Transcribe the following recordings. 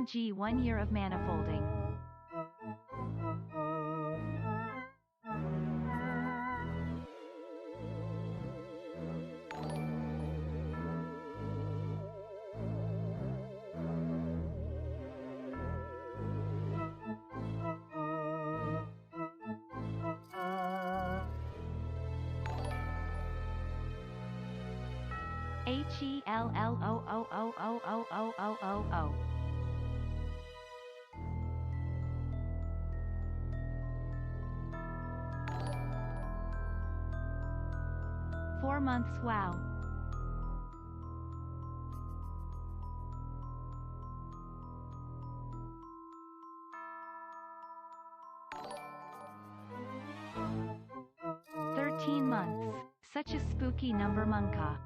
OMG 1 year of manifolding. HELLOOOOOOOOOOOO. 4 months. Wow. $13 months. Such a spooky number, Monka.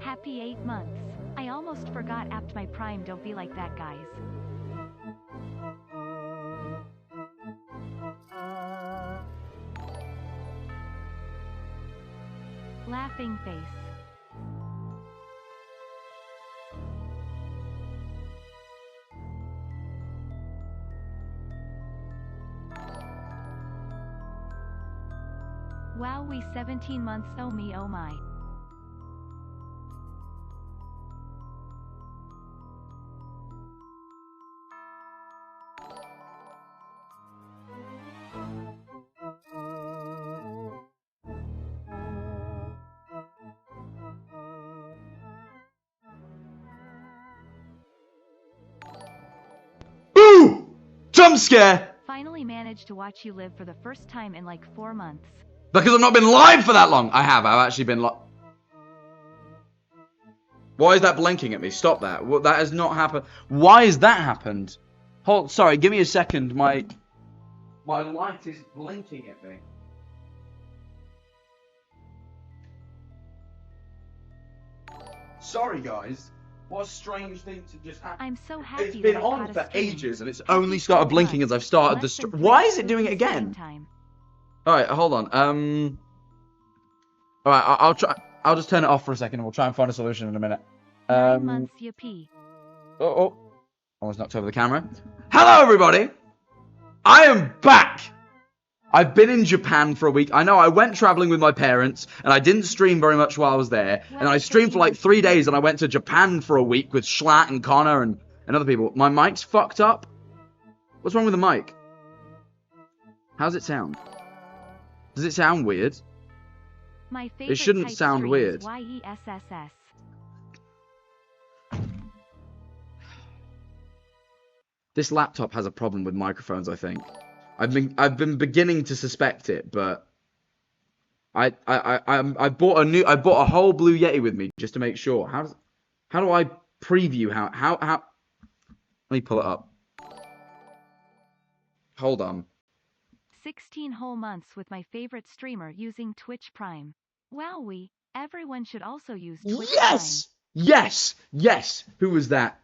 Happy 8 months. I almost forgot apt my prime. Don't be like that, guys. Laughing face. Wow, we 17 months. Oh me, oh my. Ooh! Jump scare! Finally managed to watch you live for the first time in like 4 months. Because I've not been live for that long. I've actually been live. Why is that blinking at me? Stop that. Well, that has not happened. Why has that happened? Hold, sorry, give me a second. My light is blinking at me. Sorry, guys. What a strange thing to just happen. I'm so happy. It's been that on for stream. ages, and it's only started blinking as I've started the stream. Why is it doing it again? Alright, hold on. Alright, I'll try. I'll just turn it off for a second and we'll try and find a solution in a minute. 9 months, yippee. Oh. Almost knocked over the camera. Hello, everybody! I am back! I've been in Japan for a week. I know I went traveling with my parents and I didn't stream very much while I was there. And I streamed for like 3 days and I went to Japan for a week with Schlatt and Connor and other people. My mic's fucked up. What's wrong with the mic? How's it sound? Does it sound weird? My favorite it shouldn't sound weird. YESSS. This laptop has a problem with microphones, I think. I've been beginning to suspect it, but I bought a whole Blue Yeti with me just to make sure. How do I preview how let me pull it up. Hold on. 16 whole months with my favorite streamer using Twitch Prime. Wowee, everyone should also use Twitch Prime. Yes! Who was that?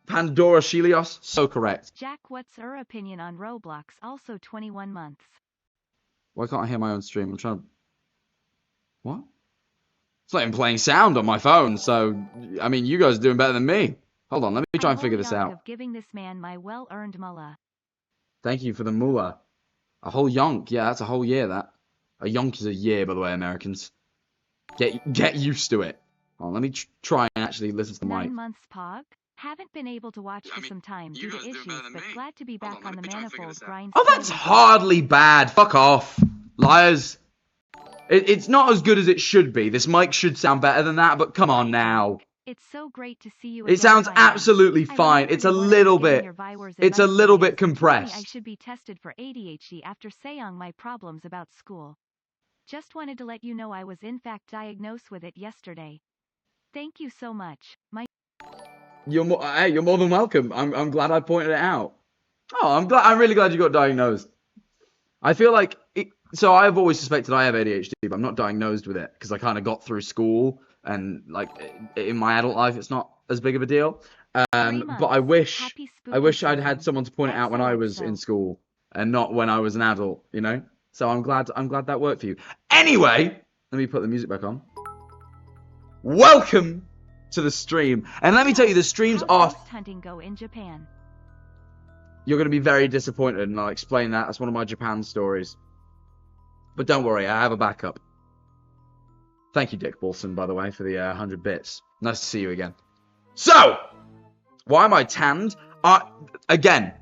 Pandora Shelios? So correct. Jack, what's your opinion on Roblox? Also 21 months. Why can't I hear my own stream? I'm trying to... What? It's not even playing sound on my phone, so... I mean, you guys are doing better than me. Hold on, let me try and figure this out. Of giving this man my well-earned mullah. Thank you for the mullah. A whole yonk. Yeah, that's a whole year, that. A yonk is a year, by the way, Americans. Get used to it. Hold on, let me try and actually listen to the mic. 9 months, Pog. Haven't been able to watch for some time due to issues, but glad to be back on the Manifold grind. Oh, that's hardly bad. Fuck off. Liars. It's not as good as it should be. This mic should sound better than that, but come on now. It's so great to see you. It sounds absolutely fine. It's a little bit compressed. I should be tested for ADHD after saying my problems about school. Just wanted to let you know I was in fact diagnosed with it yesterday. Thank you so much. You're more than welcome. I'm glad I pointed it out. Oh, I'm really glad you got diagnosed. I feel like so I've always suspected I have ADHD, but I'm not diagnosed with it because I kind of got through school and like in my adult life it's not as big of a deal. But I wish I'd had someone to point it out when I was in school and not when I was an adult, you know? So I'm glad that worked for you. Anyway, let me put the music back on. Welcome to the stream. And let me tell you, the streams How's are... ghost hunting go in Japan? You're going to be very disappointed, and I'll explain that. That's one of my Japan stories. But don't worry, I have a backup. Thank you, Dick Bolson, by the way, for the 100 bits. Nice to see you again. So, why am I tanned? Again,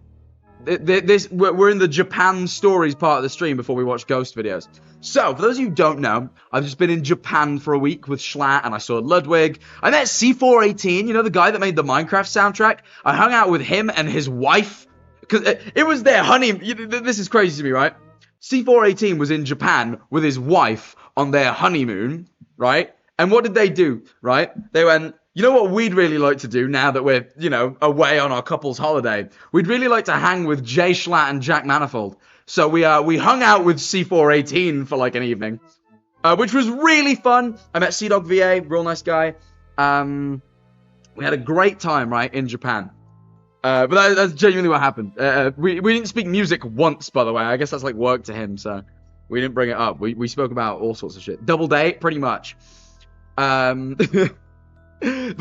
we're in the Japan stories part of the stream before we watch ghost videos. So, for those of you who don't know, I've just been in Japan for a week with Schlatt, and I saw Ludwig. I met C418, you know, the guy that made the Minecraft soundtrack? I hung out with him and his wife, because it was their honeymoon. This is crazy to me, right? C418 was in Japan with his wife on their honeymoon, right? And what did they do, right? They went, you know what we'd really like to do now that we're, you know, away on our couple's holiday? We'd really like to hang with Jay Schlatt and Jack Manifold. So we hung out with C418 for like an evening, which was really fun. I met C-Dog VA, real nice guy. We had a great time, right, in Japan. But that's genuinely what happened. We didn't speak music once, by the way. I guess that's like work to him, so we didn't bring it up. We spoke about all sorts of shit. Double date, pretty much. But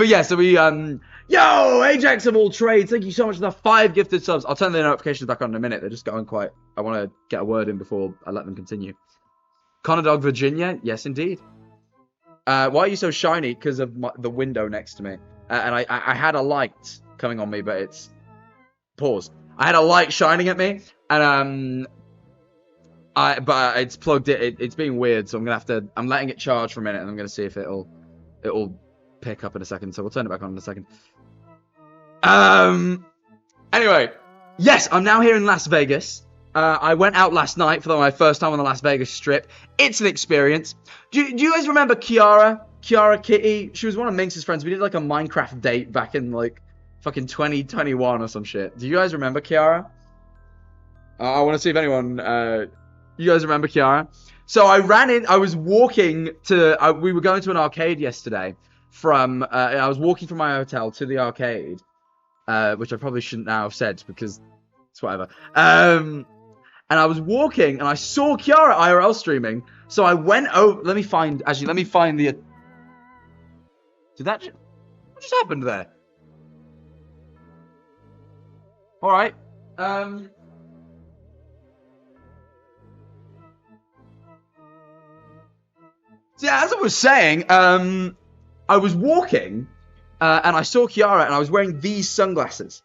yeah, so we, yo, Ajax of all trades, thank you so much for the 5 gifted subs. I'll turn the notifications back on in a minute. They're just going quiet. I want to get a word in before I let them continue. Connor Dog, Virginia, yes, indeed. Why are you so shiny? Because of the window next to me. And I had a light coming on me, but it's paused. I had a light shining at me, and but it's plugged it's being weird, so I'm gonna have to. I'm letting it charge for a minute, and I'm gonna see if it'll pick up in a second. So we'll turn it back on in a second. Anyway, yes, I'm now here in Las Vegas. I went out last night for my first time on the Las Vegas Strip. It's an experience. Do you guys remember Kiara Kitty? She was one of Minx's friends. We did like a Minecraft date back in like fucking 2021 or some shit. Do you guys remember Kiara? I want to see if anyone, you guys remember Kiara? So I was walking to, we were going to an arcade yesterday I was walking from my hotel to the arcade, which I probably shouldn't now have said because it's whatever. And I was walking and I saw Kiara IRL streaming. So I went over, let me find the, what just happened there? All right. So yeah, as I was saying, I was walking, and I saw Kiara, and I was wearing these sunglasses,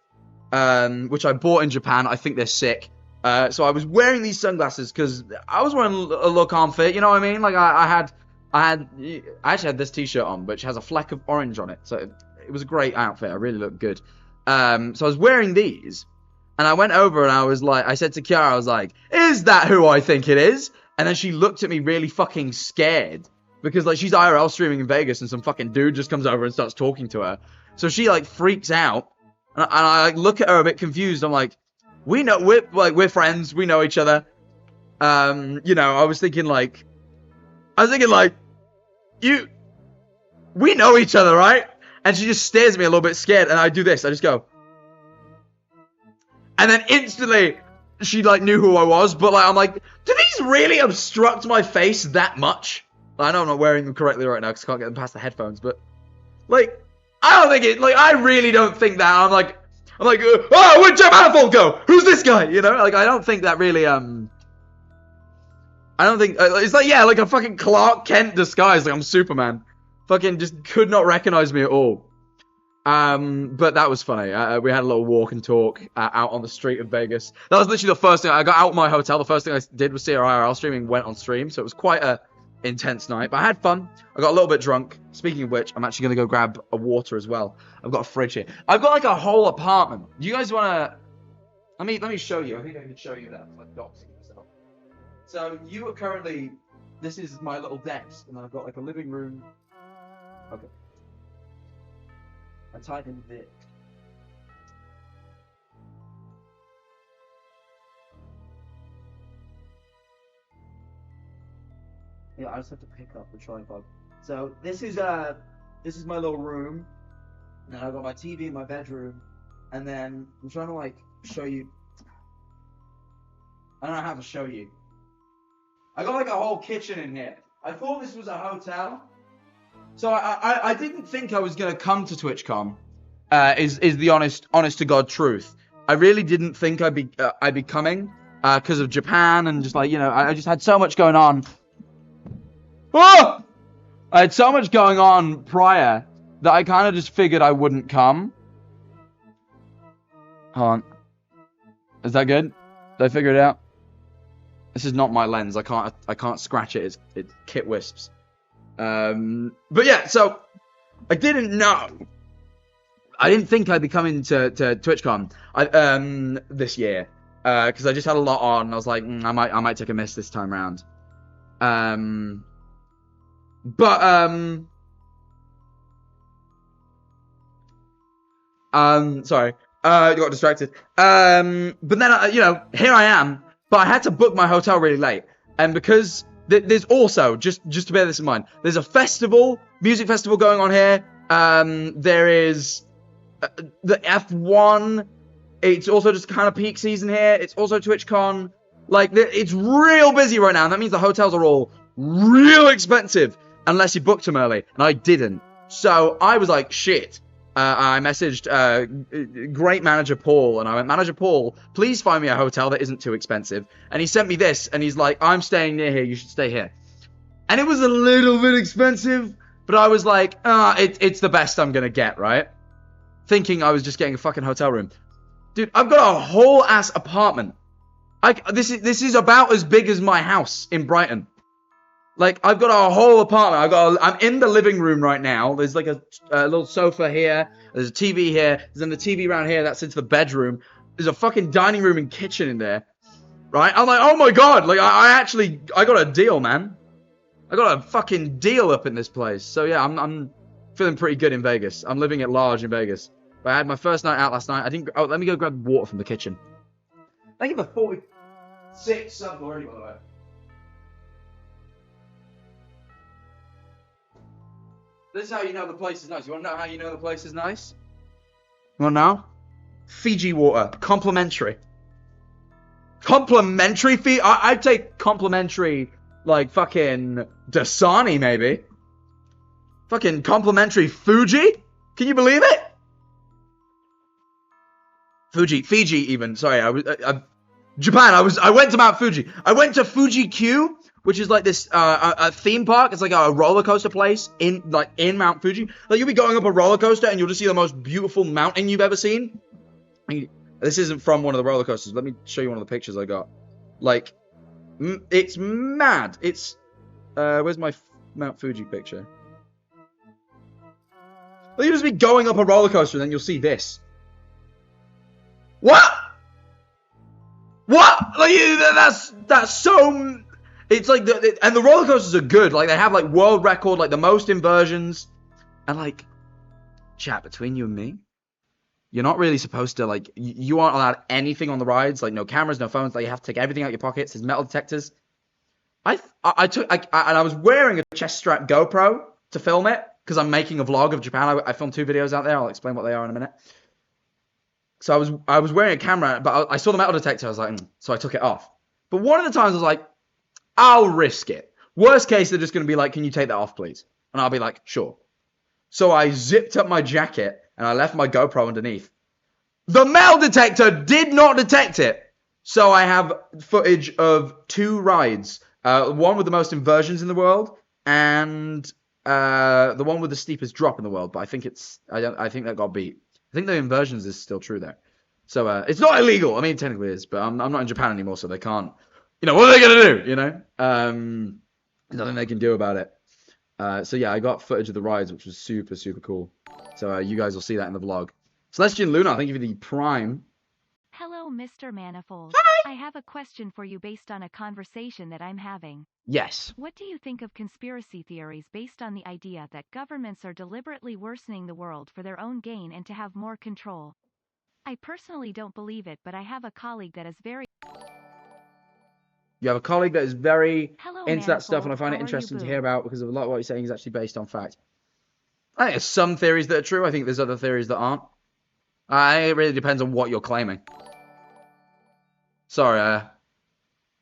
which I bought in Japan. I think they're sick. So I was wearing these sunglasses because I was wearing a look arm fit. You know what I mean? Like I actually had this T-shirt on, which has a fleck of orange on it. So it was a great outfit. I really looked good. So I was wearing these, and I went over and I said to Kiara, I was like, is that who I think it is? And then she looked at me really fucking scared because like she's IRL streaming in Vegas and some fucking dude just comes over and starts talking to her. So she like freaks out, and I like look at her a bit confused. I'm like, we're friends, we know each other. You know, I was thinking like, we know each other, right? And she just stares at me a little bit scared, and I do this. I just go. And then instantly, she, like, knew who I was, but, like, I'm like, do these really obstruct my face that much? I know I'm not wearing them correctly right now, because I can't get them past the headphones, but, like, I don't think it, like, I really don't think that. I'm like, oh, where'd Jack Manifold go? Who's this guy? You know, like, I don't think that really, I don't think, it's like, yeah, like a fucking Clark Kent disguise, like I'm Superman. Fucking just could not recognize me at all. But that was funny. We had a little walk and talk out on the street of Vegas. That was literally the first thing. I got out of my hotel. The first thing I did was see our IRL streaming, went on stream. So it was quite a intense night. But I had fun. I got a little bit drunk. Speaking of which, I'm actually going to go grab a water as well. I've got a fridge here. I've got like a whole apartment. Do you guys want to... Let me show you. I think I can show you that. Like doxing myself. So you are currently... This is my little desk. And I've got like a living room. Okay. I type in vid. Yeah, I just have to pick up the tripod. So this is my little room. And I've got my TV in my bedroom. And then I'm trying to like show you. I don't know how to show you. I got like a whole kitchen in here. I thought this was a hotel. So I didn't think I was going to come to TwitchCon, is the honest to God truth. I really didn't think I'd be coming, because of Japan and just like, you know, I just had so much going on. Oh! I had so much going on prior that I kind of just figured I wouldn't come. Hold on. Is that good? Did I figure it out? This is not my lens. I can't scratch it. It's Kit Wisps. But yeah, so I didn't know. I didn't think I'd be coming to TwitchCon this year, because I just had a lot on. I was like, I might take a miss this time around. Sorry. Got distracted. But then, you know, here I am. But I had to book my hotel really late. And because there's also, just to bear this in mind, there's a festival, music festival going on here. There is the F1. It's also just kind of peak season here. It's also TwitchCon. Like, it's real busy right now. And that means the hotels are all real expensive. Unless you booked them early. And I didn't. So I was like, shit. I messaged great manager Paul, and I went, Manager Paul, please find me a hotel that isn't too expensive. And he sent me this, and he's like, I'm staying near here, you should stay here. And it was a little bit expensive, but I was like, it's the best I'm gonna get, right? Thinking I was just getting a fucking hotel room. Dude, I've got a whole ass apartment. This is about as big as my house in Brighton. Like, I've got a whole apartment. I'm in the living room right now. There's like a little sofa here. There's a TV here. There's then the TV around here. That's into the bedroom. There's a fucking dining room and kitchen in there. Right? I'm like, oh my god. Like, I got a deal, man. I got a fucking deal up in this place. So yeah, I'm feeling pretty good in Vegas. I'm living at large in Vegas. But I had my first night out last night. Let me go grab water from the kitchen. Thank you for 46 subs already, by the way. This is how you know the place is nice. You want to know how you know the place is nice? You want to know? Fiji water. Complimentary. Complimentary Fiji? I'd take complimentary, like, fucking Dasani, maybe. Fucking complimentary Fuji? Can you believe it? Fiji even. Sorry, Japan. I went to Mount Fuji. I went to Fuji Q, which is like this a theme park. It's like a roller coaster place in Mount Fuji. Like, you'll be going up a roller coaster and you'll just see the most beautiful mountain you've ever seen. This isn't from one of the roller coasters. Let me show you one of the pictures I got. Like, it's mad. It's where's my Mount Fuji picture? Well, you'll just be going up a roller coaster and then you'll see this. What? What? Like, that's so. It's like and the roller coasters are good. Like, they have like world record, like the most inversions, and like, chat between you and me, you're not really supposed to, like, you aren't allowed anything on the rides. Like, no cameras, no phones. Like, you have to take everything out your pockets. There's metal detectors. And I was wearing a chest strap GoPro to film it because I'm making a vlog of Japan. I filmed 2 videos out there. I'll explain what they are in a minute. So I was wearing a camera, but I saw the metal detector. I was like, so I took it off. But one of the times I was like, I'll risk it. Worst case, they're just going to be like, can you take that off, please? And I'll be like, sure. So I zipped up my jacket and I left my GoPro underneath. The metal detector did not detect it. So I have footage of 2 rides. One with the most inversions in the world, and the one with the steepest drop in the world. But I think I think that got beat. I think the inversions is still true there. So it's not illegal. I mean, technically it is, but I'm not in Japan anymore, so they can't. You know, what are they going to do, you know? There's nothing they can do about it. So yeah, I got footage of the rides, which was super, super cool. So you guys will see that in the vlog. Celestian Luna, thank you for the Prime. Hello, Mr. Manifold. Hi! I have a question for you based on a conversation that I'm having. Yes. What do you think of conspiracy theories based on the idea that governments are deliberately worsening the world for their own gain and to have more control? I personally don't believe it, but I have a colleague that is very... You have a colleague that is very Hello, into that stuff, and I find it interesting to hear about because a lot of what you're saying is actually based on fact. I think there's some theories that are true. I think there's other theories that aren't. It really depends on what you're claiming. Sorry,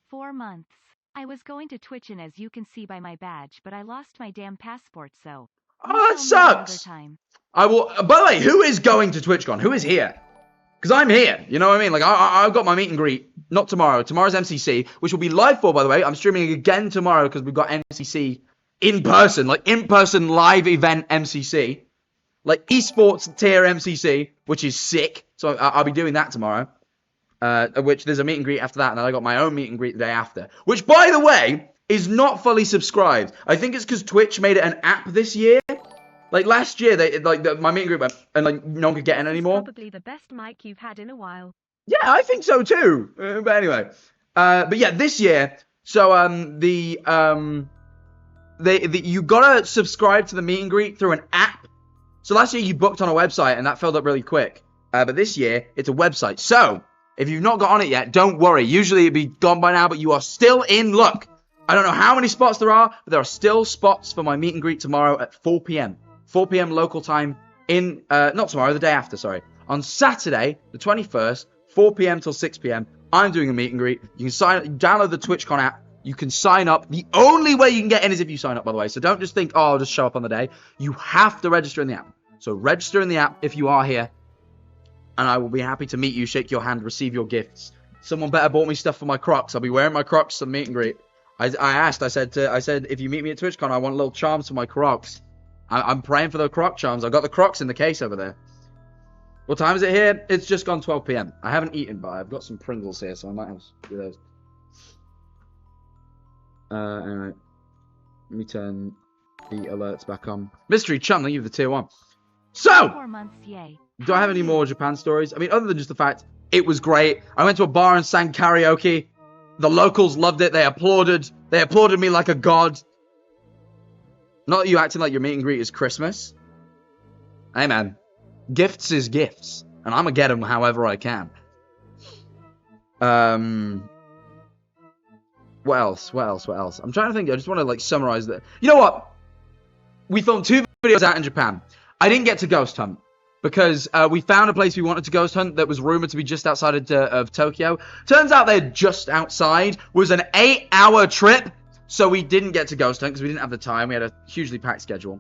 4 months. I was going to Twitch and as you can see by my badge, but I lost my damn passport, so. Oh, that sucks. Time. I will. By the way, who is going to TwitchCon? Who is here? Because I'm here. You know what I mean? Like, I've got my meet and greet. Not tomorrow. Tomorrow's MCC, which will be live for, by the way. I'm streaming again tomorrow because we've got MCC in person. Like, in-person live event MCC. Like, esports tier MCC, which is sick. So I'll be doing that tomorrow. Which there's a meet and greet after that. And then I got my own meet and greet the day after. Which, by the way, is not fully subscribed. I think it's because Twitch made it an app this year. Like last year, my meet and greet went, and like no one could get in anymore. Probably the best mic you've had in a while. Yeah, I think so too. But anyway, but yeah, this year, so you gotta subscribe to the meet and greet through an app. So last year you booked on a website and that filled up really quick. But this year it's a website. So if you've not got on it yet, don't worry. Usually it'd be gone by now, but you are still in luck. I don't know how many spots there are, but there are still spots for my meet and greet tomorrow at 4 p.m. 4 p.m. local time in, not tomorrow, the day after, sorry. On Saturday, the 21st, 4 p.m. till 6 p.m., I'm doing a meet and greet. You can download the TwitchCon app. You can sign up. The only way you can get in is if you sign up, by the way. So don't just think, oh, I'll just show up on the day. You have to register in the app. So register in the app if you are here. And I will be happy to meet you, shake your hand, receive your gifts. Someone better bought me stuff for my Crocs. I'll be wearing my Crocs to the meet and greet. I said, if you meet me at TwitchCon, I want little charms for my Crocs. I'm praying for the Croc charms. I've got the Crocs in the case over there. What time is it here? It's just gone 12 p.m. I haven't eaten, but I've got some Pringles here, so I might have a few of those. Anyway. Let me turn the alerts back on. Mystery Chum, thank you for the tier 1. So! 4 months, yay. Do I have any more Japan stories? I mean, other than just the fact it was great. I went to a bar and sang karaoke. The locals loved it. They applauded. They applauded me like a god. Not that you acting like your meet and greet is Christmas. Hey, man. Gifts is gifts. And I'm going to get them however I can. What else? I'm trying to think. I just want to, like, summarize that. You know what? We filmed 2 videos out in Japan. I didn't get to ghost hunt. Because we found a place we wanted to ghost hunt that was rumored to be just outside of Tokyo. Turns out they're just outside. It was an 8-hour trip. So we didn't get to ghost hunt because we didn't have the time. We had a hugely packed schedule.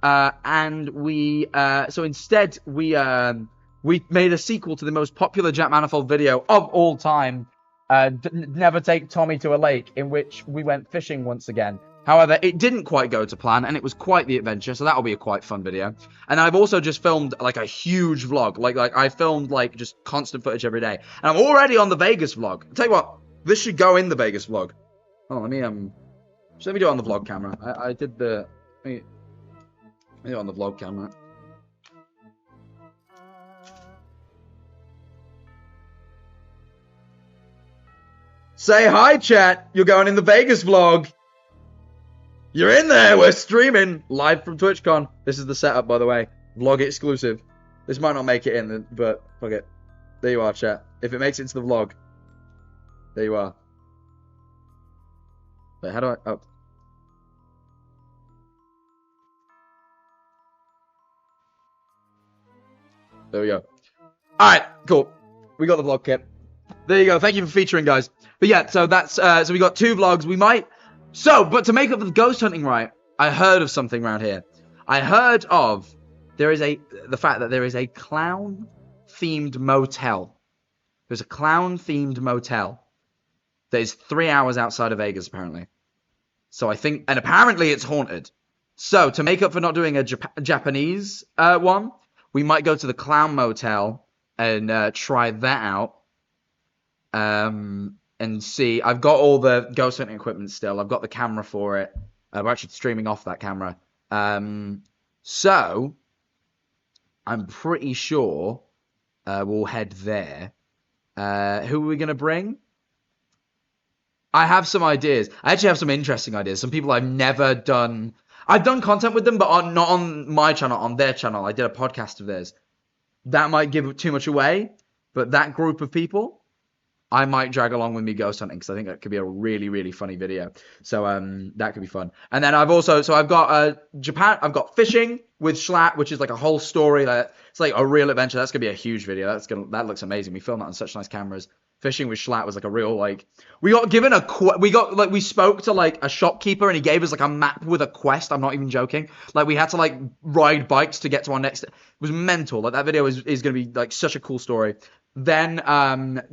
And so instead, we made a sequel to the most popular Jack Manifold video of all time. Never Take Tommy to a Lake, in which we went fishing once again. However, it didn't quite go to plan, and it was quite the adventure, so that'll be a quite fun video. And I've also just filmed, like, a huge vlog. Like I filmed, like, just constant footage every day. And I'm already on the Vegas vlog. I'll tell you what, this should go in the Vegas vlog. Oh, let me do it on the vlog camera. I did the... Let me do it on the vlog camera. Say hi, chat. You're going in the Vegas vlog. You're in there. We're streaming live from TwitchCon. This is the setup, by the way. Vlog exclusive. This might not make it in, but fuck it. There you are, chat. If it makes it into the vlog, there you are. Wait, how do I... Oh. There we go. Alright, cool. We got the vlog kit. There you go. Thank you for featuring, guys. But yeah, so that's... so we got 2 vlogs. We might... So, but to make up for the ghost hunting, right, I heard of something around here. I heard of... the fact that there is a clown-themed motel. There's a clown-themed motel that is 3 hours outside of Vegas, apparently. So I think... And apparently it's haunted. So, to make up for not doing a Japanese one, we might go to the clown motel and try that out. And see. I've got all the ghost hunting equipment still. I've got the camera for it. We're actually streaming off that camera. So, I'm pretty sure we'll head there. Who are we going to bring? I have some ideas. I actually have some interesting ideas. Some people I've never done... I've done content with them, but not on my channel, on their channel. I did a podcast of theirs. That might give too much away, but that group of people, I might drag along with me ghost hunting, because I think that could be a really, really funny video. So that could be fun. And then I've also... So I've got Japan... I've got fishing, with Schlatt, which is like a whole story. It's like a real adventure. That's gonna be a huge video. That looks amazing. We filmed that on such nice cameras. Fishing with Schlatt was like a real like. We got given we spoke to like a shopkeeper and he gave us like a map with a quest. I'm not even joking. Like we had to like ride bikes to get to our next. It was mental. Like that video is gonna be like such a cool story. Then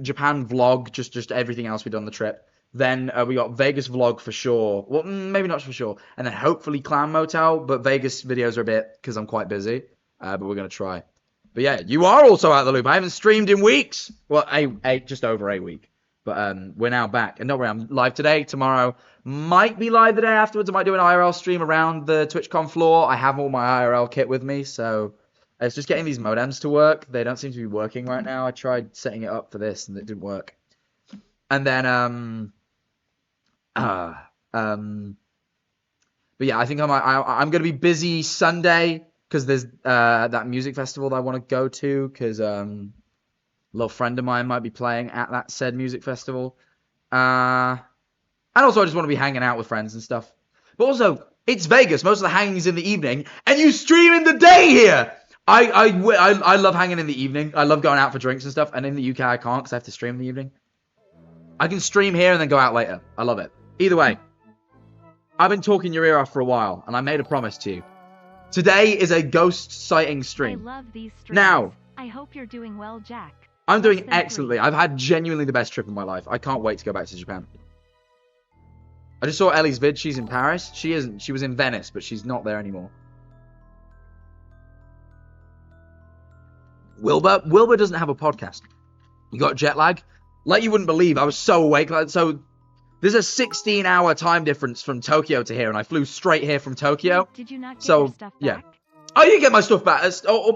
Japan vlog, just everything else we done on the trip. Then we got Vegas vlog for sure. Well, maybe not for sure. And then hopefully Clown Motel. But Vegas videos are a bit because I'm quite busy. But we're going to try. But yeah, you are also out of the loop. I haven't streamed in weeks. Well, just over a week. But we're now back. And don't worry, I'm live today. Tomorrow might be live the day afterwards. I might do an IRL stream around the TwitchCon floor. I have all my IRL kit with me. So it's just getting these modems to work. They don't seem to be working right now. I tried setting it up for this and it didn't work. And then but yeah, I think I'm gonna be busy Sunday because there's that music festival that I want to go to because a little friend of mine might be playing at that said music festival. And also I just want to be hanging out with friends and stuff. But also it's Vegas. Most of the hanging is in the evening, and you stream in the day here. I love hanging in the evening. I love going out for drinks and stuff. And in the UK I can't because I have to stream in the evening. I can stream here and then go out later. I love it. Either way, I've been talking your ear off for a while, and I made a promise to you. Today is a ghost sighting stream. I love these streams. Now, I hope you're doing well, Jack. I'm doing excellently. I've had genuinely the best trip of my life. I can't wait to go back to Japan. I just saw Ellie's vid. She's in Paris. She isn't. She was in Venice, but she's not there anymore. Wilbur doesn't have a podcast. You got jet lag? Like you wouldn't believe, I was so awake. So there's a 16-hour time difference from Tokyo to here, and I flew straight here from Tokyo. Did you not get your stuff back? I did get my stuff back.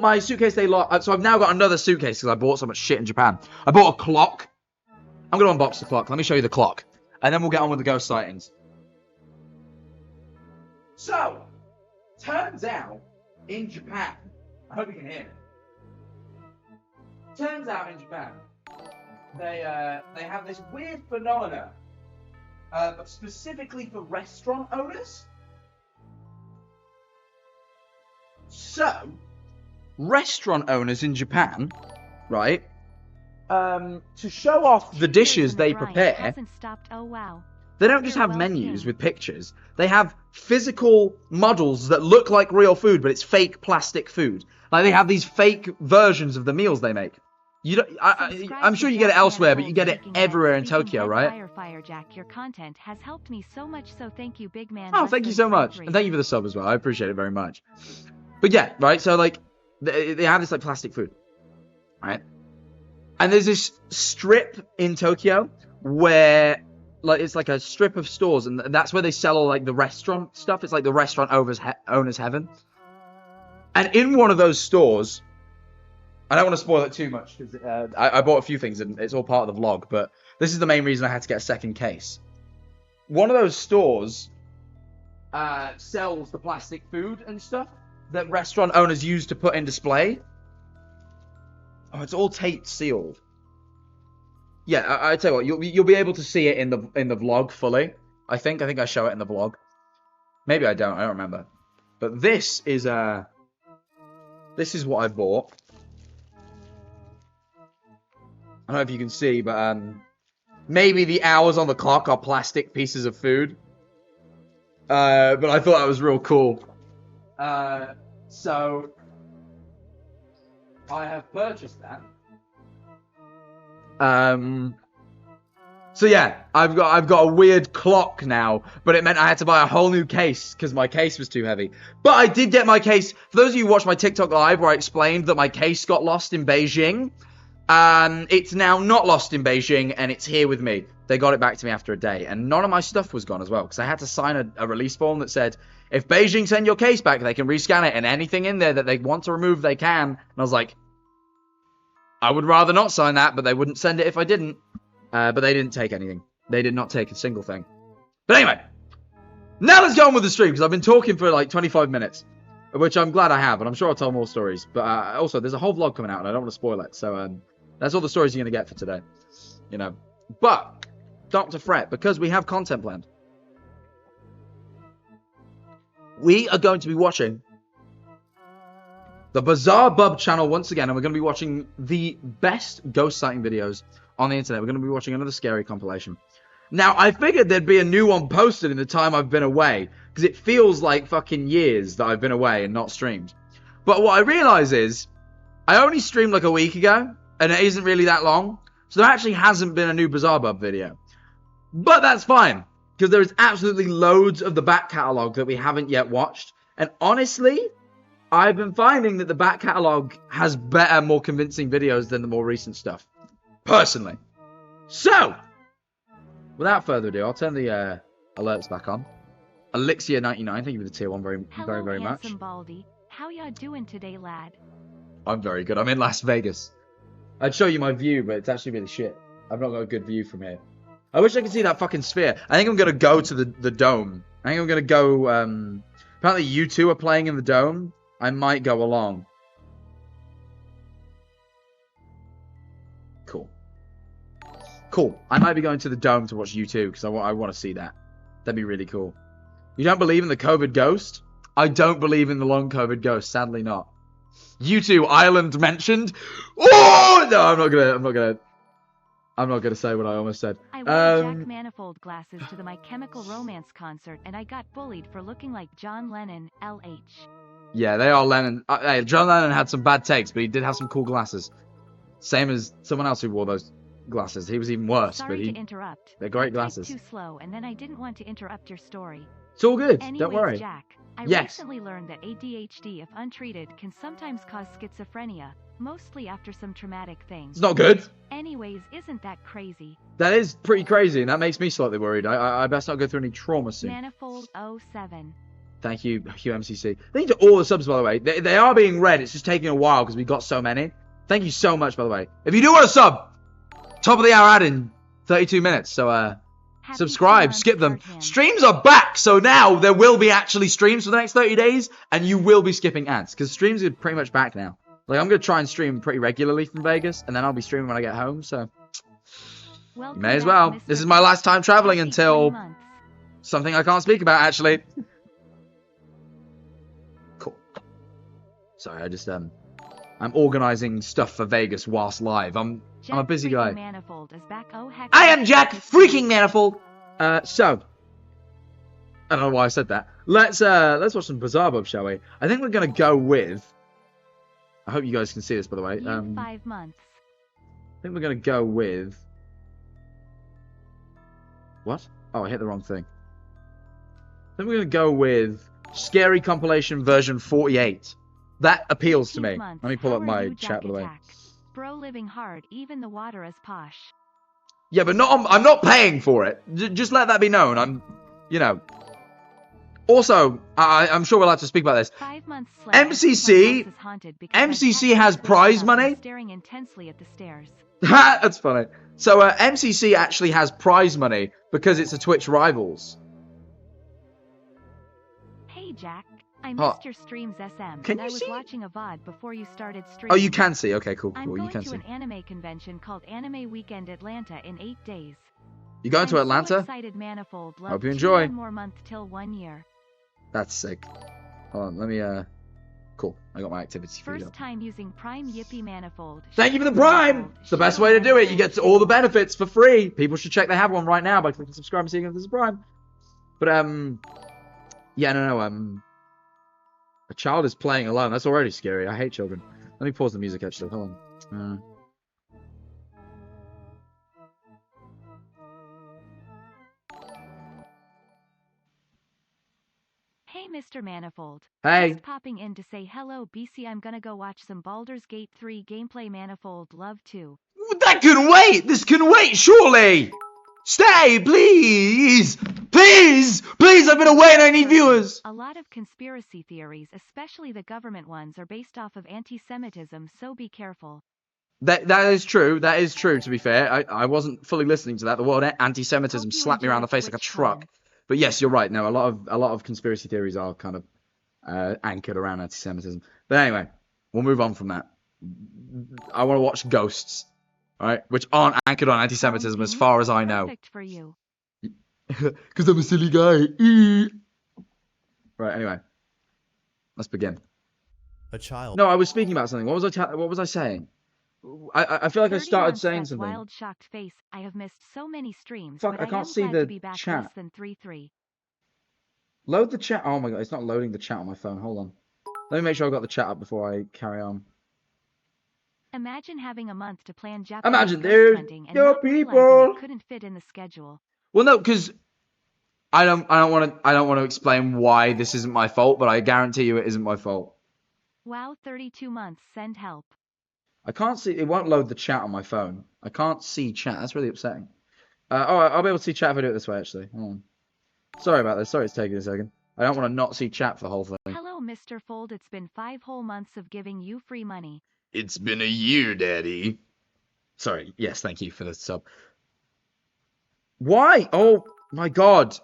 My suitcase they lost. So I've now got another suitcase because I bought so much shit in Japan. I bought a clock. I'm gonna unbox the clock. Let me show you the clock, and then we'll get on with the ghost sightings. So, turns out in Japan, I hope you can hear me. Turns out in Japan, they have this weird phenomena, but specifically for restaurant owners. So, restaurant owners in Japan, right, to show off the dishes they prepare, they don't just have menus with pictures. They have physical models that look like real food, but it's fake plastic food. Like they have these fake versions of the meals they make. You don't, I'm sure you get it elsewhere, but you get it everywhere in Tokyo, right? Jack, your content has helped me so much, so thank you, big man. Oh, thank you so much. And thank you for the sub as well. I appreciate it very much. But yeah, right? So, like, they have this, like, plastic food, right? And there's this strip in Tokyo where, like, it's like a strip of stores, and that's where they sell all, like, the restaurant stuff. It's like the restaurant owner's heaven. And in one of those stores, I don't want to spoil it too much, because I bought a few things, and it's all part of the vlog, but this is the main reason I had to get a second case. One of those stores sells the plastic food and stuff that restaurant owners use to put in display. Oh, it's all taped sealed. Yeah, I tell you what, you'll be able to see it in the vlog fully. I think I show it in the vlog. Maybe I don't remember. But this is what I bought. I don't know if you can see, but maybe the hours on the clock are plastic pieces of food. But I thought that was real cool. So I have purchased that. So yeah, I've got a weird clock now, but it meant I had to buy a whole new case because my case was too heavy. But I did get my case. For those of you who watched my TikTok live where I explained that my case got lost in Beijing, it's now not lost in Beijing and it's here with me. They got it back to me after a day, and none of my stuff was gone as well because I had to sign a release form that said if Beijing send your case back, they can rescan it, and anything in there that they want to remove, they can. And I was like, I would rather not sign that, but they wouldn't send it if I didn't. But they didn't take anything. They did not take a single thing. But anyway, now let's go on with the stream, because I've been talking for like 25 minutes, which I'm glad I have, and I'm sure I'll tell more stories. But also, there's a whole vlog coming out, and I don't want to spoil it. So that's all the stories you're going to get for today. You know. But don't to fret, because we have content planned. We are going to be watching the Bizarre Bub channel once again, and we're going to be watching the best ghost sighting videos on the internet. We're going to be watching another scary compilation. Now, I figured there'd be a new one posted in the time I've been away, because it feels like fucking years that I've been away and not streamed. But what I realise is, I only streamed like a week ago, and it isn't really that long, so there actually hasn't been a new Bizarre Bub video. But that's fine, because there is absolutely loads of the back catalogue that we haven't yet watched, and honestly, I've been finding that the back catalogue has better, more convincing videos than the more recent stuff. Personally. So, without further ado, I'll turn the alerts back on. Elixir99, thank you for the tier 1 very much. Baldy. How ya doing today, lad? I'm very good. I'm in Las Vegas. I'd show you my view, but it's actually really shit. I've not got a good view from here. I wish I could see that fucking sphere. I think I'm going to go to the dome. I think I'm going to go... apparently you two are playing in the dome. I might go along. Cool. Cool. I might be going to the dome to watch you two, because I want to see that. That'd be really cool. You don't believe in the COVID ghost? I don't believe in the long COVID ghost. Sadly not. You two, Ireland mentioned. Oh no, I'm not gonna say what I almost said. I wore Jack Manifold glasses to the My Chemical Romance concert, and I got bullied for looking like John Lennon. LH. Yeah, they are Lennon. Hey, John Lennon had some bad takes, but he did have some cool glasses. Same as someone else who wore those glasses. He was even worse. Sorry to interrupt. They're great glasses. Too slow, and then I didn't want to interrupt your story. It's all good. Anyways, don't worry. Jack, I recently learned that ADHD, if untreated, can sometimes cause schizophrenia, mostly after some traumatic things. It's not good. Anyways, isn't that crazy? That is pretty crazy, and that makes me slightly worried. I best not go through any trauma soon. Manifold 07. Thank you, MCC. Thank you to all the subs, by the way. They are being read. It's just taking a while because we got so many. Thank you so much, by the way. If you do want to sub, top of the hour ad in 32 minutes. So, subscribe, skip them. Streams are back, so now there will be actually streams for the next 30 days, and you will be skipping ads, because streams are pretty much back now. Like, I'm going to try and stream pretty regularly from Vegas, and then I'll be streaming when I get home, so... Welcome may as well. This is my last time traveling until... something I can't speak about, actually. Cool. Sorry, I just, I'm organizing stuff for Vegas whilst live. I'm a busy guy. Manifold is back. Oh, heck, I am Jack freaking Manifold. So I don't know why I said that. Let's watch some Bizarre Bub, shall we? I think we're gonna go with. I hope you guys can see this, by the way. 5 months. I think we're gonna go with. What? Oh, I hit the wrong thing. I think we're gonna go with Scary Compilation version 48. That appeals to me. Let me pull up my chat, by the way. Bro living hard, even the water is posh. Yeah, but I'm not paying for it. Just let that be known. I'm, you know. Also, I'm sure we're allowed to speak about this. 5 months MCC has prize money. Staring intensely at the stairs. That's funny. So MCC actually has prize money because it's a Twitch Rivals. Hey Jack. I missed your streams, SM. Can I you was see? watching a VOD before you started streaming. Oh, you can see. Okay, cool. I'm Cool. going You can to see. an anime convention called Anime Weekend Atlanta in 8 days. You going to Atlanta? So excited, Manifold. Hope you enjoy. 1 more month till 1 year. That's sick. Hold on. Let me. Cool. I got my activity for you. First time using Prime Yippee Manifold. Thank you for the Prime. It's the best way to do it. You get all the benefits for free. People should check they have one right now by clicking subscribe and seeing if there's a Prime. But yeah, no. A child is playing alone. That's already scary. I hate children. Let me pause the music, actually. Hold on. Hey, Mr. Manifold. Hey. Just popping in to say hello, BC. I'm gonna go watch some Baldur's Gate 3 gameplay. Manifold love too. That can wait. This can wait, surely. Stay, please. Please. Please, I've been away and I need viewers. A lot of conspiracy theories, especially the government ones, are based off of anti-Semitism, so be careful. That is true. That is true, to be fair. I wasn't fully listening to that. The word anti-Semitism slapped me around the face like a truck. But yes, you're right. No, a lot of conspiracy theories are kind of anchored around anti-Semitism. But anyway, we'll move on from that. I want to watch Ghosts, all right, which aren't anchored on anti-Semitism as far as I know. Perfect for you. Because I'm a silly guy. Right, anyway. Let's begin. A child. No, I was speaking about something. What was I saying? I feel like I 30 started months saying that something. wild shocked face. I have missed so many streams, Fuck, but I I can't am see glad to the be back chat. less than 3-3. Load the chat. Oh my god, it's not loading the chat on my phone. Hold on. Let me make sure I got the chat up before I carry on. Imagine having a month to plan Japanese Imagine, ghost dude, hunting and your not realizing people. it couldn't fit in the schedule. Well, no, because I don't want to explain why this isn't my fault, but I guarantee you it isn't my fault. Wow, 32 months. Send help. I can't see. It won't load the chat on my phone. I can't see chat. That's really upsetting. Oh, I'll be able to see chat if I do it this way. Actually, hold on. Sorry about this. Sorry it's taking a second. I don't want to not see chat for the whole thing. Hello, Mr. Fold. It's been 5 whole months of giving you free money. It's been a year, Daddy. Sorry. Yes, thank you for the sub. Why? Oh my God.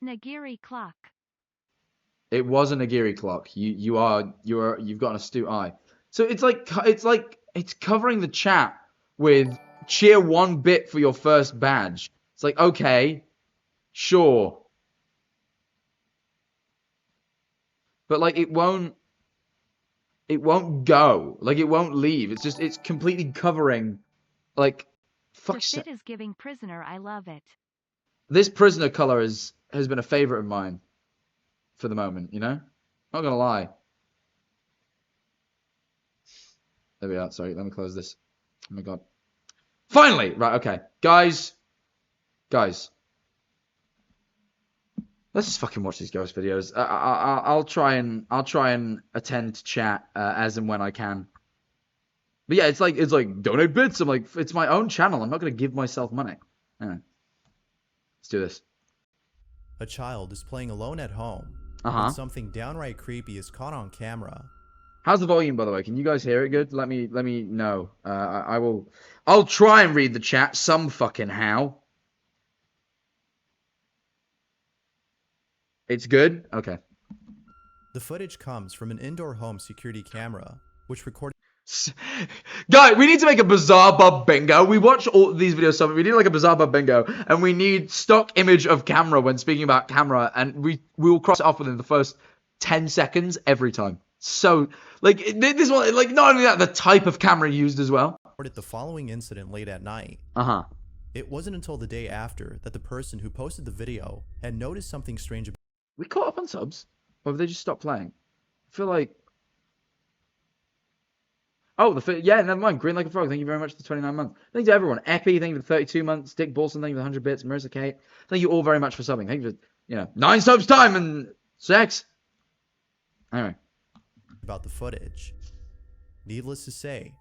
Nagiri clock. It was a Nagiri clock. You've got an astute eye. So it's covering the chat with cheer 1 bit for your first badge. It's like, okay, sure. But like it won't go. Like it won't leave. It's completely covering like The fuck's fit sake. is giving prisoner. I love it. This prisoner color has been a favorite of mine for the moment, you know? Not gonna lie. There we are. Sorry, let me close this. Oh my God. Finally! Right, okay. Guys. Let's just fucking watch these ghost videos. I'll try and attend to chat as and when I can. But yeah, it's like donate bits. I'm like, it's my own channel. I'm not gonna give myself money. Anyway, let's do this. A child is playing alone at home Uh-huh. when something downright creepy is caught on camera. How's the volume, by the way? Can you guys hear it good? Let me know. I'll try and read the chat some fucking how. It's good? Okay. The footage comes from an indoor home security camera, which recorded. Guys, we need to make a Bizarre Bob bingo. We watch all these videos, so we need like a Bizarre Bob bingo, and we need stock image of camera when speaking about camera, and we will cross it off within the first 10 seconds every time. So, like, this one, like, not only that, the type of camera used as well. Recorded the following incident late at night. Uh-huh. It wasn't until the day after that the person who posted the video had noticed something strange. We caught up on subs? Or have they just stopped playing? I feel like... Oh, yeah, never mind. Green Like a Frog, thank you very much for the 29 months. Thank you to everyone. Epi, thank you for the 32 months. Dick Bolson, thank you for the 100 bits. Marissa Kate, thank you all very much for subbing. Thank you for, 9 subs time and sex. Anyway. About the footage. Needless to say,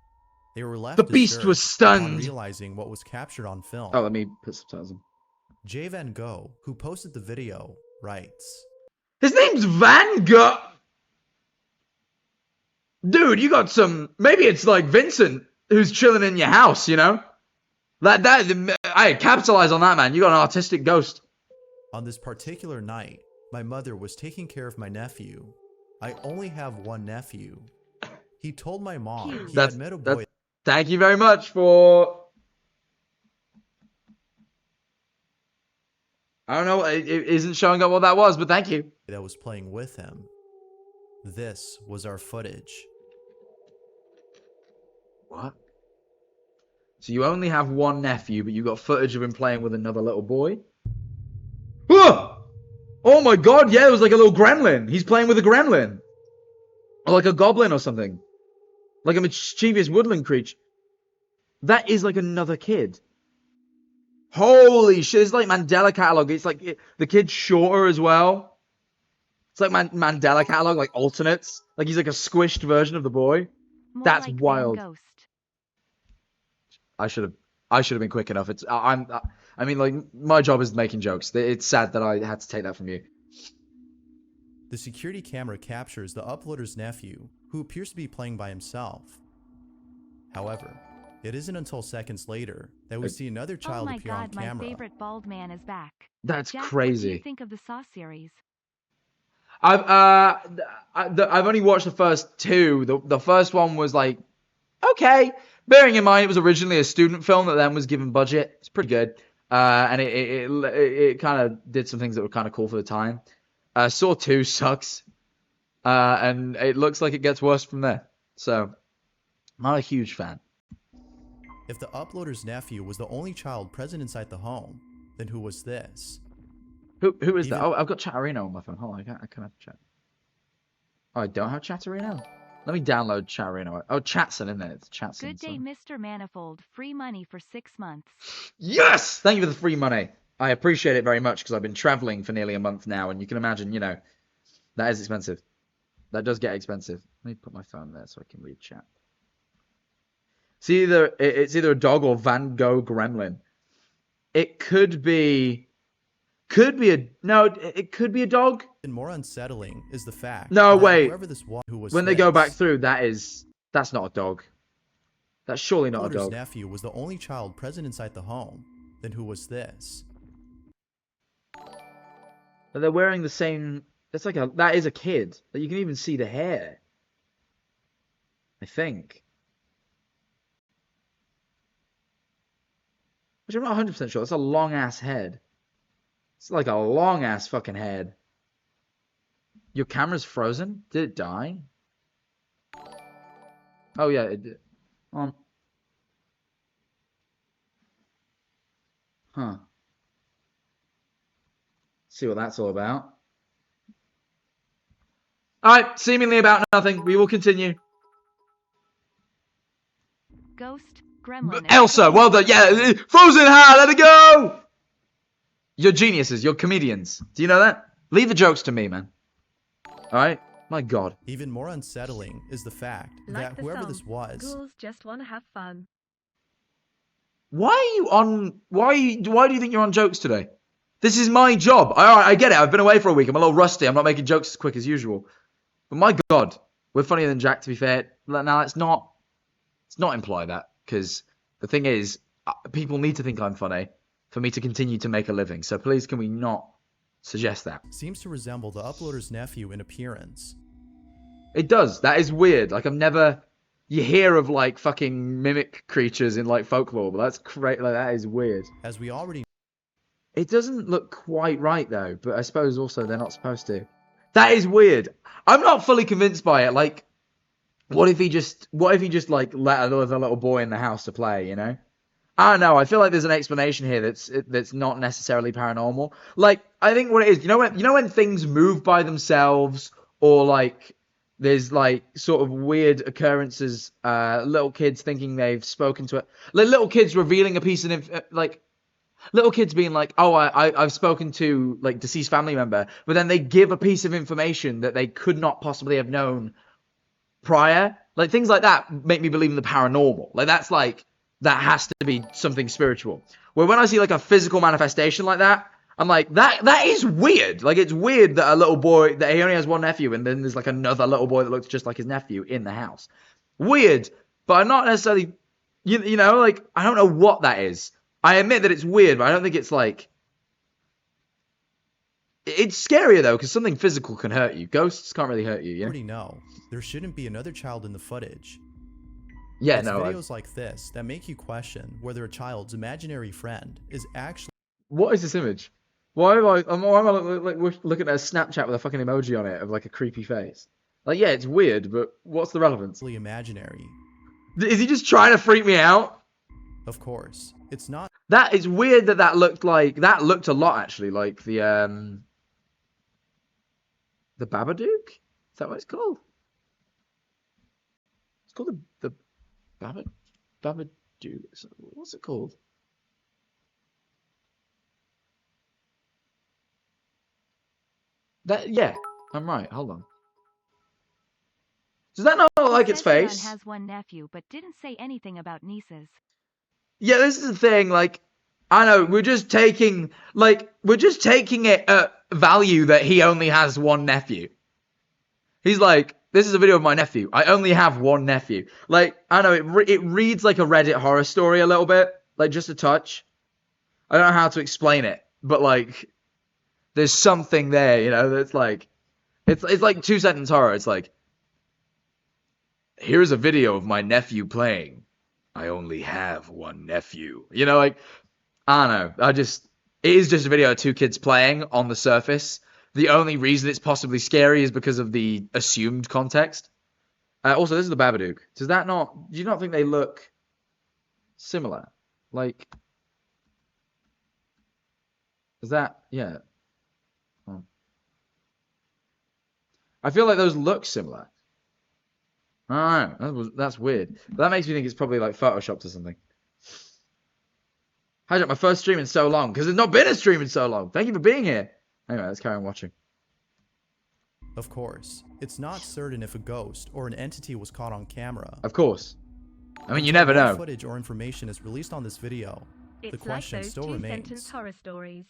they were left The beast was upon stunned. realizing what was captured on film. Oh, let me put subtitles in. J Van Gogh, who posted the video, writes, His name's Van Gogh. Dude, you got some... Maybe it's like Vincent who's chilling in your house, you know? I capitalize on that, man. You got an artistic ghost. on this particular night, my mother was taking care of my nephew. I only have one nephew. He told my mom he had met a boy. Thank you very much for... I don't know, it isn't showing up what that was, but thank you. That was playing with him. This was our footage. What? So you only have one nephew, but you got footage of him playing with another little boy? Oh! Oh my God, yeah, it was like a little gremlin. He's playing with a gremlin. Or like a goblin or something. Like a mischievous woodland creature. That is like another kid. Holy shit, it's like Mandela Catalog. It's like the kid's shorter as well. It's like Mandela Catalog, like alternates. Like he's like a squished version of the boy. More That's like wild. Van Ghost. I should have been quick enough. I mean, like, my job is making jokes. It's sad that I had to take that from you. The security camera captures the uploader's nephew, who appears to be playing by himself. However, it isn't until seconds later that we see another child appear on camera. Oh my God, my favorite bald man is back. That's Jack, crazy. What do you think of the Saw series? I've only watched the first 2. The first one was like, okay. Bearing in mind it was originally a student film that then was given budget. It's pretty good. And it kind of did some things that were kind of cool for the time. Saw 2 sucks. and it looks like it gets worse from there. So, not a huge fan. If the uploader's nephew was the only child present inside the home, then who was this? Who is that? Oh, I've got Chatterino on my phone. Hold on, I can have chat. Oh, I don't have Chatterino? Let me download Chatterino. Oh, Chatson, isn't it? It's Chatson. Good day, Mr. Manifold. Free money for 6 months. Yes! Thank you for the free money. I appreciate it very much because I've been traveling for nearly a month now, and you can imagine, you know, that is expensive. That does get expensive. Let me put my phone there so I can read chat. It's either a dog or Van Gogh Gremlin. It could be it could be a dog. And more unsettling is the fact No, that wait. whoever this was, who was When they go back through, that's not a dog. That's surely not a dog. Nephew was the only child present inside the home. Then who was this? But they're wearing the same. That is a kid. You can even see the hair. I think. Which I'm not 100% sure. It's a long ass head. It's like a long ass fucking head. Your camera's frozen? Did it die? Oh yeah, it did. Huh. See what that's all about. Alright, seemingly about nothing. We will continue. Ghost, Gremlin. Elsa, well done. Yeah, frozen heart, let it go! You're geniuses. You're comedians. Do you know that? Leave the jokes to me, man. Alright? My god. Even more unsettling is the fact that whoever this was... Ghouls just want to have fun. Why do you think you're on jokes today? This is my job. Alright, I get it. I've been away for a week. I'm a little rusty. I'm not making jokes as quick as usual. But my god. We're funnier than Jack, to be fair. Now, let's not imply that. Because the thing is, people need to think I'm funny for me to continue to make a living. So please, can we not suggest that? Seems to resemble the uploader's nephew in appearance. It does. That is weird. Like, I've never... You hear of, like, fucking mimic creatures in, like, folklore, but that's crazy. Like, that is weird. As we already... It doesn't look quite right, though, but I suppose also they're not supposed to. That is weird. I'm not fully convinced by it. Like, what if he just, like, let another little boy in the house to play, you know? I don't know. I feel like there's an explanation here that's not necessarily paranormal. Like, I think what it is, you know when things move by themselves, or like there's like sort of weird occurrences, little kids thinking they've spoken to it, like little kids revealing a piece of like little kids being like, oh, I've spoken to like deceased family member, but then they give a piece of information that they could not possibly have known prior. Like things like that make me believe in the paranormal. Like that's like. That has to be something spiritual. Where when I see like a physical manifestation like that, I'm like, that is weird. Like it's weird that a little boy, that he only has one nephew, and then there's like another little boy that looks just like his nephew in the house. Weird, but I'm not necessarily, you know, like I don't know what that is. I admit that it's weird, but I don't think it's like. It's scarier though, because something physical can hurt you. Ghosts can't really hurt you. You already know there shouldn't be another child in the footage. Yeah, it's no. Videos like this that make you question whether a child's imaginary friend is actually. What is this image? Why am I looking at a Snapchat with a fucking emoji on it of like a creepy face? Like, yeah, it's weird, but what's the relevance? Imaginary. Is he just trying to freak me out? Of course, it's not. That is weird. That looked a lot actually like the Babadook. Is that what it's called? It's called the Babadook. What's it called? Yeah, I'm right. Hold on. Does that not look like its face? Has one nephew, but didn't say anything about nieces. Yeah, this is the thing. Like, I know we're just taking it at value that he only has one nephew. He's like, this is a video of my nephew. I only have one nephew. Like, I know it reads like a Reddit horror story a little bit, like just a touch. I don't know how to explain it, but like, there's something there, you know. That's like, it's like 2-sentence horror. It's like, here's a video of my nephew playing. I only have one nephew. You know, like, I don't know. It is just a video of two kids playing on the surface. the only reason it's possibly scary is because of the assumed context. Also, this is the Babadook. Does that not... Do you not think they look similar? Like... Is that... Yeah. Oh. I feel like those look similar. I don't know. That's weird. But that makes me think it's probably like photoshopped or something. Hijack, my first stream in so long. Because there's not been a stream in so long. Thank you for being here. Anyway, let's carry on watching. Of course, it's not certain if a ghost or an entity was caught on camera. Of course. I mean, you never know. Footage or information is released on this video. The question still remains. Horror stories.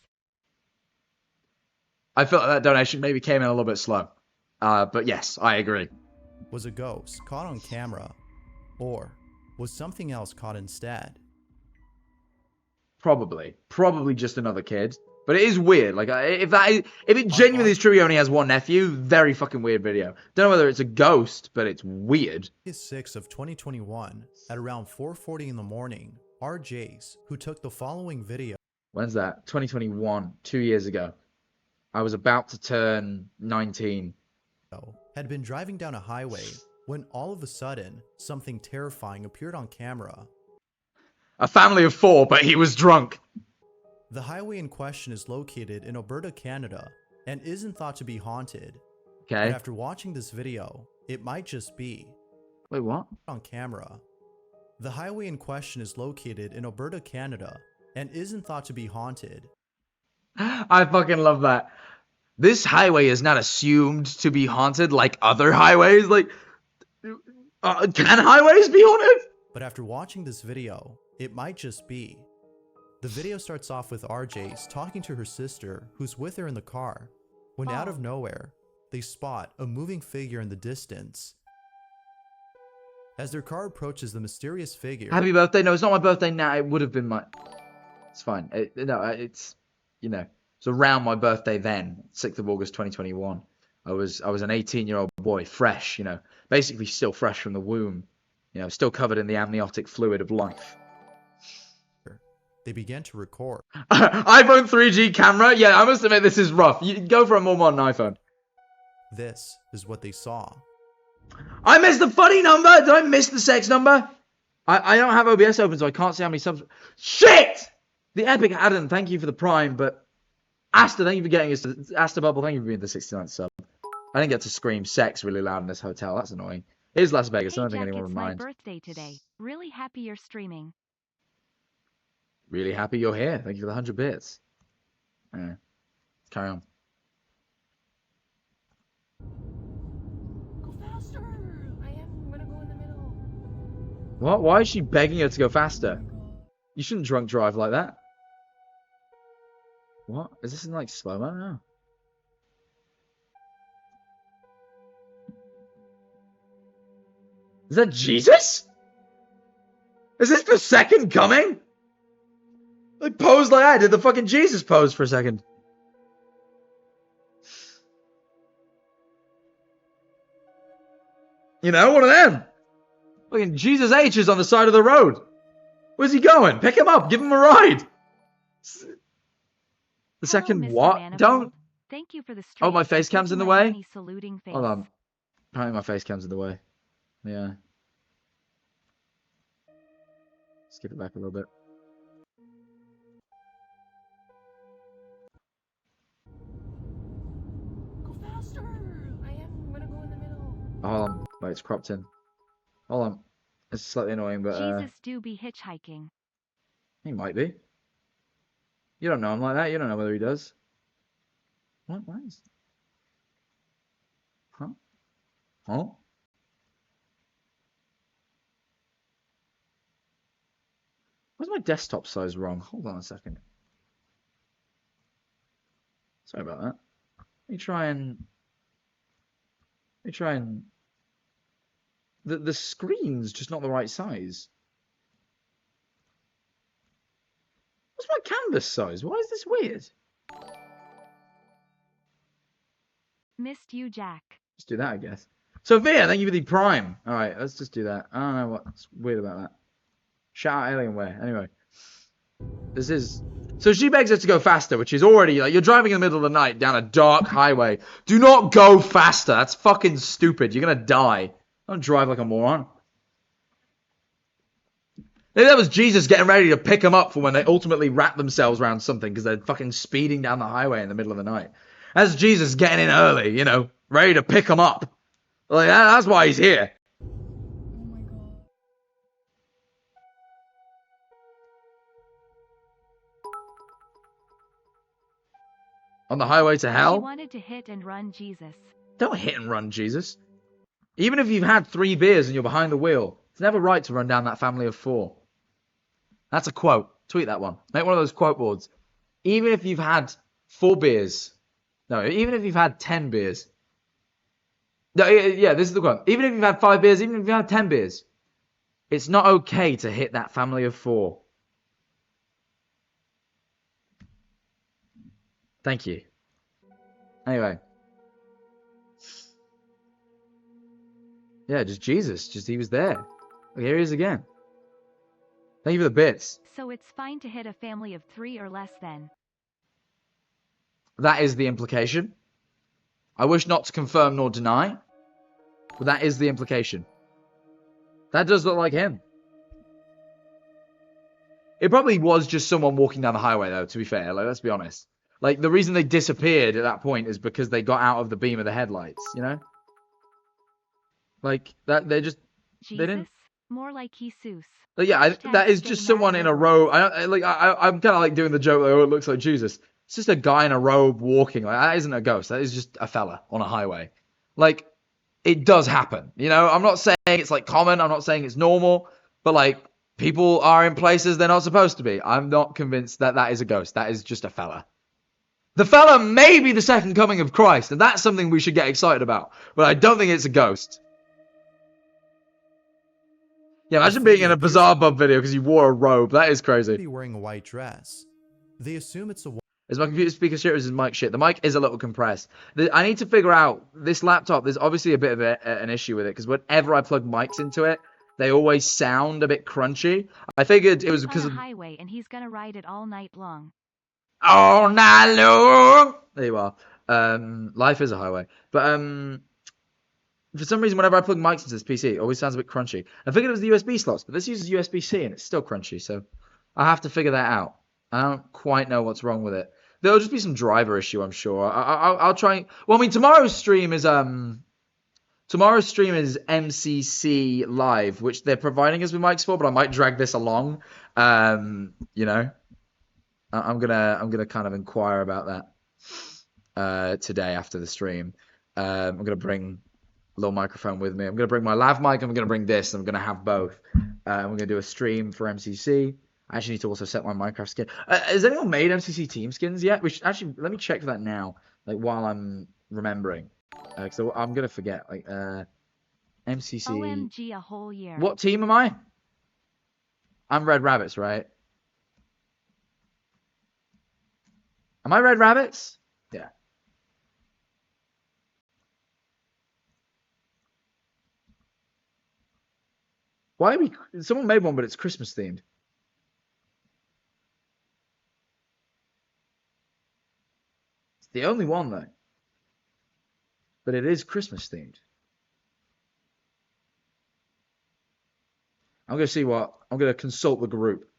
I feel like that donation maybe came in a little bit slow. But yes, I agree. Was a ghost caught on camera, or was something else caught instead? Probably just another kid. But it is weird. Like, if it genuinely is true, he only has one nephew. Very fucking weird video. Don't know whether it's a ghost, but it's weird. August 6th of 2021, at around 4:40 in the morning, R. Jace, who took the following video. When's that? 2021, 2 years ago. I was about to turn 19. Had been driving down a highway when all of a sudden something terrifying appeared on camera. A family of 4, but he was drunk. The highway in question is located in Alberta, Canada, and isn't thought to be haunted. Okay. But after watching this video, it might just be. Wait, what? On camera. The highway in question is located in Alberta, Canada, and isn't thought to be haunted. I fucking love that. This highway is not assumed to be haunted like other highways. Like, can highways be haunted? But after watching this video, it might just be. The video starts off with RJ's talking to her sister, who's with her in the car, when out of nowhere, they spot a moving figure in the distance. As their car approaches the mysterious figure... Happy birthday? No, it's not my birthday now. It would have been my... It's fine. It's, you know, it's around my birthday then, 6th of August 2021. I was an 18-year-old boy, fresh, you know, basically still fresh from the womb, you know, still covered in the amniotic fluid of life. They began to record. iPhone 3G camera? Yeah, I must admit this is rough. You go for a more modern iPhone. This is what they saw. I missed the funny number! Did I miss the sex number? I don't have OBS open, so I can't see how many subs... Shit! The Epic Adam, thank you for the Prime, but... Asta, thank you for getting us to... Asta Bubble, thank you for being the 69th sub. I didn't get to scream sex really loud in this hotel. That's annoying. It is Las Vegas, Hey, I don't think Jack, anyone would mind. It's my birthday today. Really happy you're streaming. Really happy you're here. Thank you for the 100 bits. Yeah. Carry on. Go faster! I'm gonna go in the middle. What? Why is she begging her to go faster? You shouldn't drunk drive like that. What? Is this in like slow-mo now? Is that Jesus? Is this the second coming? I posed like I did the fucking Jesus pose for a second. You know, one of them. Fucking Jesus H is on the side of the road. Where's he going? Pick him up. Give him a ride. The second Hello, Mr. what? Manifold. Don't. Thank you for the Oh, my face cam's in the way? Saluting face. Hold on. Apparently my face cam's in the way. Yeah. Skip it back a little bit. Go faster! I'm gonna go in the middle. Oh, hold on. Wait, it's cropped in. Hold on. It's slightly annoying, but Jesus do be hitchhiking. he might be. You don't know him like that. You don't know whether he does. What? Why is... Huh? Huh? Why's my desktop size wrong? Hold on a second. Sorry about that. Let me try and... The screen's just not the right size. What's my canvas size? Why is this weird? Missed you, Jack. Let's do that, I guess. Sophia, thank you for the Prime. Alright, let's just do that. I don't know what's weird about that. Shout out Alienware. Anyway. This is So she begs her to go faster, which is already, like, you're driving in the middle of the night down a dark highway. Do not go faster. That's fucking stupid. You're gonna die. Don't drive like a moron. Maybe that was Jesus getting ready to pick them up for when they ultimately wrap themselves around something because they're fucking speeding down the highway in the middle of the night. That's Jesus getting in early, you know, ready to pick them up. Like, that's why he's here. Oh my god. On the highway to She hell? wanted to hit and run Jesus. Don't hit and run, Jesus. Even if you've had 3 beers and you're behind the wheel, it's never right to run down that family of 4. That's a quote. Tweet that one. Make one of those quote boards. Even if you've had 4 beers. No, even if you've had 10 beers. No, yeah, this is the quote. Even if you've had 5 beers, even if you've had 10 beers, it's not okay to hit that family of 4. Thank you. Anyway. Yeah, just Jesus. Just he was there. Here he is again. Thank you for the bits. So it's fine to hit a family of 3 or less then. That is the implication. I wish not to confirm nor deny, but that is the implication. That does look like him. It probably was just someone walking down the highway, though, to be fair. Like, let's be honest. Like, the reason they disappeared at that point is because they got out of the beam of the headlights, you know? Like, that, they just... Jesus? They didn't... More like Jesus. Like, yeah, that is just someone in a robe. I'm kind of like doing the joke, like, oh, it looks like Jesus. It's just a guy in a robe walking. Like, that isn't a ghost. That is just a fella on a highway. Like, it does happen. You know, I'm not saying it's, like, common. I'm not saying it's normal. But, like, people are in places they're not supposed to be. I'm not convinced that that is a ghost. That is just a fella. The fella may be the second coming of Christ, and that's something we should get excited about. But I don't think it's a ghost. Yeah, imagine being in a Bizarre Bub video because you wore a robe. That is crazy. Be wearing a white dress. They assume it's a Is my computer speaker shit or is his mic shit? The mic is a little compressed. I need to figure out this laptop. There's obviously a bit of an issue with it because whenever I plug mics into it, they always sound a bit crunchy. I figured it was because on of a highway and he's gonna ride it all night long. all night long. There you are. Life is a highway, but for some reason, whenever I plug mics into this PC, it always sounds a bit crunchy. I figured it was the USB slots, but this uses USB-C and it's still crunchy, so I have to figure that out. I don't quite know what's wrong with it. There'll just be some driver issue, I'm sure. I'll try. Well, I mean, tomorrow's stream is MCC Live, which they're providing us with mics for, but I might drag this along. You know, I'm gonna kind of inquire about that today after the stream. I'm gonna bring a little microphone with me. I'm gonna bring my lav mic. I'm gonna bring this. I'm gonna have both. We're gonna do a stream for MCC. I actually need to also set my Minecraft skin. Has anyone made MCC team skins yet? We should actually, let me check for that now, like while I'm remembering. So I'm gonna forget. Like MCC. OMG, a whole year. What team am I? I'm Red Rabbits, right? Am I Red Rabbits? Yeah. Why are we? Someone made one, but it's Christmas themed. It's the only one though. But it is Christmas themed. I'm gonna see what. I'm gonna consult the group.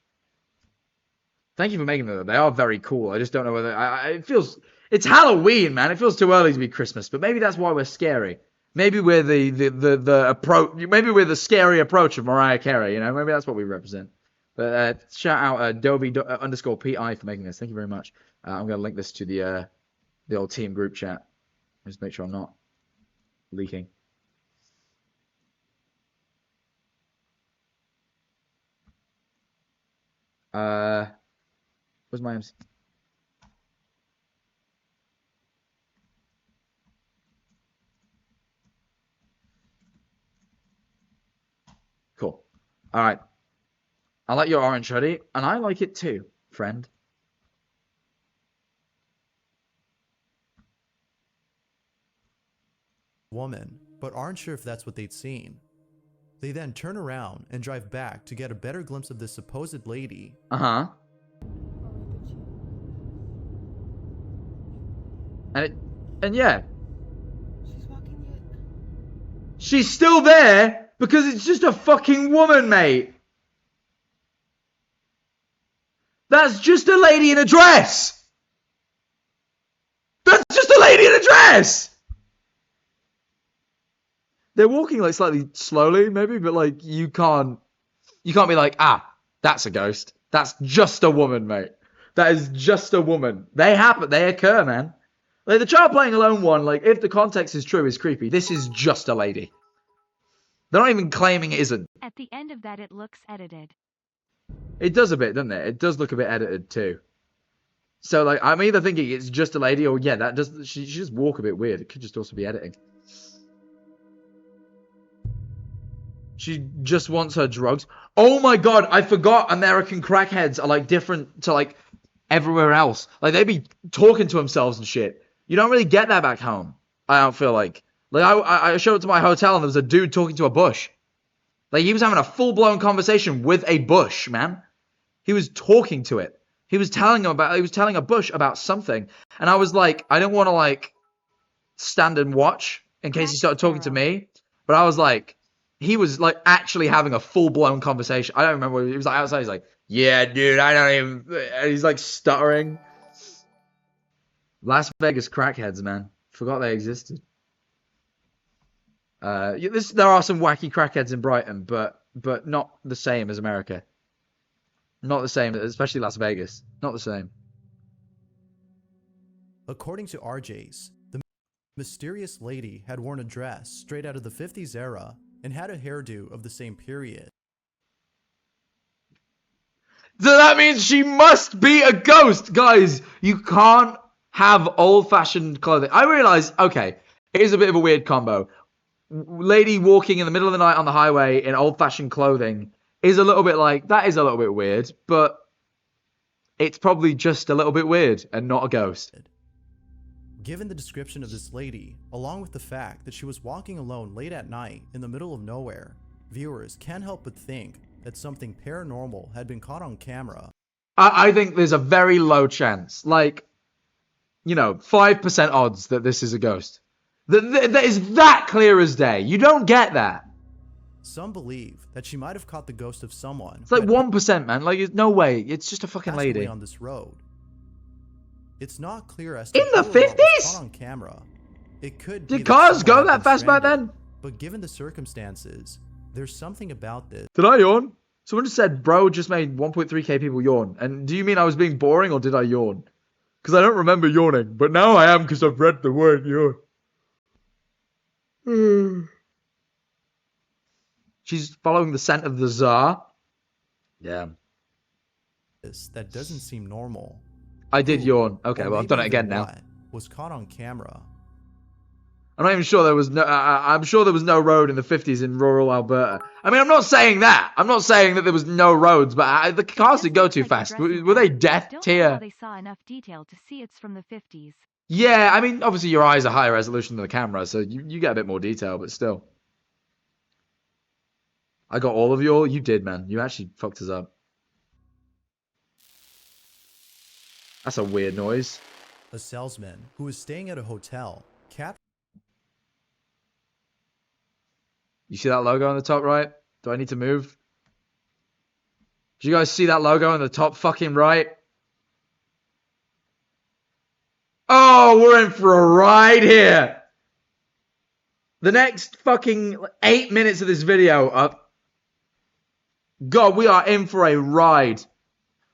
Thank you for making them. They are very cool. I just don't know whether it feels. It's Halloween, man. It feels too early to be Christmas, but maybe that's why we're scary. Maybe we're the approach. Maybe we're the scary approach of Mariah Carey. You know, maybe that's what we represent. But shout out Adobe_PI for making this. Thank you very much. I'm gonna link this to the old team group chat. Just make sure I'm not leaking. Where's my MC? Cool. All right. I like your orange hoodie, and I like it too, friend. woman, but aren't sure if that's what they'd seen. They then turn around and drive back to get a better glimpse of this supposed lady. Uh-huh. I'll read the chat. And yeah. She's walking yet. She's still there because it's just a fucking woman, mate. That's just a lady in a dress. That's just a lady in a dress. They're walking like slightly slowly, maybe, but like you can't be like, ah, that's a ghost. That's just a woman, mate. That is just a woman. They happen. They occur, man. Like the child playing alone one, like if the context is true, is creepy. This is just a lady. They're not even claiming it isn't. At the end of that, it looks edited. It does a bit, doesn't it? It does look a bit edited too. So like, I'm either thinking it's just a lady, or yeah, that does. She just walk a bit weird. It could just also be editing. She just wants her drugs. Oh my god, I forgot American crackheads are like different to like everywhere else. Like they be talking to themselves and shit. You don't really get that back home. I don't feel like. Like I showed up to my hotel and there was a dude talking to a bush. Like he was having a full-blown conversation with a bush, man. He was talking to it. He was telling a bush about something. And I was like, I don't want to like stand and watch in case he started talking to me. But I was like, he was like actually having a full-blown conversation. I don't remember. He was like outside. He's like, yeah, dude, I don't even. And he's like stuttering. Las Vegas crackheads, man. Forgot they existed. There are some wacky crackheads in Brighton, but not the same as America. Not the same, especially Las Vegas. Not the same. According to RJ's, the mysterious lady had worn a dress straight out of the 50s era and had a hairdo of the same period. So that means she must be a ghost, guys. You can't have old-fashioned clothing. I realize, okay, it is a bit of a weird combo. Lady walking in the middle of the night on the highway in old-fashioned clothing is a little bit like, that is a little bit weird, but it's probably just a little bit weird and not a ghost. Given the description of this lady, along with the fact that she was walking alone late at night in the middle of nowhere, viewers can't help but think that something paranormal had been caught on camera. I think there's a very low chance, like, 5% odds that this is a ghost. That is that clear as day. You don't get that. Some believe that she might have caught the ghost of someone. It's like 1%, man. Like, no way. It's just a fucking lady on this road. It's not clear as to in the 50s on camera. It could. Did cars go that fast back then? But given the circumstances, there's something about this. Did I yawn? Someone just said, "Bro, just made 1.3k people yawn." And do you mean I was being boring or did I yawn? Because I don't remember yawning, but now I am because I've read the word yawn. She's following the scent of the Tsar. Yeah. That doesn't seem normal. I did yawn. Okay, well, I've done it again now. Was caught on camera. I'm not even sure there was no. I'm sure there was no road in the 50s in rural Alberta. I mean, I'm not saying that. I'm not saying that there was no roads, but the cars did go too fast. Were they death tier? They saw enough detail to see it's from the 50s. Yeah, I mean, obviously your eyes are higher resolution than the camera, so you get a bit more detail, but still. I got all of you. You did, man. You actually fucked us up. That's a weird noise. A salesman who was staying at a hotel You see that logo on the top right? Do I need to move? Do you guys see that logo on the top fucking right? Oh, we're in for a ride here. The next fucking 8 minutes of this video up. God, we are in for a ride.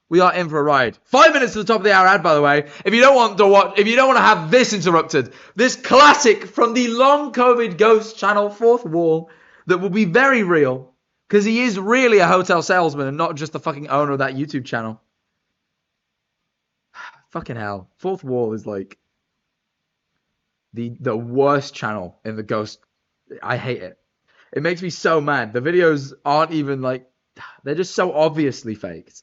We are in for a ride. 5 minutes to the top of the hour ad, by the way. If you don't want to watch, if you don't want to have this interrupted, this classic from the long COVID ghost channel, Fourth Wall, that will be very real, because he is really a hotel salesman and not just the fucking owner of that YouTube channel. Fucking hell. Fourth Wall is like the worst channel in the ghost. I hate it. It makes me so mad. The videos aren't even like, they're just so obviously faked.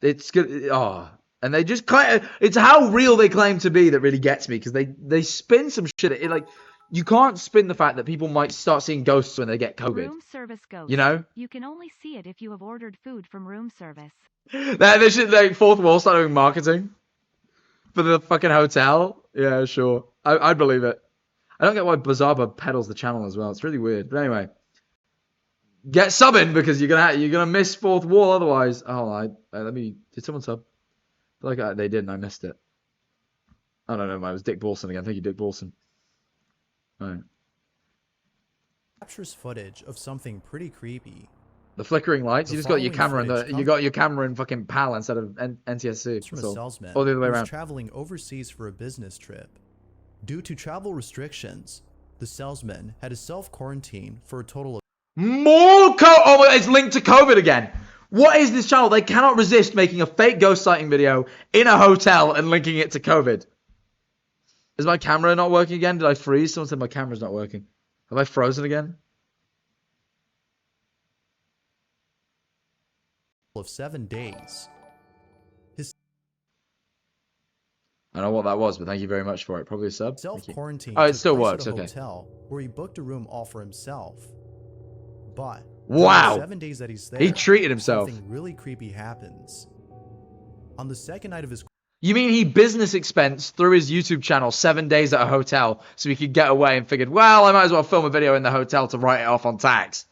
It's good. Oh, and they just it's how real they claim to be that really gets me, because they spin some shit. It like, you can't spin the fact that people might start seeing ghosts when they get COVID. Room service ghost. You know? You can only see it if you have ordered food from room service. They should, like, Fourth Wall start doing marketing. For the fucking hotel? Yeah, sure. I'd believe it. I don't get why Bizarba peddles the channel as well. It's really weird. But anyway, get subbing because you're gonna miss fourth wall otherwise. Oh, did someone sub? I feel like they did and I missed it. I don't know. It was Dick Bolson again. Thank you, Dick Bolson. All right. Captures footage of something pretty creepy. The flickering lights. You just got your camera in fucking PAL instead of NTSC. It's from a salesman or the other way who was around. traveling overseas for a business trip. Due to travel restrictions, the salesman had to self-quarantine for a total of More oh, it's linked to COVID again. What is this channel? They cannot resist making a fake ghost sighting video in a hotel and linking it to COVID. Is my camera not working again? Did I freeze? Someone said my camera's not working. Have I frozen again? of 7 days. I don't know what that was, but thank you very much for it. Probably a sub. Self-quarantine. Oh, it took still place works. at a Okay. hotel where he booked a room all for himself. But Wow. the 7 days that he's there, He treated himself. something really creepy happens. On the second night of his You mean he business expense through his YouTube channel 7 days at a hotel so he could get away and figured, well, I might as well film a video in the hotel to write it off on tax.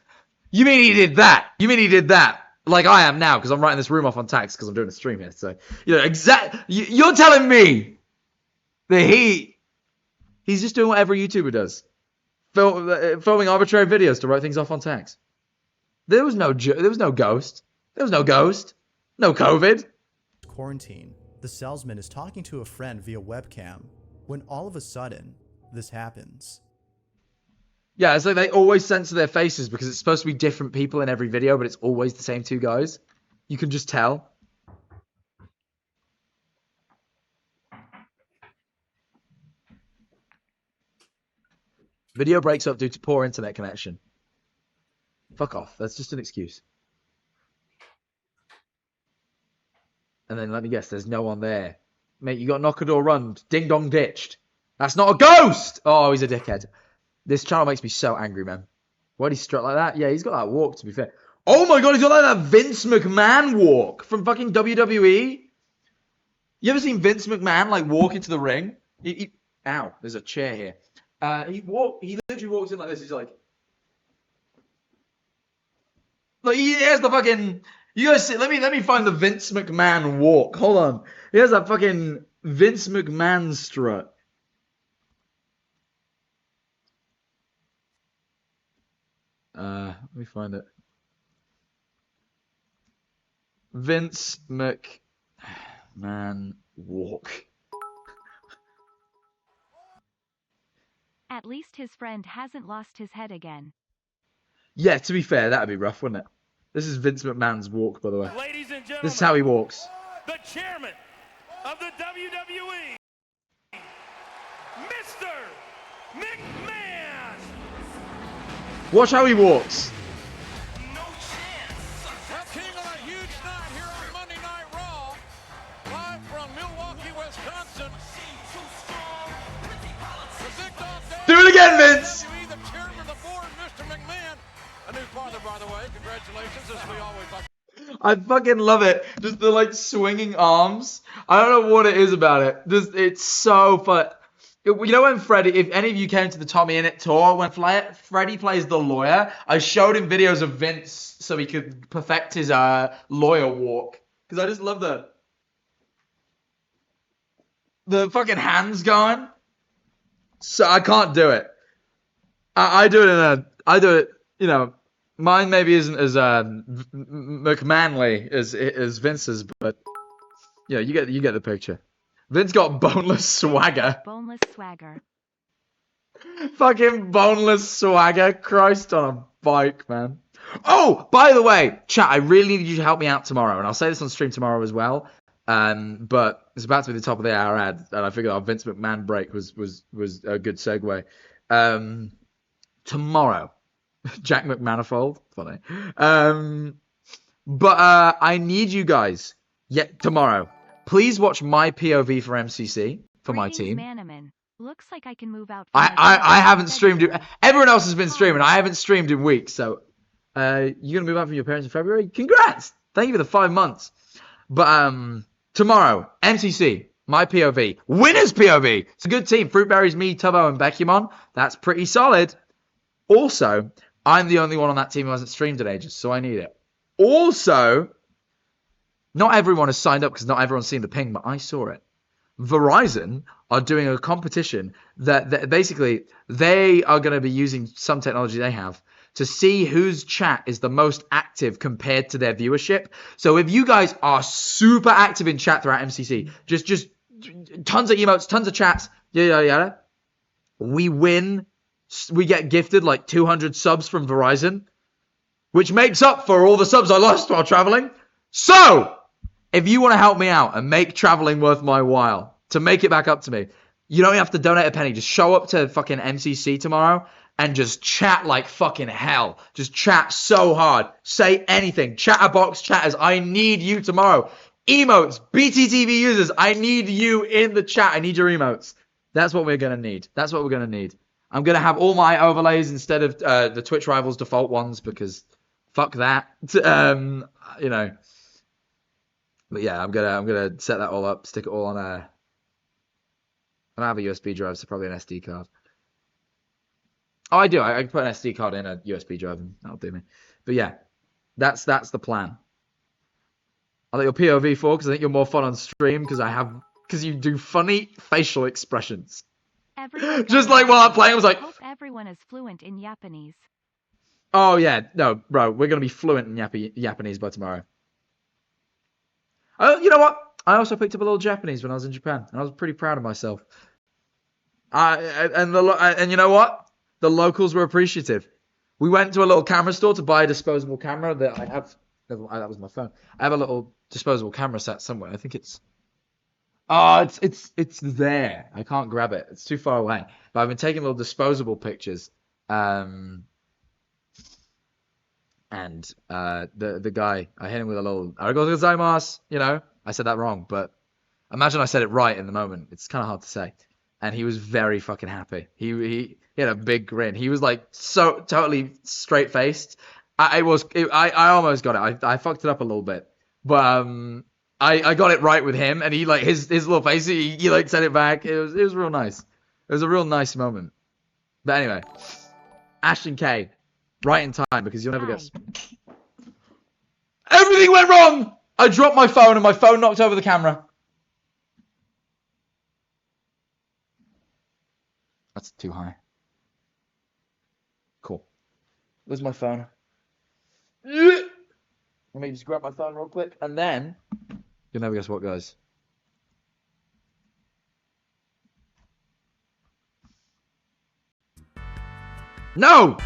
You mean he did that? You mean he did that? Like I am now because I'm writing this room off on tax because I'm doing a stream here. So, you know, you're telling me that he's just doing what every YouTuber does. Filming arbitrary videos to write things off on tax. There was no ghost. There was no ghost. No COVID. quarantine, the salesman is talking to a friend via webcam when all of a sudden this happens. Yeah, it's like they always censor their faces because it's supposed to be different people in every video, but it's always the same two guys. You can just tell. Video breaks up due to poor internet connection. Fuck off. That's just an excuse. And then let me guess, there's no one there. Mate, you got knock a door run. Ding dong ditched. That's not a ghost! Oh, he's a dickhead. This channel makes me so angry, man. Why'd he strut like that? Yeah, he's got that walk, to be fair. Oh my god, he's got like that Vince McMahon walk from fucking WWE. You ever seen Vince McMahon, like, walk into the ring? Ow, there's a chair here. He literally walks in like this. He's like he has the fucking. You guys see? Let me find the Vince McMahon walk. Hold on. He has that fucking Vince McMahon strut. Let me find it. Vince McMahon walk. At least his friend hasn't lost his head again. Yeah, to be fair, that'd be rough, wouldn't it? This is Vince McMahon's walk, by the way. Ladies and gentlemen, This is how he walks. the chairman of the WWE, Mr. McMahon. Watch how he walks. No chance. The king of a huge night here on Monday Night Raw, live from Milwaukee, Wisconsin. The big dog Dave, Do it again, Vince! WWE, the chairman of the board, Mr. McMahon. A new father, by the way. Congratulations, as we always like. I fucking love it. Just the like swinging arms. I don't know what it is about it. It's so fun. You know when Freddie, if any of you came to the Tommy Innit tour, when Freddie plays the lawyer, I showed him videos of Vince so he could perfect his lawyer walk. Because I just love the fucking hands going. So I can't do it. I do it, you know, mine maybe isn't as McManly as Vince's, but yeah, you get the picture. Vince got boneless swagger. Boneless swagger. Fucking boneless swagger. Christ on a bike, man. Oh, by the way, chat, I really need you to help me out tomorrow, and I'll say this on stream tomorrow as well. But it's about to be the top of the hour ad, and I figured our Vince McMahon break was a good segue. Tomorrow, Jack McManifold, funny. But I need you guys. Tomorrow. Please watch my POV for MCC for my team. Manaman. Looks like I can move out. I haven't streamed it. Everyone else has been streaming. I haven't streamed in weeks. So, you're gonna move out from your parents in February? Congrats! Thank you for the 5 months. But tomorrow, MCC. My POV. Winner's POV. It's a good team. Fruitberries, me, Tubbo, and Becumon. That's pretty solid. Also, I'm the only one on that team who hasn't streamed in ages, so I need it. Also, not everyone has signed up because not everyone's seen the ping, but I saw it. Verizon are doing a competition that basically they are going to be using some technology they have to see whose chat is the most active compared to their viewership. So if you guys are super active in chat throughout MCC, just tons of emotes, tons of chats, yada yada, we win. We get gifted like 200 subs from Verizon, which makes up for all the subs I lost while traveling. So if you want to help me out and make traveling worth my while, to make it back up to me, you don't have to donate a penny. Just show up to fucking MCC tomorrow and just chat like fucking hell. Just chat so hard. Say anything. Chatterbox chatters, I need you tomorrow. Emotes, BTTV users, I need you in the chat. I need your emotes. That's what we're going to need. That's what we're going to need. I'm going to have all my overlays instead of the Twitch Rivals default ones because fuck that. You know. But yeah, I'm gonna set that all up, stick it all on a. I don't have a USB drive, so probably an SD card. Oh, I do. I can put an SD card in a USB drive, and that'll do me. But yeah, that's the plan. I like your POV for because I think you're more fun on stream because you do funny facial expressions. Just like while I'm playing, I was like. I hope everyone is fluent in Japanese. Oh yeah, no, bro, we're gonna be fluent in Japanese by tomorrow. Oh, you know what? I also picked up a little Japanese when I was in Japan, and I was pretty proud of myself. And you know what? The locals were appreciative. We went to a little camera store to buy a disposable camera that I have. That was my phone. I have a little disposable camera set somewhere. I think it's. Oh, it's there. I can't grab it. It's too far away. But I've been taking little disposable pictures. And the guy, I hit him with a little arigatou gozaimasu, you know. I said that wrong, but imagine I said it right in the moment. It's kind of hard to say. And he was very fucking happy. He had a big grin. He was like so totally straight faced. I almost got it. I fucked it up a little bit, but I got it right with him, and he like his little face. He like said it back. It was real nice. It was a real nice moment. But anyway, Ashton K, right in time because you'll never guess. Everything went wrong. I dropped my phone, and my phone knocked over the camera. That's too high. Cool. Where's my phone? Let me just grab my phone real quick, and then you'll never guess what, guys. No!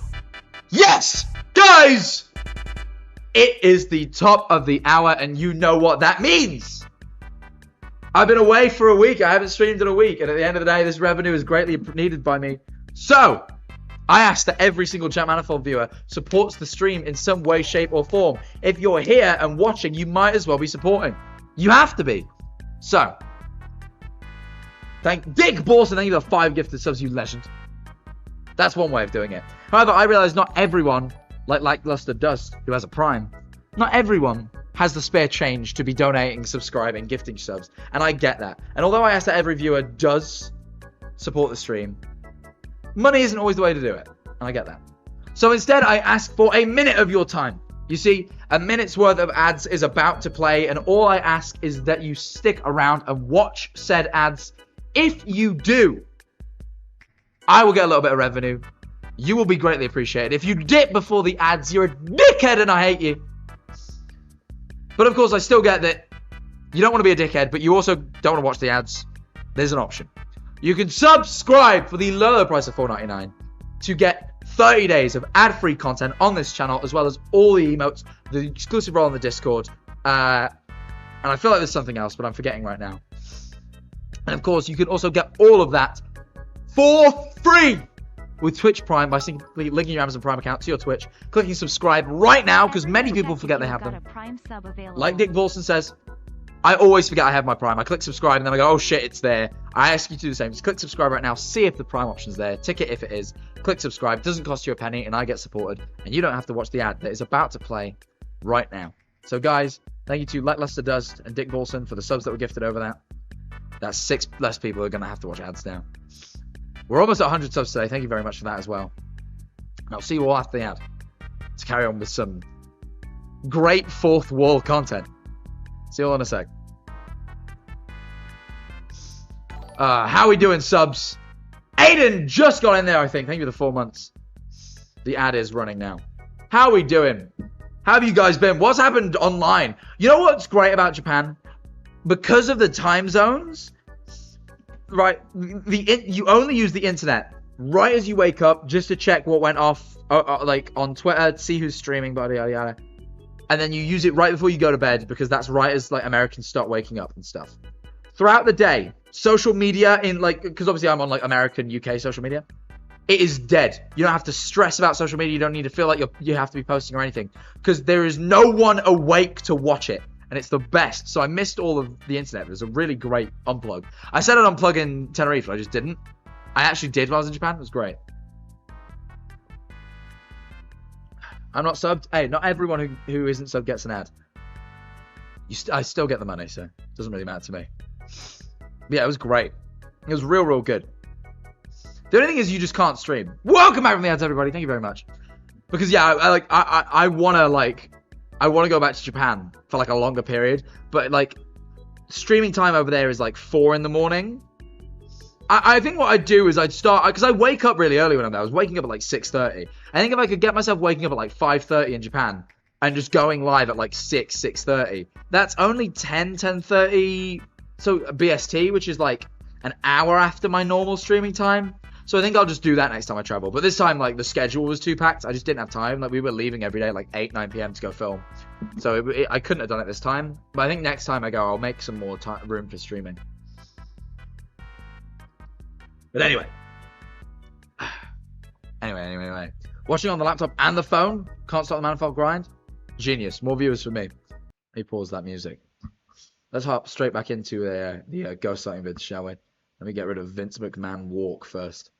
Yes! Guys! It is the top of the hour, and you know what that means! I've been away for a week. I haven't streamed in a week, and at the end of the day, this revenue is greatly needed by me. So, I ask that every single Chat Manifold viewer supports the stream in some way, shape, or form. If you're here and watching, you might as well be supporting. You have to be. So, thank Dick Borson, thank you for 5 gifted subs, you legend. That's one way of doing it. However, I realize not everyone, like Lackluster Dust, who has a Prime, not everyone has the spare change to be donating, subscribing, gifting subs. And I get that. And although I ask that every viewer does support the stream, money isn't always the way to do it. And I get that. So instead, I ask for a minute of your time. You see, a minute's worth of ads is about to play, and all I ask is that you stick around and watch said ads. If you do, I will get a little bit of revenue. You will be greatly appreciated. If you dip before the ads, you're a dickhead and I hate you. But of course, I still get that you don't want to be a dickhead, but you also don't want to watch the ads. There's an option. You can subscribe for the lower price of $4.99 to get 30 days of ad-free content on this channel, as well as all the emotes, the exclusive role on the Discord. And I feel like there's something else, but I'm forgetting right now. And of course, you can also get all of that for free with Twitch Prime by simply linking your Amazon Prime account to your Twitch, clicking subscribe right now, because many people forget they have them. Like Dick Volson says, I always forget I have my Prime. I click subscribe and then I go, oh shit, it's there. I ask you to do the same. Just click subscribe right now, see if the Prime option's there, tick it if it is, click subscribe, doesn't cost you a penny, and I get supported, and you don't have to watch the ad that is about to play right now. So guys, thank you to Lackluster Dust and Dick Volson for the subs that were gifted over that. That's 6 less people who are going to have to watch ads now. We're almost at 100 subs today. Thank you very much for that as well. I'll see you all after the ad to carry on with some great fourth wall content. See you all in a sec. How we doing, subs? Aiden just got in there, I think. Thank you for the 4 months. The ad is running now. How we doing? How have you guys been? What's happened online? You know what's great about Japan? Because of the time zones, right? You only use the internet right as you wake up just to check what went off, like on Twitter, to see who's streaming, yada yada. And then you use it right before you go to bed because that's right as like Americans start waking up and stuff. Throughout the day, social media in like, because obviously I'm on like American, UK social media, it is dead. You don't have to stress about social media. You don't need to feel like you have to be posting or anything because there is no one awake to watch it. And it's the best. So I missed all of the internet. It was a really great unplug. I said I'd unplug in Tenerife, but I just didn't. I actually did while I was in Japan. It was great. I'm not subbed. Hey, not everyone who isn't subbed gets an ad. I still get the money, so it doesn't really matter to me. But yeah, it was great. It was real good. The only thing is you just can't stream. Welcome back from the ads, everybody. Thank you very much. Because yeah, I want to go back to Japan for like a longer period, but like streaming time over there is like 4 in the morning. I think what I'd do is I'd start, because I wake up really early when I'm there. I was waking up at like 6:30. I think if I could get myself waking up at like 5:30 in Japan and just going live at like 6:30, that's only 10:30, so BST, which is like an hour after my normal streaming time. So I think I'll just do that next time I travel. But this time, like, the schedule was too packed. I just didn't have time. Like, we were leaving every day at like 8, 9 p.m. to go film. So I couldn't have done it this time. But I think next time I go, I'll make some more room for streaming. But anyway. Anyway. Watching on the laptop and the phone. Can't stop the Manifold grind. Genius. More viewers for me. Let me pause that music. Let's hop straight back into the ghost sighting vids, shall we? Let me get rid of Vince McMahon walk first.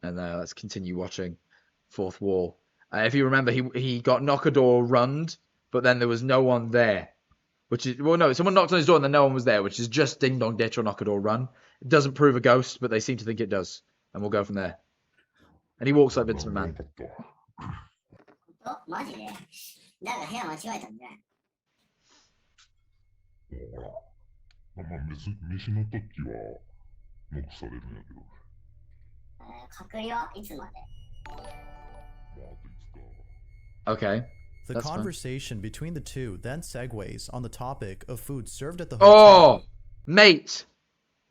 And let's continue watching Fourth Wall. If you remember, he got knock-a-door runned, but then there was no one there. Which is, well, no, someone knocked on his door and then no one was there, which is just ding-dong ditch or knock-a-door run. It doesn't prove a ghost, but they seem to think it does. And we'll go from there. And he walks like Vince McMahon. マジでなんか部屋間違えたんじゃない？ほら、まあ、飯の時はノックされるんやけど。隔離はいつまで？ Okay. The That's conversation between the two then segues on the topic of food served at the Oh, hotel. mate,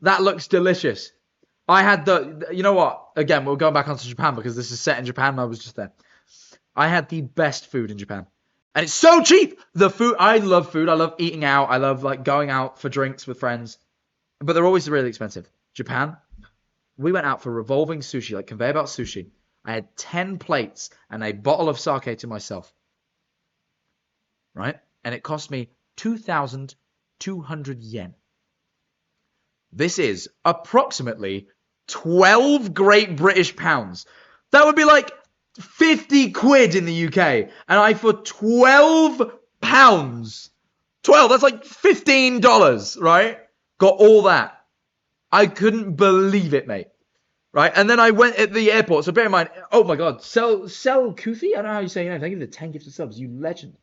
that looks delicious. I had you know what? Again, we're going back onto Japan because this is set in Japan and I was just there. I had the best food in Japan. And it's so cheap! The food, I love food. I love eating out. I love like going out for drinks with friends. But they're always really expensive. Japan, we went out for revolving sushi, like conveyor belt sushi. I had 10 plates and a bottle of sake to myself. Right? And it cost me 2,200 yen. This is approximately 12 Great British pounds. That would be like 50 quid in the UK. And I, for 12 pounds, 12, that's like $15, right? Got all that. I couldn't believe it, mate. Right? And then I went at the airport. So bear in mind, oh my God, Sel Kuthi? I don't know how you say your name. Thank you for the 10 gifted subs. You legend.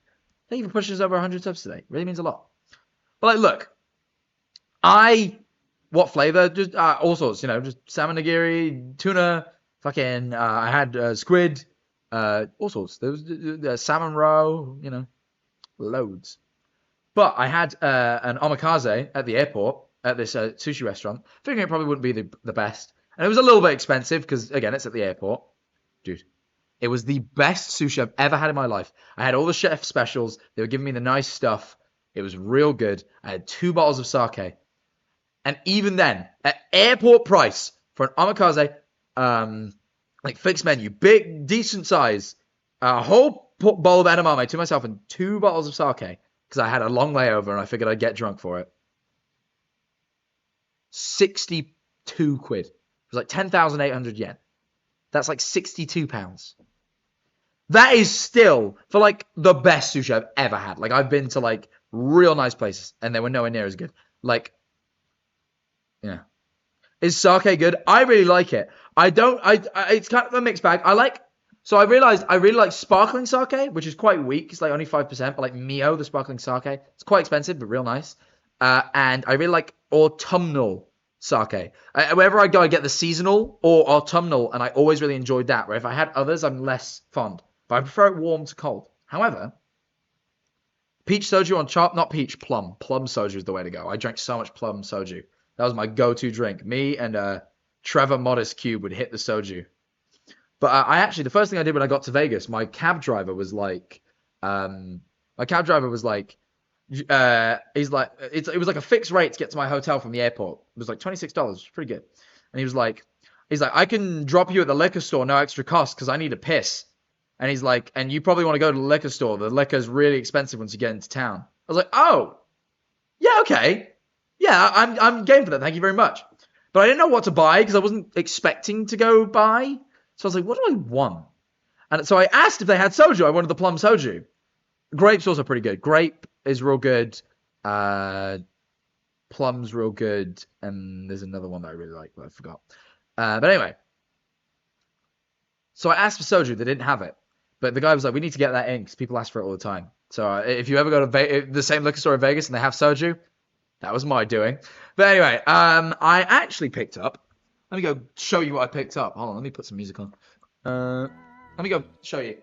Thank you for pushing us over 100 subs today. Really means a lot. But like, look, what flavor? Just all sorts, you know, just salmon nigiri, tuna, fucking, I had squid, all sorts. There was salmon roe, you know, loads. But I had an omakase at the airport at this sushi restaurant, figuring it probably wouldn't be the best. And it was a little bit expensive because, again, it's at the airport. Dude, it was the best sushi I've ever had in my life. I had all the chef specials. They were giving me the nice stuff. It was real good. I had 2 bottles of sake. And even then, at airport price for an omakase, like fixed menu, big, decent size, a whole bowl of edamame to myself and 2 bottles of sake because I had a long layover and I figured I'd get drunk for it. 62 quid. It was like 10,800 yen. That's like 62 pounds. That is still for like the best sushi I've ever had. Like I've been to like real nice places and they were nowhere near as good. Like Yeah. Is sake good? I really like it. It's kind of a mixed bag. So I realized I really like sparkling sake, which is quite weak. It's like only 5%, but like Mio, the sparkling sake, it's quite expensive, but real nice. And I really like autumnal sake. Wherever I go, I get the seasonal or autumnal, and I always really enjoyed that. Where if I had others, I'm less fond. But I prefer it warm to cold. However, peach soju on top, not peach, plum. Plum soju is the way to go. I drank so much plum soju. That was my go-to drink. Me and Trevor Modest Cube would hit the soju. But the first thing I did when I got to Vegas, my cab driver was like, it was like a fixed rate to get to my hotel from the airport. It was like $26, which is pretty good. And he's like, I can drop you at the liquor store, no extra cost, because I need a piss. And he's like, and you probably want to go to the liquor store. The liquor's really expensive once you get into town. I was like, oh, yeah, okay. Yeah, I'm game for that. Thank you very much. But I didn't know what to buy because I wasn't expecting to go buy. So I was like, what do I want? And so I asked if they had soju. I wanted the plum soju. Grape's also pretty good. Grape is real good. Plum's real good. And there's another one that I really like, but I forgot. But anyway. So I asked for soju. They didn't have it. But the guy was like, we need to get that in because people ask for it all the time. So if you ever go to the same liquor store in Vegas and they have soju, that was my doing. But anyway, I actually picked up. Let me go show you what I picked up. Hold on, let me put some music on. Let me go show you.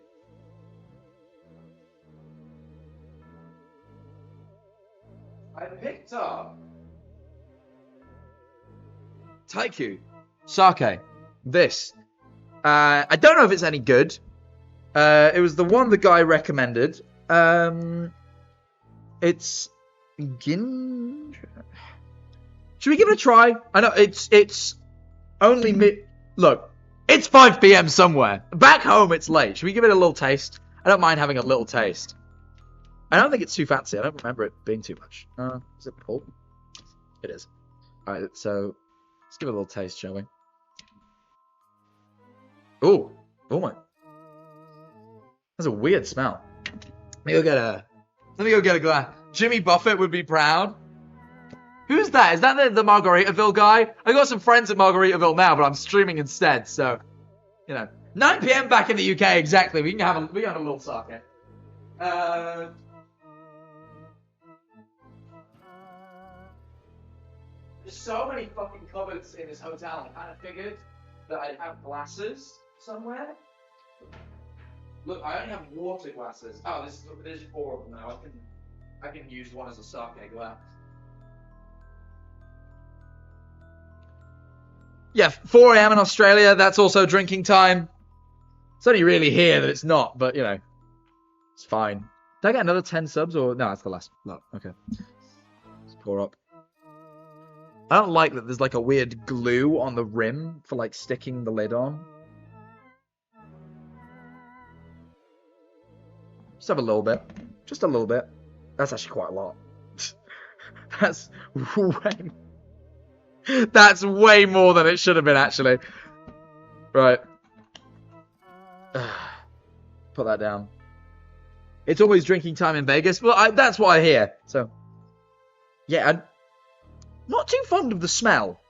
I picked up Taiku Sake. This. I don't know if it's any good. It was the one the guy recommended. It's ginger. Should we give it a try? I know it's only look, it's 5 p.m. somewhere. Back home it's late. Should we give it a little taste? I don't mind having a little taste. I don't think it's too fancy. I don't remember it being too much. Is it pulled? It is. Alright, so let's give it a little taste, shall we? Oh my. That's a weird smell. Let me go get a glass. Jimmy Buffett would be proud. Who's that? Is that the Margaritaville guy? I got some friends at Margaritaville now, but I'm streaming instead, so 9 p.m. back in the UK exactly. We can have a little sake. There's so many fucking cupboards in this hotel. I kind of figured that I'd have glasses somewhere. Look, I only have water glasses. Oh, there's 4 of them now. I can use one as a sake glass. Yeah, 4 a.m. in Australia. That's also drinking time. It's only really here that it's not, but it's fine. Did I get another 10 subs or no? That's the last. No, okay. Let's pour up. I don't like that. There's like a weird glue on the rim for like sticking the lid on. Just have a little bit. Just a little bit. That's actually quite a lot. That's way more than it should have been, actually. Right. Put that down. It's always drinking time in Vegas. Well, that's what I hear. So, yeah, I'm not too fond of the smell.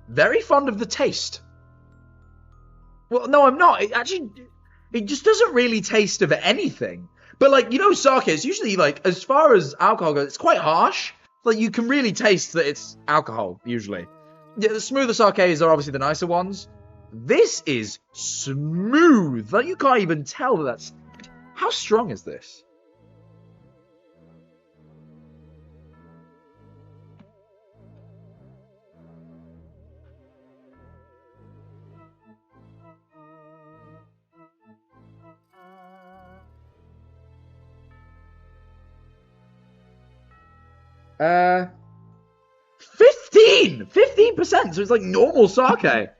Very fond of the taste. Well, no, I'm not. It just doesn't really taste of anything. But, like, sake is usually, like, as far as alcohol goes, it's quite harsh. Like, you can really taste that it's alcohol, usually. Yeah, the smoother sakes are obviously the nicer ones. This is smooth. Like, you can't even tell that that's... How strong is this? Uh, 15%, so it's like normal sake. It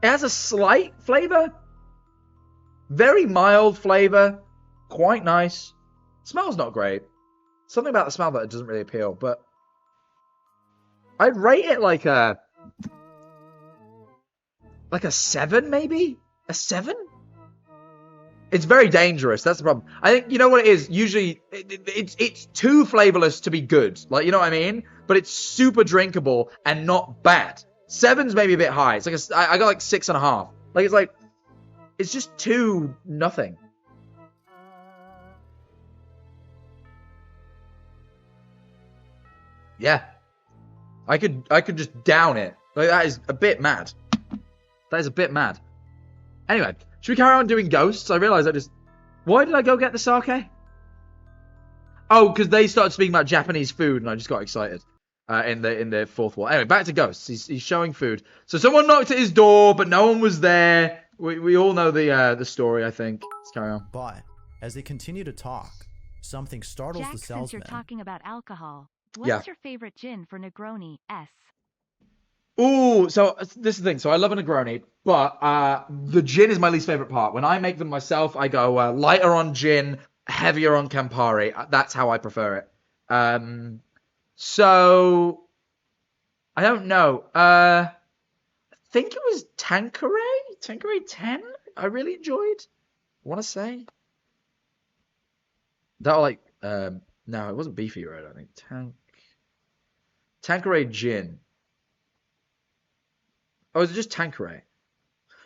has a slight flavor, very mild flavor, quite nice. Smells not great. Something about the smell that it doesn't really appeal, but I'd rate it like a Like a 7, maybe? A 7? It's very dangerous. That's the problem. I think, you know what it is? Usually, it's too flavorless to be good. Like, you know what I mean? But it's super drinkable and not bad. 7's maybe a bit high. It's like I got like 6.5. Like, it's just too nothing. Yeah. I could just down it. Like, that is a bit mad. That is a bit mad. Anyway, should we carry on doing ghosts? I realised I just... Why did I go get the sake? Oh, because they started speaking about Japanese food, and I just got excited in the fourth wall. Anyway, back to ghosts. He's showing food. So someone knocked at his door, but no one was there. We all know the story, I think. Let's carry on. But as they continue to talk, something startles Jack, the since you're salesman. talking about alcohol, what's Yeah. your favorite gin for Negroni S? Ooh, so this is the thing. So I love a Negroni, but the gin is my least favorite part. When I make them myself, I go lighter on gin, heavier on Campari. That's how I prefer it. So I don't know. I think it was Tanqueray 10. I really enjoyed. I want to say that like no, it wasn't Beefy Red. I think Tanqueray gin. Oh, is it just Tanqueray?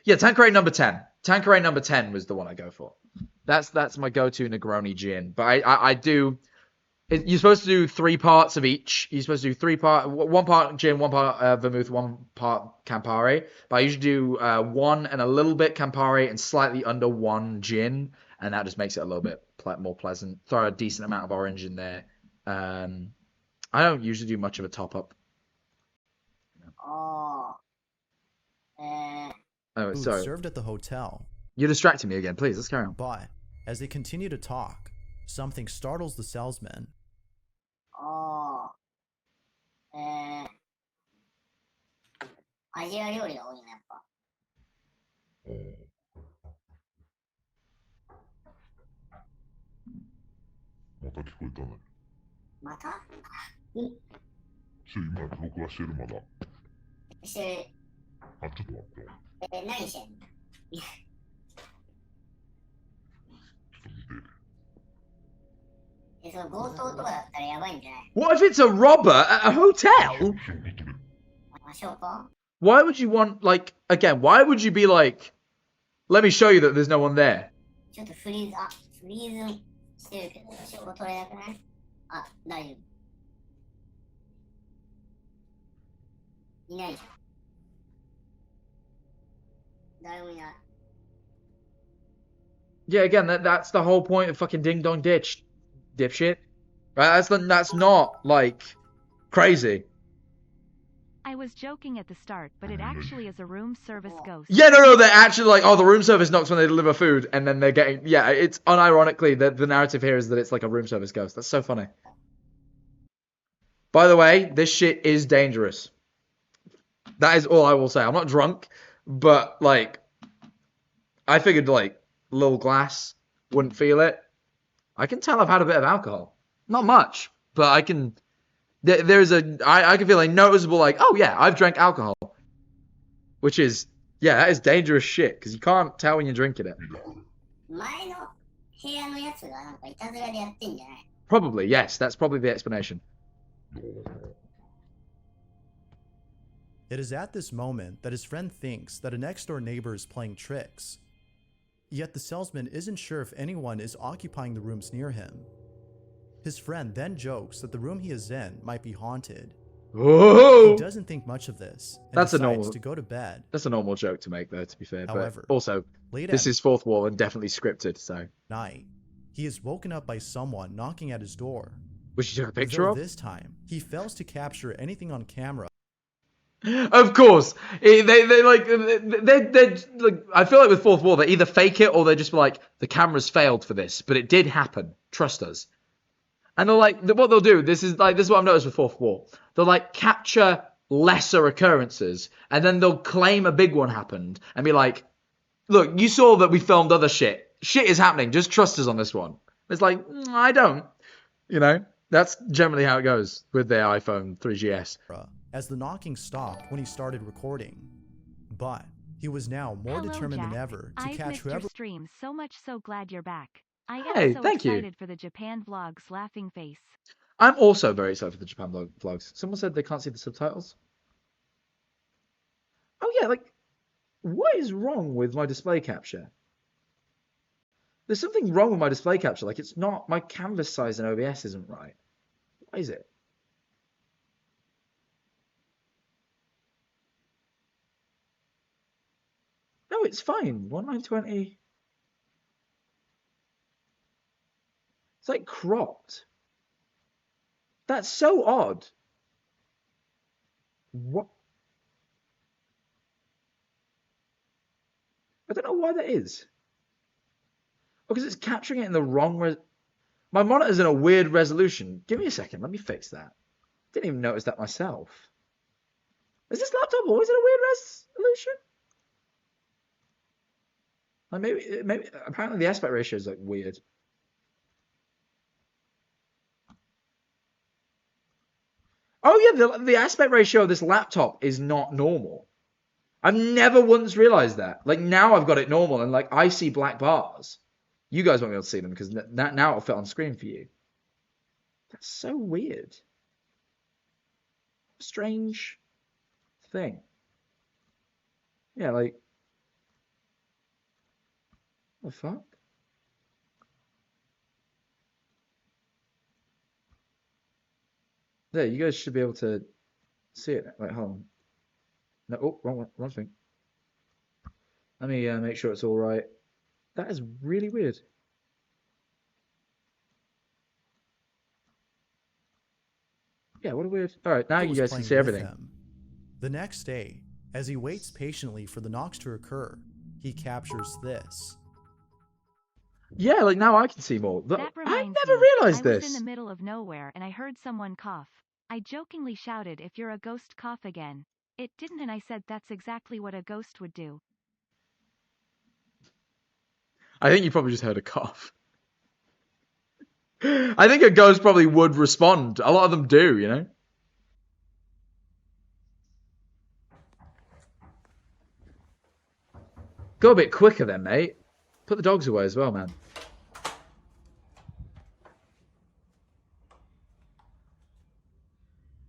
Yeah, Tanqueray number 10. Tanqueray number 10 was the one I go for. That's my go-to Negroni gin. But I do... You're supposed to do 3 parts of each. You're supposed to do 1 part gin, 1 part vermouth, 1 part Campari. But I usually do 1 and a little bit Campari and slightly under 1 gin. And that just makes it a little bit more pleasant. Throw a decent amount of orange in there. I don't usually do much of a top-up. Oh. Oh, Food sorry. served at the hotel. You're distracting me again. Please, let's carry on. But as they continue to talk, something startles the salesman. Oh. アジア料理が多いな、やっぱ。また聞こえたね。また今、録画してるまだ。してあ、ちょっと待って。る。何してんのちょっと見て。その強盗とかだったらやばいんじゃない What if it's a robber at a hotel? そういうことで。証拠 Why would you want, like, again, why would you be like, let me show you that there's no one there? ちょっとフリーズしてるけど、証拠取れなくないあ、大丈夫。いないじゃん。誰もいない。Yeah, again, that's the whole point of fucking Ding Dong Ditch, dipshit. Right? That's not, like, crazy. I was joking at the start, but it actually is a room service ghost. Yeah, no, they're actually like, oh, the room service knocks when they deliver food, and then they're getting, yeah, it's unironically, the narrative here is that it's like a room service ghost. That's so funny. By the way, this shit is dangerous. That is all I will say. I'm not drunk, but, like, I figured, like, a little glass, wouldn't feel it. I can tell I've had a bit of alcohol. Not much, but I can... I can feel a noticeable, like, oh yeah, I've drank alcohol. Which is, yeah, that is dangerous shit, because you can't tell when you're drinking it. 前の部屋のやつがなんかいたずらでやってんじゃない Probably, yes, that's probably the explanation. It is at this moment that his friend thinks that a next-door neighbor is playing tricks. Yet the salesman isn't sure if anyone is occupying the rooms near him. His friend then jokes that the room he is in might be haunted. Whoa! He doesn't think much of this and That's a decides normal- to go to bed. That's a normal joke to make, though, to be fair. However, but also, late this at is fourth wall and definitely scripted, so... night, he is woken up by someone knocking at his door. Which you took a picture Though of? this time, he fails to capture anything on camera. Of course, they like I feel like with fourth wall they either fake it or they just be like the camera's failed for this, but it did happen. Trust us. And they're like what they'll do. This is what I've noticed with fourth wall. They'll like capture lesser occurrences and then they'll claim a big one happened and be like, look, you saw that we filmed other shit. Shit is happening. Just trust us on this one. It's like I don't. You know, that's generally how it goes with their iPhone 3GS. As the knocking stopped when he started recording. But He was now more Hello, determined Jack. than ever to I've catch missed your whoever stream so much, so glad you're back. I Hey, get so thank you. excited for the Japan vlogs laughing face. I'm also very excited for the Japan vlogs. Someone said they can't see the subtitles. Oh yeah, like, what is wrong with my display capture? There's something wrong with my display capture. Like, it's not, my canvas size in OBS isn't right. Why is it? No, it's fine. 1920. It's like cropped. That's so odd. What? I don't know why that is. Because it's capturing it in the wrong my monitor's in a weird resolution. Give me a second. Let me fix that. Didn't even notice that myself. Is this laptop always in a weird resolution? Like maybe apparently the aspect ratio is like weird. Oh yeah, the aspect ratio of this laptop is not normal. I've never once realized that. Like, now I've got it normal, and like I see black bars. You guys won't be able to see them because now it'll fit on screen for you. That's so weird. Strange thing. Yeah, like, what the fuck? There, you guys should be able to see it. Wait, hold on. No, oh, wrong thing. Let me make sure it's all right. That is really weird. Yeah, what a weird. All right, now you was guys can playing see with everything. him. The next day, as he waits patiently for the knocks to occur, he captures this. Yeah, like now I can see more. That I reminds never me, realized I was in this. the middle of nowhere and I heard someone cough. I jokingly shouted, "If you're a ghost, cough again." It didn't, and I said that's exactly what a ghost would do. I think you probably just heard a cough. I think a ghost probably would respond. A lot of them do, you know? Go a bit quicker then, mate. Put the dogs away as well, man.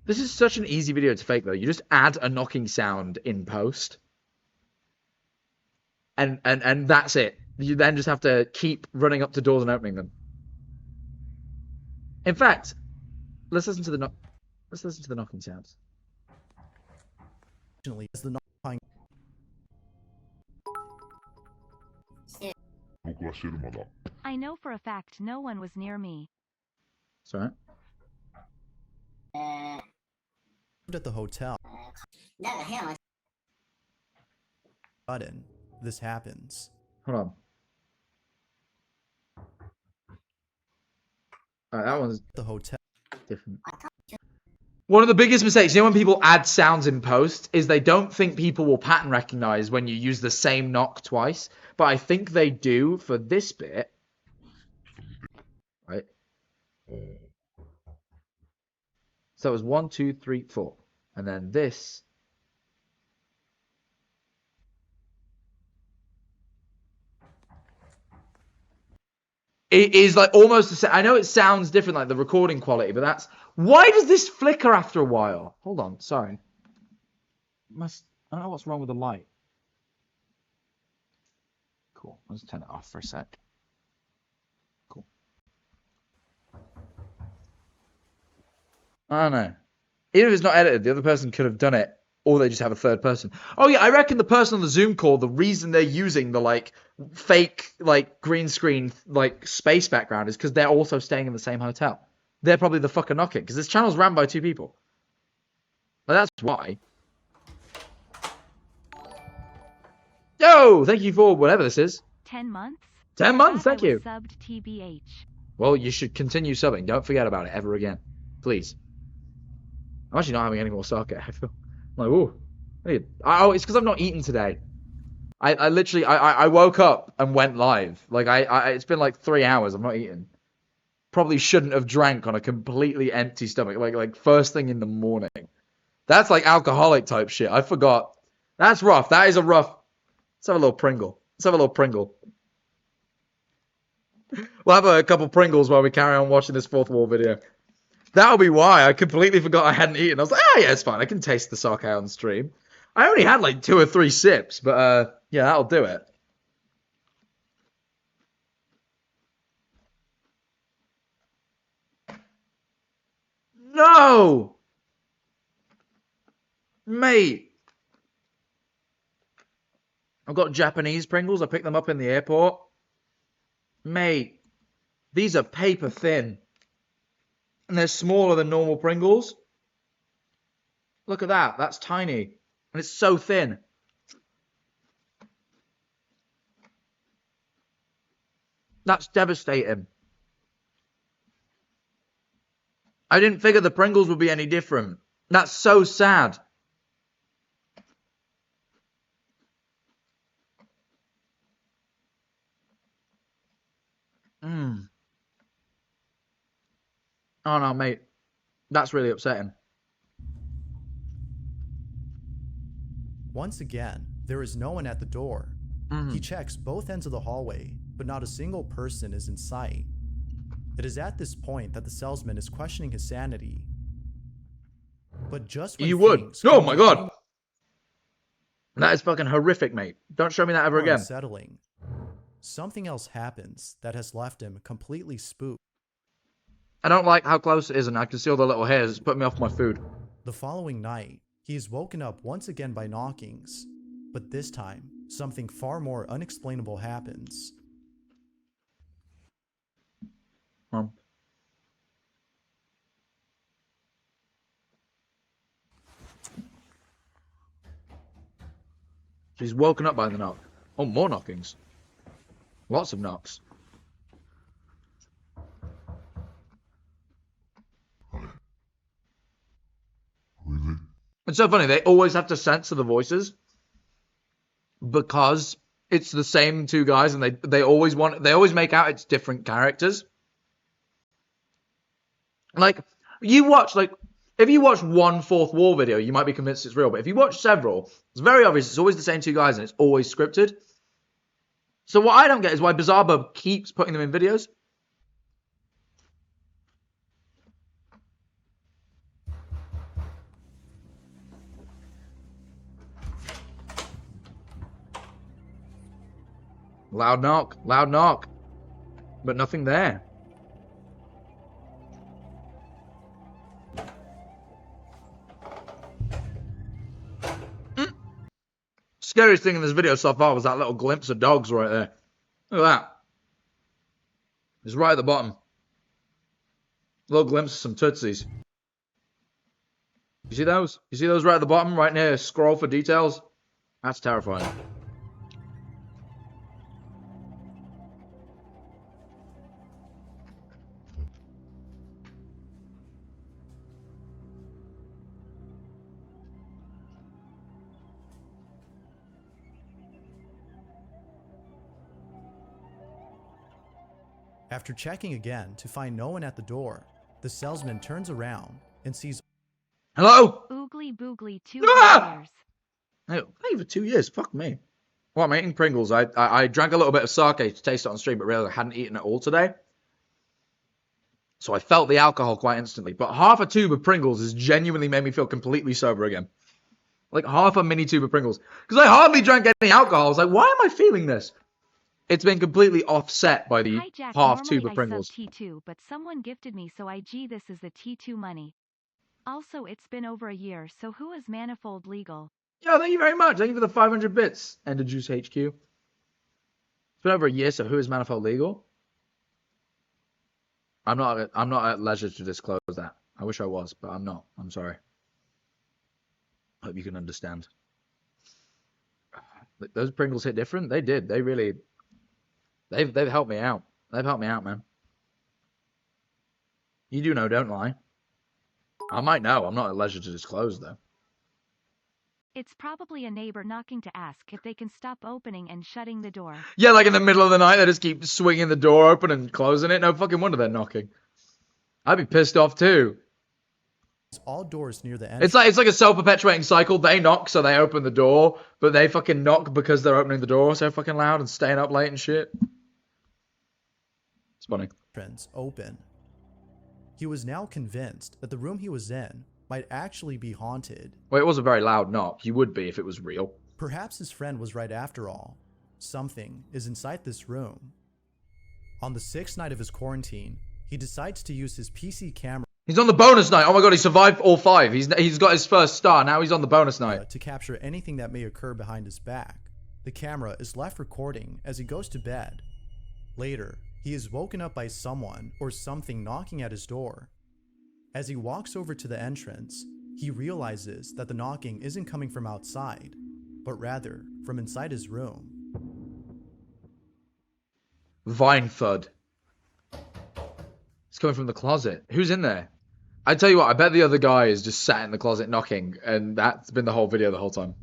This is such an easy video to fake, though. You just add a knocking sound in post. And that's it. You then just have to keep running up to doors and opening them. In fact, let's listen to the knocking sounds. As the knocking 僕はシェルマだ。 I know for a fact no one was near me. Sorry. at the hotel. なんか変な Sudden, this happens. Hold on. Alright, that one's The hotel. different. One of the biggest mistakes, you know, when people add sounds in post, is they don't think people will pattern recognize when you use the same knock twice. But I think they do for this bit. Right? So it was 1, 2, 3, 4. And then this. It is like almost the same. I know it sounds different, like the recording quality, but that's... Why does this flicker after a while? Hold on, sorry. I don't know what's wrong with the light. Cool, let's turn it off for a sec. Cool. I don't know. Even if it's not edited, the other person could have done it, or they just have a third person. Oh yeah, I reckon the person on the Zoom call, the reason they're using the like fake like green screen like space background is because they're also staying in the same hotel. They're probably the fucker knocking because this channel's ran by 2 people. Like, that's why. Yo, thank you for whatever this is. 10 months? 10 months, thank I was you. Subbed TBH. Well, you should continue subbing. Don't forget about it ever again, please. I'm actually not having any more sake. I feel like, ooh. Oh, it's because I've not eaten today. I literally, I woke up and went live. Like, it's been like 3 hours. I've not eaten. Probably shouldn't have drank on a completely empty stomach. Like first thing in the morning. That's like alcoholic type shit. I forgot. That's rough. That is a rough. Let's have a little Pringle. Let's have a little Pringle. We'll have a couple Pringles while we carry on watching this fourth wall video. That'll be why I completely forgot I hadn't eaten. I was like, yeah, it's fine. I can taste the sake on stream. I only had like 2 or 3 sips, but yeah, that'll do it. No! Mate. I've got Japanese Pringles. I picked them up in the airport. Mate. These are paper thin. And they're smaller than normal Pringles. Look at that. That's tiny. And it's so thin. That's devastating. I didn't figure the Pringles would be any different. That's so sad. Oh no, mate. That's really upsetting. Once again, there is no one at the door. He checks both ends of the hallway, but not a single person is in sight. It is at this point that the salesman is questioning his sanity. But just when You would. things Oh come my to god. That is fucking horrific, mate. Don't show me that ever again. unsettling, something else happens that has left him completely spooked. I don't like how close it is, and I can see all the little hairs. It's putting me off my food. The following night, he is woken up once again by knockings, but this time, something far more unexplainable happens. She's woken up by the knock. Oh, more knockings. Lots of knocks. Really? It's so funny. They always have to censor the voices because it's the same 2 guys, and they always make out it's different characters. Like, you watch, like, if you watch one fourth wall video, you might be convinced it's real. But if you watch several, it's very obvious it's always the same 2 guys, and it's always scripted. So what I don't get is why Bizarrebub keeps putting them in videos. Loud knock. But nothing there. Scariest thing in this video so far was that little glimpse of dogs right there. Look at that. It's right at the bottom. Little glimpse of some tootsies. You see those? You see those right at the bottom, right near scroll for details? That's terrifying. After checking again to find no one at the door, the salesman turns around and sees Hello? Oogly boogly 2 Ah! years. Hey, not even 2 years. Fuck me. Well, I'm eating Pringles. I drank a little bit of sake to taste it on stream, but realized I hadn't eaten it all today. So I felt the alcohol quite instantly. But half a tube of Pringles has genuinely made me feel completely sober again. Like half a mini tube of Pringles. Because I hardly drank any alcohol. I was like, why am I feeling this? It's been completely offset by the Hi, Jack. half tube Normally of Pringles. I sub T2, but someone gifted me, so this is the T2 money. Also, it's been over a year, so who is Manifold legal? Yo, thank you very much. Thank you for the 500 bits. Ender Juice HQ. It's been over a year, so who is Manifold legal? I'm not at leisure to disclose that. I wish I was, but I'm not. I'm sorry. Hope you can understand. Those Pringles hit different. They did. They really. They've helped me out. They've helped me out, man. You do know, don't lie. I might know. I'm not at leisure to disclose, though. It's probably a neighbor knocking to ask if they can stop opening and shutting the door. Yeah, like in the middle of the night, they just keep swinging the door open and closing it. No fucking wonder they're knocking. I'd be pissed off, too. all doors near the entrance. It's like a self-perpetuating cycle. They knock, so they open the door, but they fucking knock because they're opening the door so fucking loud and staying up late and shit. It's funny. Open. He was now convinced that the room he was in might actually be haunted. Well, it was a very loud knock. You would be if it was real. Perhaps his friend was right after all. Something is inside this room. On the 6th night of his quarantine, he decides to use his PC camera. He's on the bonus night. Oh my god, he survived all 5. He's got his first star. Now he's on the bonus night. To capture anything that may occur behind his back. The camera is left recording as he goes to bed. Later, he is woken up by someone or something knocking at his door. As he walks over to the entrance, he realizes that the knocking isn't coming from outside, but rather from inside his room. Vine thud. It's coming from the closet. Who's in there? I tell you what, I bet the other guy is just sat in the closet knocking, and that's been the whole video the whole time.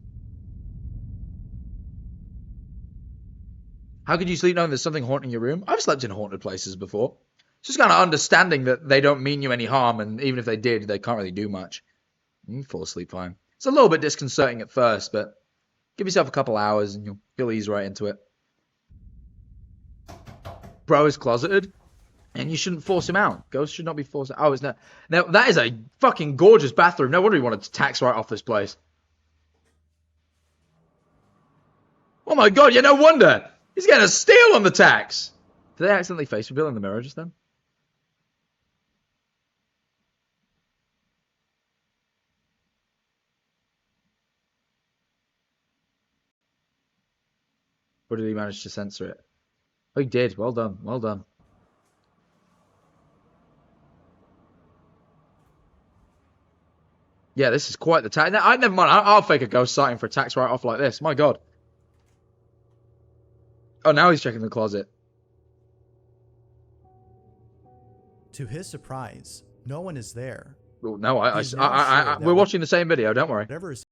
How could you sleep knowing there's something haunting your room? I've slept in haunted places before. It's just kind of understanding that they don't mean you any harm, and even if they did, they can't really do much. You can fall asleep fine. It's a little bit disconcerting at first, but give yourself a couple hours and you'll ease right into it. Bro is closeted, and you shouldn't force him out. Ghosts should not be forced out. Oh, it's not. Now, that is a fucking gorgeous bathroom. No wonder he wanted to tax right off this place. Oh my god, yeah, no wonder. He's getting a steal on the tax. Did they accidentally face reveal in the mirror just then? Or did he manage to censor it? Oh, he did. Well done. Well done. Yeah, this is quite the tax. I never mind. I'll fake a ghost sighting for a tax write-off like this. My god. Oh, now he's checking the closet. To his surprise, no one is there. Well, no, we're watching the same video. Don't worry. Whatever is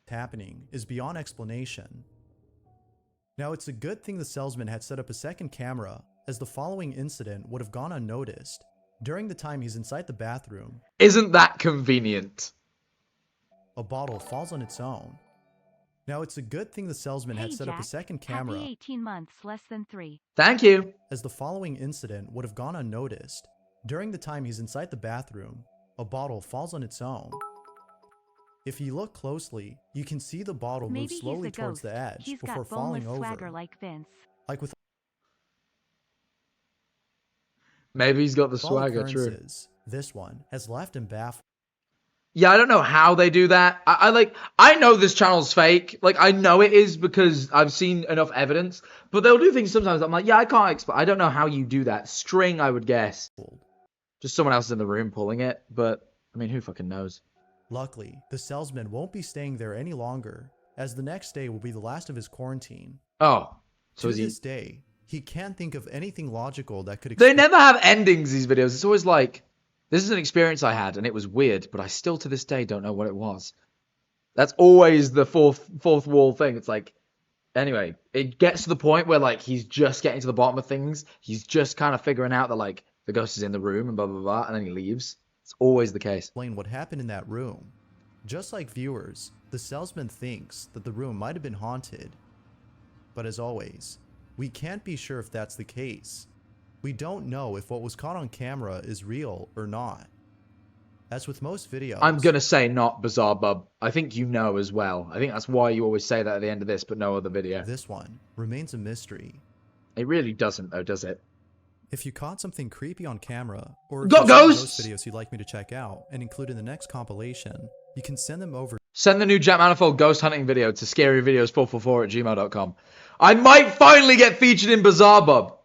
happening is beyond explanation. Now, it's a good thing the salesman had set up a second camera, as the following incident would have gone unnoticed. During the time he's inside the bathroom, isn't that convenient? A bottle falls on its own. Now, it's a good thing the salesman had set up a second camera. Happy 18 months, less than 3. Thank you. As the following incident would have gone unnoticed. During the time he's inside the bathroom, a bottle falls on its own. If you look closely, you can see the bottle move slowly towards the edge before falling over. Swagger like Vince. Like with maybe he's got the all swagger, true. This one has left him baffled. Yeah, I don't know how they do that. I know this channel's fake. Like, I know it is because I've seen enough evidence. But they'll do things sometimes. I'm like, yeah, I can't explain. I don't know how you do that. String, I would guess. Just someone else in the room pulling it. But, I mean, who fucking knows? Luckily, the salesman won't be staying there any longer, as the next day will be the last of his quarantine. Oh. So to this day, he can't think of anything logical that could They never have endings, these videos. It's always like, this is an experience I had, and it was weird, but I still to this day don't know what it was. That's always the fourth wall thing. It's like, anyway, it gets to the point where, like, he's just getting to the bottom of things. He's just kind of figuring out that, like, the ghost is in the room and blah, blah, blah, and then he leaves. It's always the case. Explain what happened in that room. Just like viewers, the salesman thinks that the room might have been haunted. But as always, we can't be sure if that's the case. We don't know if what was caught on camera is real or not. As with most videos, I'm gonna say not, Bizarre Bub. I think you know as well. I think that's why you always say that at the end of this, but no other video. This one remains a mystery. It really doesn't, though, does it? If you caught something creepy on camera, or got ghosts! Those videos you'd like me to check out and include in the next compilation, you can send them over. Send the new Jack Manifold ghost hunting video to scaryvideos444@gmail.com. I might finally get featured in Bizarre Bub.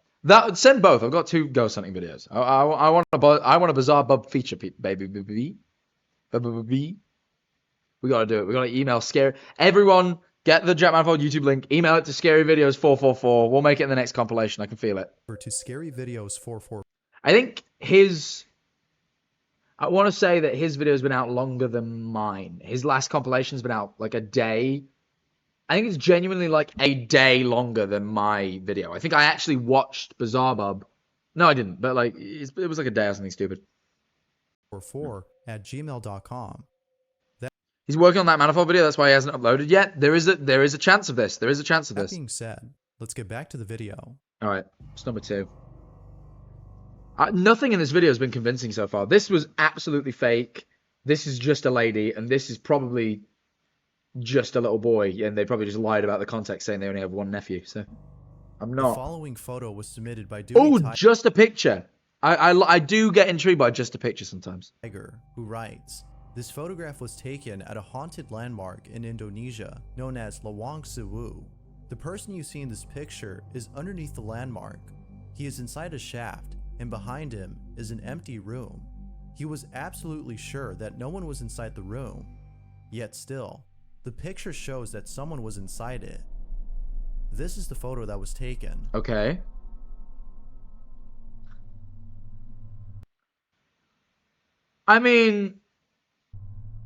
Send both. I've got 2 ghost hunting videos. I want a Bizarre Bub feature, baby. We gotta do it. We gotta email scary. Everyone, get the Jack Manifold YouTube link. Email it to scaryvideos444. We'll make it in the next compilation. I can feel it. To scaryvideos444. I think I want to say that his video has been out longer than mine. His last compilation has been out like a day. I think it's genuinely like a day longer than my video. I think I actually watched Bizarre Bub. No, I didn't. But like, it was like a day or something stupid. 4, manifold@gmail.com. He's working on that Manifold video. That's why he hasn't uploaded yet. There is a chance of this. There is a chance of That this. being said, let's get back to the video. All right. It's number 2. Nothing in this video has been convincing so far. This was absolutely fake. This is just a lady, and this is probably just a little boy, and they probably just lied about the context, saying they only have one nephew. So I'm The not. following photo was submitted by Dewey Oh, just a picture. I do get intrigued by just a picture sometimes. Tiger, who writes, "This photograph was taken at a haunted landmark in Indonesia known as Lawang Sewu. The person you see in this picture is underneath the landmark. He is inside a shaft, and behind him is an empty room. He was absolutely sure that no one was inside the room. Yet still, the picture shows that someone was inside it. This is the photo that was taken." Okay. I mean,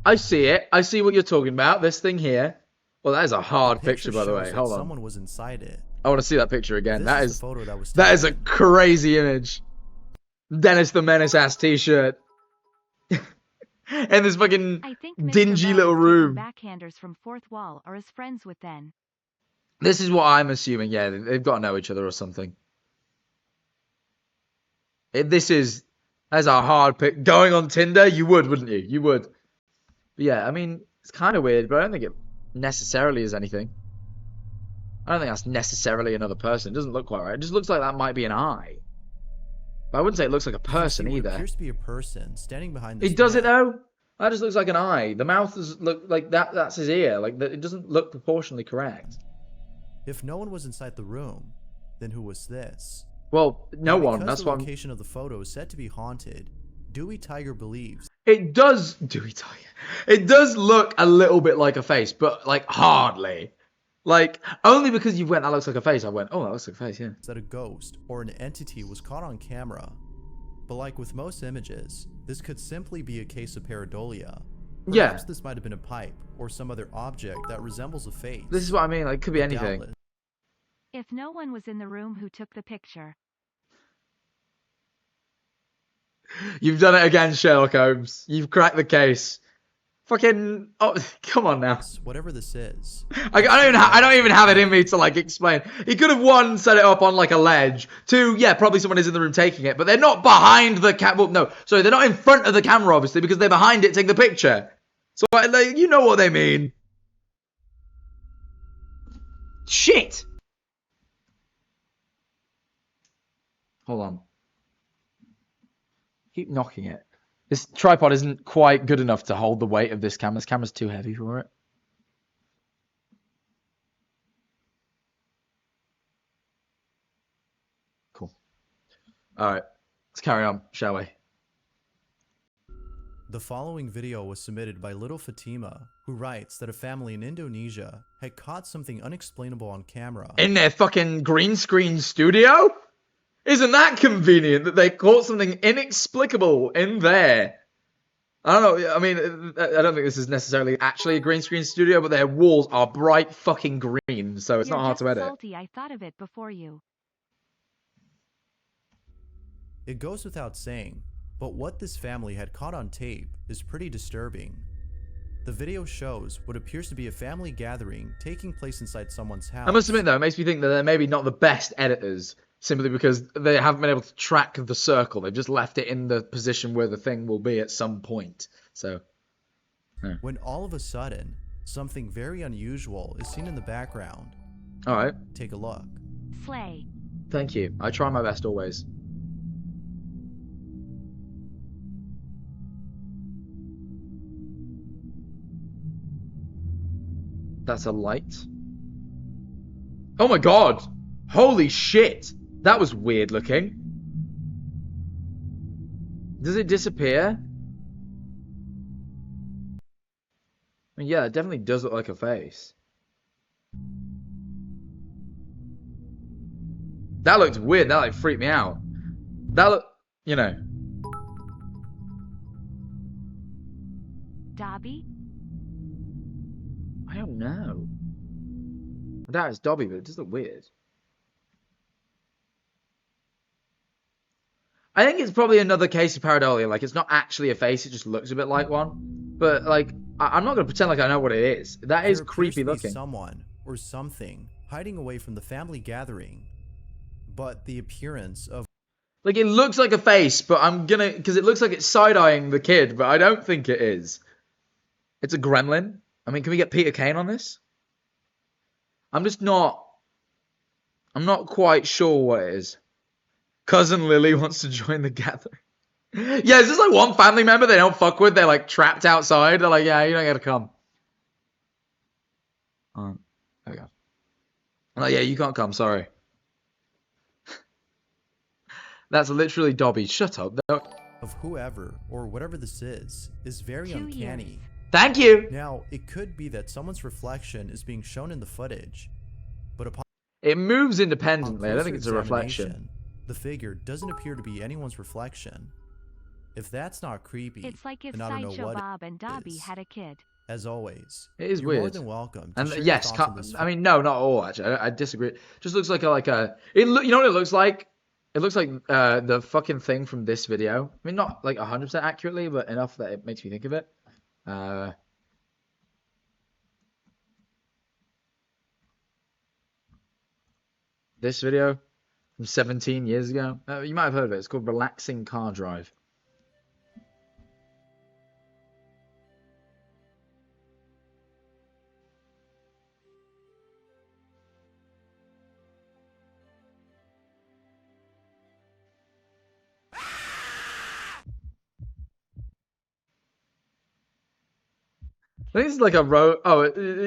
I see it. I see what you're talking about. This thing here. Well, that is a hard picture, by the shows way. that Hold on. someone was inside it. I want to see that picture again. This is the photo that was that is a taken. crazy image. Dennis the Menace ass t-shirt. And this fucking I think Mr. dingy Bell little is taking room. backhanders from fourth wall or is friends with then. This is what I'm assuming. Yeah, they've got to know each other or something. That's a hard pick. Going on Tinder, you would, wouldn't you? You would. But yeah, I mean, it's kind of weird, but I don't think it necessarily is anything. I don't think that's necessarily another person. It doesn't look quite right. It just looks like that might be an eye. But I wouldn't say it looks like a person What either. appears to be a person standing behind this It does it man. though? That just looks like an eye. The mouth does look like that. That's his ear. Like it doesn't look proportionally correct. If no one was inside the room, then who was this? Well, no one. Because That's the what. location of the photo is said to be haunted, Dewey Tiger believes It does. Do we tell you? It does look a little bit like a face, but like hardly. Like only because you went. That looks like a face. I went. Oh, that looks like a face. Yeah. that a ghost or an entity was caught on camera. But like with most images, this could simply be a case of pareidolia. Yeah. Perhaps this might have been a pipe or some other object that resembles a face. This is what I mean. Like it could be anything. Doubtless. If no one was in the room who took the picture. You've done it again, Sherlock Holmes. You've cracked the case. Fucking. Oh, come on now. Whatever this is. I don't even have it in me to like explain. He could have one set it up on like a ledge. Two, yeah, probably someone is in the room taking it, but they're not behind the well, no, sorry, they're not in front of the camera obviously because they're behind it taking the picture. So like, you know what they mean. Shit. Hold on. Keep knocking it. This tripod isn't quite good enough to hold the weight of this camera. This camera's too heavy for it. Cool. Alright. Let's carry on, shall we? The following video was submitted by Little Fatima, who writes that a family in Indonesia had caught something unexplainable on camera. In their fucking green screen studio? Isn't that convenient that they caught something inexplicable in there? I don't know. I mean, I don't think this is necessarily actually a green screen studio, but their walls are bright fucking green, so it's You're not hard just to edit. salty I thought of it before you. It goes without saying, but what this family had caught on tape is pretty disturbing. The video shows what appears to be a family gathering taking place inside someone's house. I must admit, though, it makes me think that they're maybe not the best editors, simply because they haven't been able to track the circle. They've just left it in the position where the thing will be at some point. So, yeah. When all of a sudden, something very unusual is seen in the background. All right. Take a look. Slay. Thank you. I try my best always. That's a light. Oh my god! Holy shit! That was weird looking. Does it disappear? I mean, yeah, it definitely does look like a face. That looked weird. That like freaked me out. That look, you know. Dobby? I don't know. I doubt it's Dobby, but it does look weird. I think it's probably another case of pareidolia. Like, it's not actually a face, it just looks a bit like one. But, like, I'm not going to pretend like I know what it is. That is There appears creepy to be looking. someone or something hiding away from the family gathering, but the appearance of Like, it looks like a face, but I'm gonna... Because it looks like it's side-eyeing the kid, but I don't think it is. It's a gremlin. I mean, can we get Peter Kane on this? I'm not quite sure what it is. Cousin Lily wants to join the gathering. Yeah, is this like one family member they don't fuck with? They're like trapped outside. They're like, yeah, you don't gotta come. There we go. Oh, yeah, you can't come, sorry. That's literally Dobby. Shut up. No. of whoever or whatever this is very 2 uncanny. years. Thank you. Now, it could be that someone's reflection is being shown in the footage, but upon It moves independently. I don't think it's a closer reflection. examination, the figure doesn't appear to be anyone's reflection. If that's not creepy, It's like if then I don't know Sideshow what Bob and Dobby is. had a kid. As always, It is you're more weird. than welcome to And share your yes, thoughts on this I mean, no, not all, actually. I disagree. Just looks like you know what it looks like? It looks like the fucking thing from this video. I mean, not like 100% accurately, but enough that it makes me think of it. This video from 17 years ago. You might have heard of it. It's called Relaxing Car Drive. I think it's like a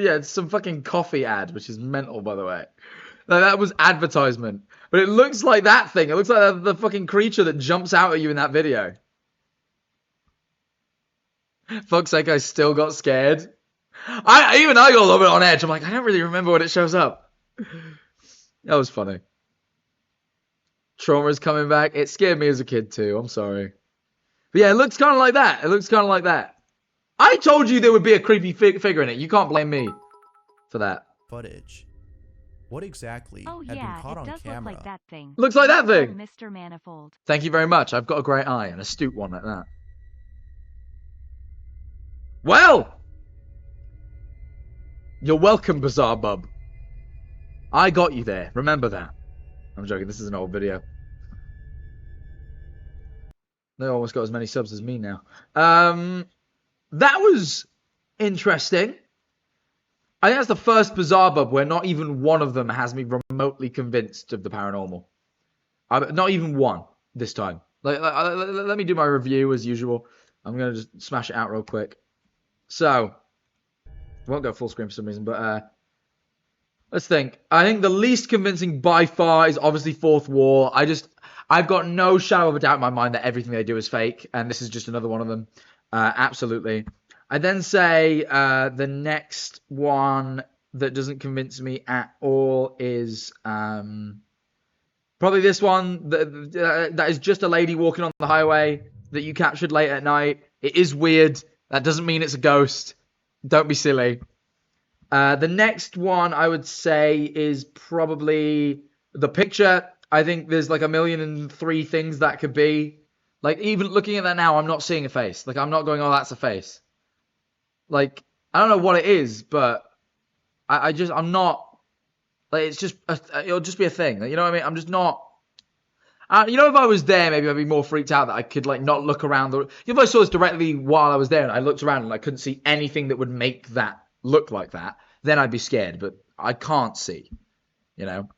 yeah, it's some fucking coffee ad, which is mental, by the way. Like, that was advertisement. But it looks like that thing. It looks like the fucking creature that jumps out at you in that video. Fuck's sake, I still got scared. Even I got a little bit on edge. I'm like, I don't really remember when it shows up. That was funny. Trauma's coming back. It scared me as a kid too. I'm sorry. But yeah, it looks kind of like that. It looks kind of like that. I told you there would be a creepy figure in it. You can't blame me for that. footage. What exactly Oh had yeah, been caught it on does camera? look like that thing. Looks like that Well thing. done, Mr. Manifold. Thank you very much. I've got a great eye, an astute one like that. Well, you're welcome, Bizarre Bub. I got you there. Remember that. I'm joking. This is an old video. They almost got as many subs as me now. That was interesting. I think that's the first Bizarre Bub where not even one of them has me remotely convinced of the paranormal. Not even one this time. Let me do my review as usual. I'm going to just smash it out real quick. So, won't go full screen for some reason, but let's think. I think the least convincing by far is obviously Fourth Wall. I've got no shadow of a doubt in my mind that everything they do is fake, and this is just another one of them. Absolutely. I then say the next one that doesn't convince me at all is probably this one. That is just a lady walking on the highway that you captured late at night. It is weird. That doesn't mean it's a ghost. Don't be silly. The next one I would say is probably the picture. I think there's like 1,000,003 things that could be. Like, even looking at that now, I'm not seeing a face. Like, I'm not going, oh, that's a face. Like, I don't know what it is, but I'm not, like, it's just, it'll just be a thing. Like, you know what I mean? I'm just not, you know, if I was there, maybe I'd be more freaked out that I could, like, not look around. If I saw this directly while I was there and I looked around and I couldn't see anything that would make that look like that, then I'd be scared. But I can't see, you know?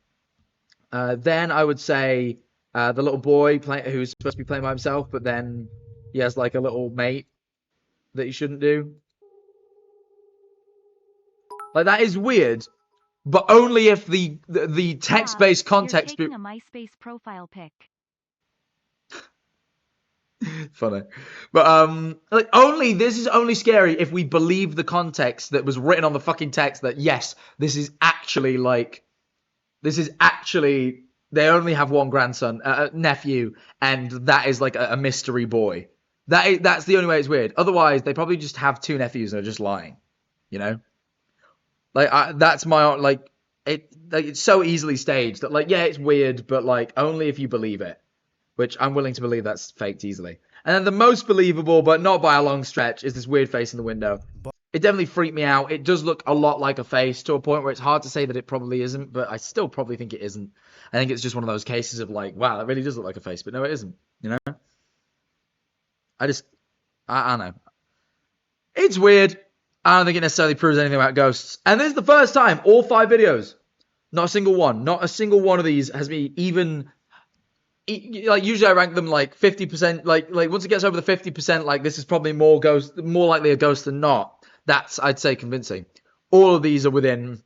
Then I would say the little boy who's supposed to be playing by himself, but then he has, like, a little mate that he shouldn't do. Like, that is weird, but only if the text-based context... You're taking a MySpace profile pic. Funny. But, like, this is only scary if we believe the context that was written on the fucking text that, yes, this is actually, they only have one grandson, nephew, and that is, like, a mystery boy. That's the only way it's weird. Otherwise, they probably just have two nephews and are just lying, you know? Like, that's my, it's so easily staged that, like, yeah, it's weird, but, like, only if you believe it. which I'm willing to believe that's faked easily. And then the most believable, but not by a long stretch, is this weird face in the window. It definitely freaked me out. It does look a lot like a face to a point where it's hard to say that it probably isn't, but I still probably think it isn't. I think it's just one of those cases of like, wow, that really does look like a face, but no, it isn't. You know? I don't know. It's weird. I don't think it necessarily proves anything about ghosts. And this is the first time, all 5 videos, not a single one of these has me even, like, usually I rank them like 50%, like once it gets over the 50%, like this is probably more likely a ghost than not. That's, I'd say, convincing. All of these are within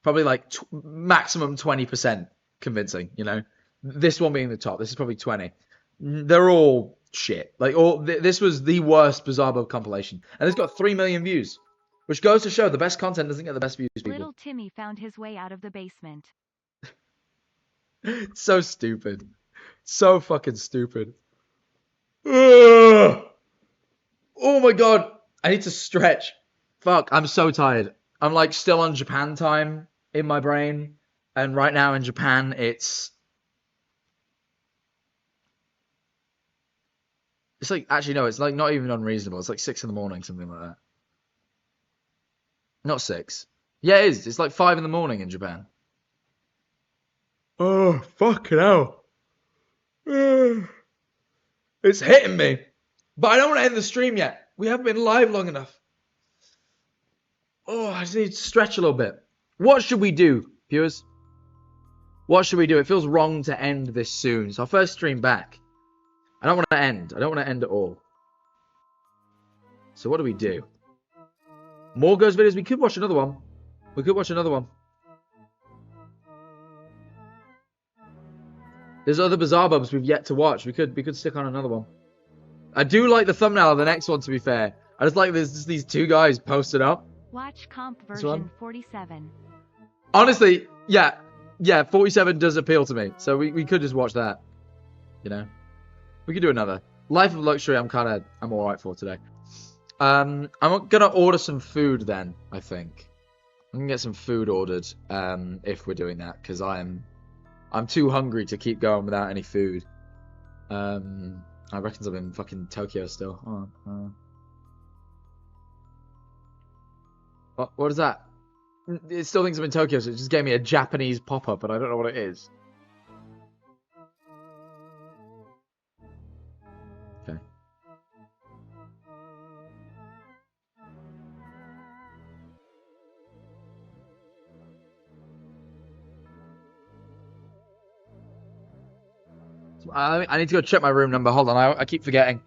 probably like maximum 20% convincing, you know? This one being the top. This is probably 20. They're all shit. Like, this was the worst Bizarre Bob compilation. And it's got 3 million views, which goes to show the best content doesn't get the best views, people. Little Timmy found his way out of the basement. So stupid. So fucking stupid. Ugh. Oh my god. I need to stretch. Fuck, I'm so tired. I'm like still on Japan time in my brain. And right now in Japan, it's like, actually, no, it's like not even unreasonable. It's like 6 in the morning, something like that. Not 6. Yeah, it is. It's like 5 in the morning in Japan. Oh, fucking hell. It's hitting me. But I don't want to end the stream yet. We haven't been live long enough. Oh, I just need to stretch a little bit. What should we do, viewers? What should we do? It feels wrong to end this soon. So I'll first stream back. I don't want to end. I don't want to end at all. So what do we do? More ghost videos? We could watch another one. We could watch another one. There's other Bizarre Bubs we've yet to watch. We could stick on another one. I do like the thumbnail of the next one, to be fair. I just like there's just these 2 guys posted up. Watch comp version 47. Honestly, yeah, 47 does appeal to me. So we could just watch that. You know? We could do another. Life of Luxury, I'm alright for today. I'm gonna order some food then, I think. I'm gonna get some food ordered, if we're doing that, because I'm too hungry to keep going without any food. I reckon I'm in fucking Tokyo still. What is that? It still thinks I'm in Tokyo, so it just gave me a Japanese pop-up, and I don't know what it is. Okay. I need to go check my room number. Hold on, I keep forgetting.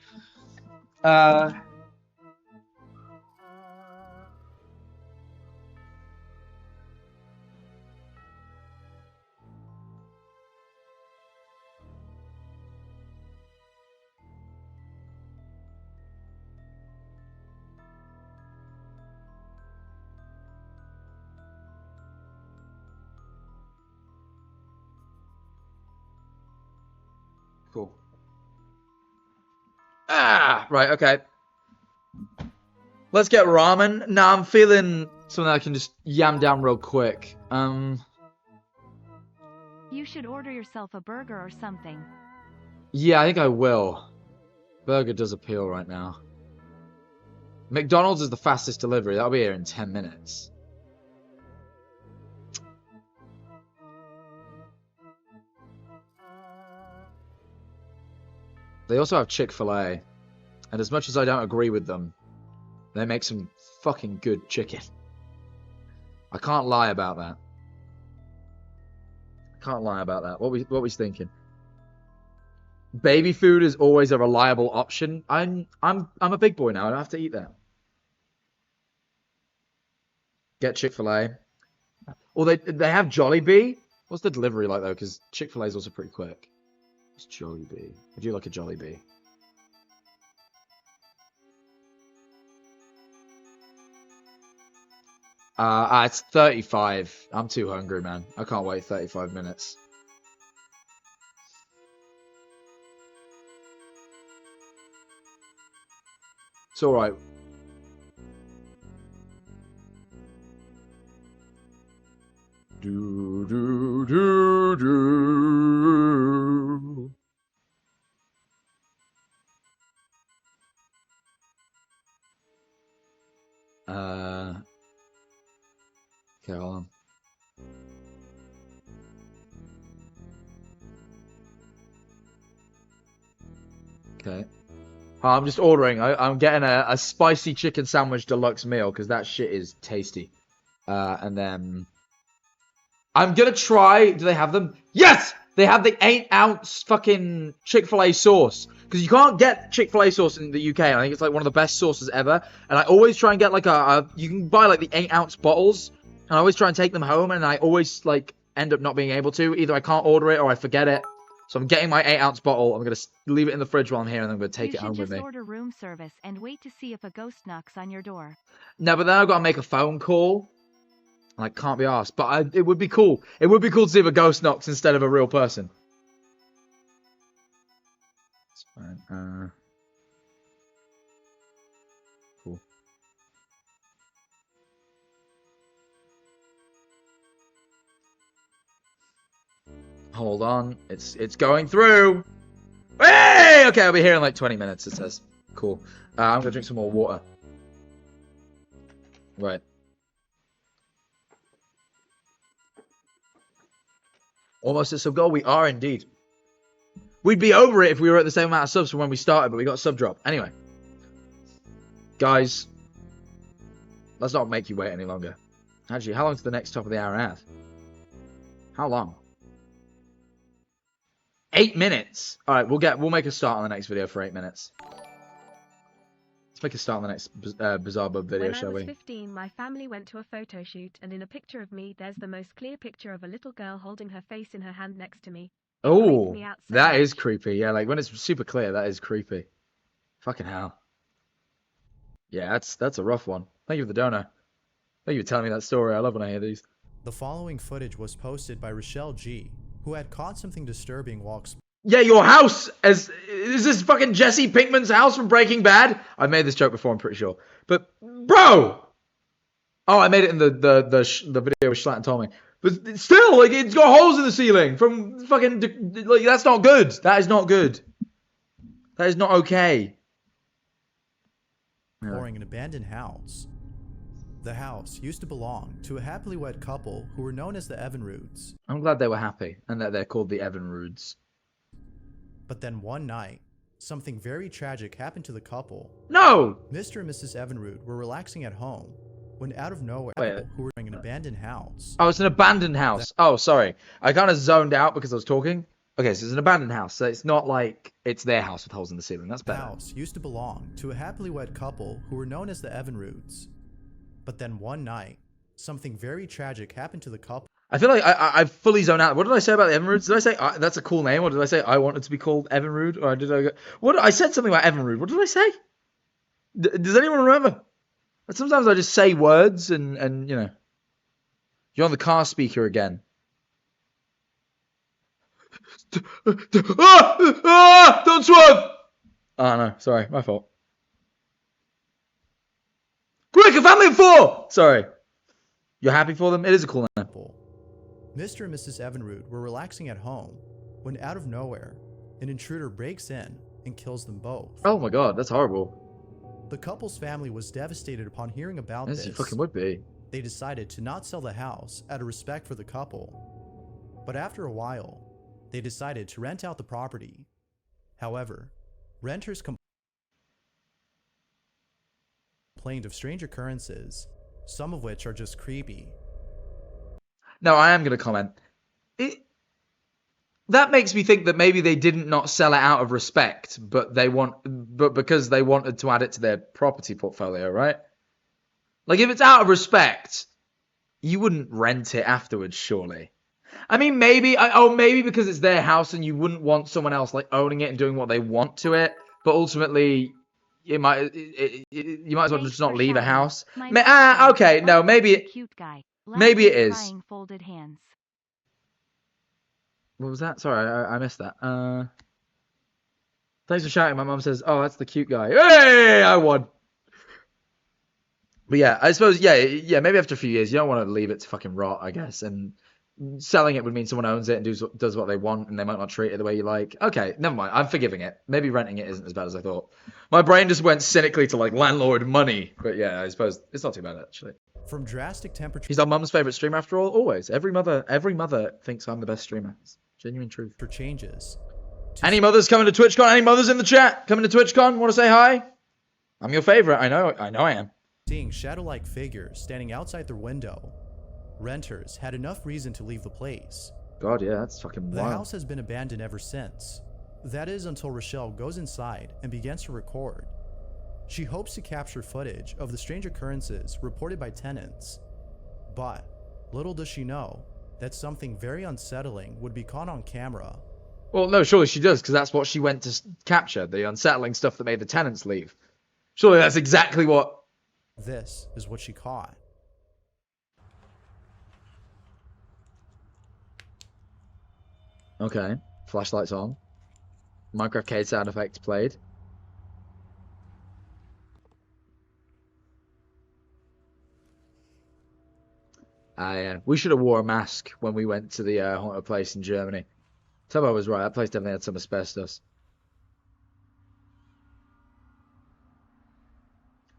Cool. Right, okay. Let's get ramen. Now I'm feeling something I can just yam down real quick. You should order yourself a burger or something. Yeah, I think I will. Burger does appeal right now. McDonald's is the fastest delivery. That'll be here in 10 minutes. They also have Chick-fil-A. And as much as I don't agree with them, they make some fucking good chicken. I can't lie about that. Can't lie about that. What we thinking? Baby food is always a reliable option. I'm a big boy now. I don't have to eat that. Get Chick-fil-A. Or they have Jollibee. What's the delivery like though? Because Chick-fil-A is also pretty quick. It's Jollibee. I do like a Jollibee. It's 35. I'm too hungry, man. I can't wait 35 minutes. It's alright. Do. Okay, hold on. Okay. I'm just ordering. I'm getting a spicy chicken sandwich deluxe meal because that shit is tasty. And then I'm gonna try. Do they have them? Yes, they have the 8-ounce fucking Chick-fil-A sauce. Because you can't get Chick-fil-A sauce in the UK. I think it's like one of the best sauces ever. And I always try and get like you can buy like the 8-ounce bottles. And I always try and take them home. And I always like end up not being able to. Either I can't order it or I forget it. So I'm getting my 8-ounce bottle. I'm going to leave it in the fridge while I'm here. And then I'm going to take it home with me. You should just order room service and wait to see if a ghost knocks on your door. No, but then I've got to make a phone call. Like, can't be arsed. But it would be cool. It would be cool to see if a ghost knocks instead of a real person. It's fine. Cool. Hold on. It's going through. Hey! Okay, I'll be here in like 20 minutes, it says. Cool. I'm going to drink some more water. Right. Almost at sub goal. We are indeed. We'd be over it if we were at the same amount of subs from when we started, but we got a sub drop. Anyway. Guys. Let's not make you wait any longer. Actually, how long's the next top of the hour and a half? How long? 8 minutes. Alright, we'll make a start on the next video for 8 minutes. Let's make a start on the next Bizarre Bub video, shall we? When I was 15, my family went to a photo shoot, and in a picture of me, there's the most clear picture of a little girl holding her face in her hand next to me. Oh, that is creepy. Yeah, like when it's super clear, that is creepy. Fucking hell. Yeah, that's a rough one. Thank you for the donor. Thank you for telling me that story. I love when I hear these. The following footage was posted by Rochelle G, who had caught something disturbing while Yeah, your house is this fucking Jesse Pinkman's house from Breaking Bad? I've made this joke before, I'm pretty sure. But bro, oh, I made it in the video with Schlatt told me. But still, like it's got holes in the ceiling from fucking like that's not good. That is not good. That is not okay. exploring an abandoned house. The house used to belong to a happily wed couple who were known as the Evinrudes. I'm glad they were happy and that they're called the Evinrudes. But then one night, something very tragic happened to the couple. No! Mr. and Mrs. Evinrude were relaxing at home when out of nowhere, who were in an abandoned house. Oh, it's an abandoned house. Oh, sorry. I kind of zoned out because I was talking. Okay, so it's an abandoned house. So it's not like it's their house with holes in the ceiling. That's better. The house used to belong to a happily wed couple who were known as the Evinrudes. But then one night, something very tragic happened to the couple. I feel like I fully zoned out. What did I say about the Evinrudes? Did I say that's a cool name, or did I say I wanted to be called Evinrude, or did I go? What I said something about Evinrude. What did I say? Does anyone remember? Sometimes I just say words, and you know, you're on the car speaker again. Don't swerve! Oh no, sorry, my fault. Quick, a family of 4! Sorry. You're happy for them? It is a cool name. Mr. and Mrs. Evinrude were relaxing at home when out of nowhere, an intruder breaks in and kills them both. Oh my god, that's horrible. The couple's family was devastated upon hearing about this. Yes, you fucking would be. They decided to not sell the house out of respect for the couple. But after a while, they decided to rent out the property. However, renters complained of strange occurrences, some of which are just creepy. No, I am going to comment. That makes me think that maybe they didn't not sell it out of respect, but because they wanted to add it to their property portfolio, right? Like if it's out of respect, you wouldn't rent it afterwards, surely. I mean, maybe because it's their house and you wouldn't want someone else like owning it and doing what they want to it. But ultimately, you might as well just not leave a house. Okay, no, maybe it is. Folded hands. What was that? Sorry, I missed that. Thanks for shouting. My mum says, "Oh, that's the cute guy." Hey, I won. But yeah, I suppose, yeah. Maybe after a few years, you don't want to leave it to fucking rot, I guess. And selling it would mean someone owns it and does what they want, and they might not treat it the way you like. Okay, never mind. I'm forgiving it. Maybe renting it isn't as bad as I thought. My brain just went cynically to like landlord money. But yeah, I suppose it's not too bad actually. From drastic temperature He's our mum's favorite streamer after all. Always. Every mother thinks I'm the best streamer. It's genuine truth. changes. Any mothers coming to TwitchCon? Any mothers in the chat coming to TwitchCon? Want to say hi? I'm your favorite. I know I am. Seeing shadow-like figures standing outside their window, renters had enough reason to leave the place. God, yeah, that's fucking The wild. house has been abandoned ever since. That is until Rochelle goes inside and begins to record. She hopes to capture footage of the strange occurrences reported by tenants. But little does she know that something very unsettling would be caught on camera. Well, no, surely she does, because that's what she went to capture, the unsettling stuff that made the tenants leave. Surely that's exactly what... This is what she caught. Okay, flashlights on. Minecraft Cade sound effects played. We should have wore a mask when we went to the haunted place in Germany. Tubbo was right, that place definitely had some asbestos.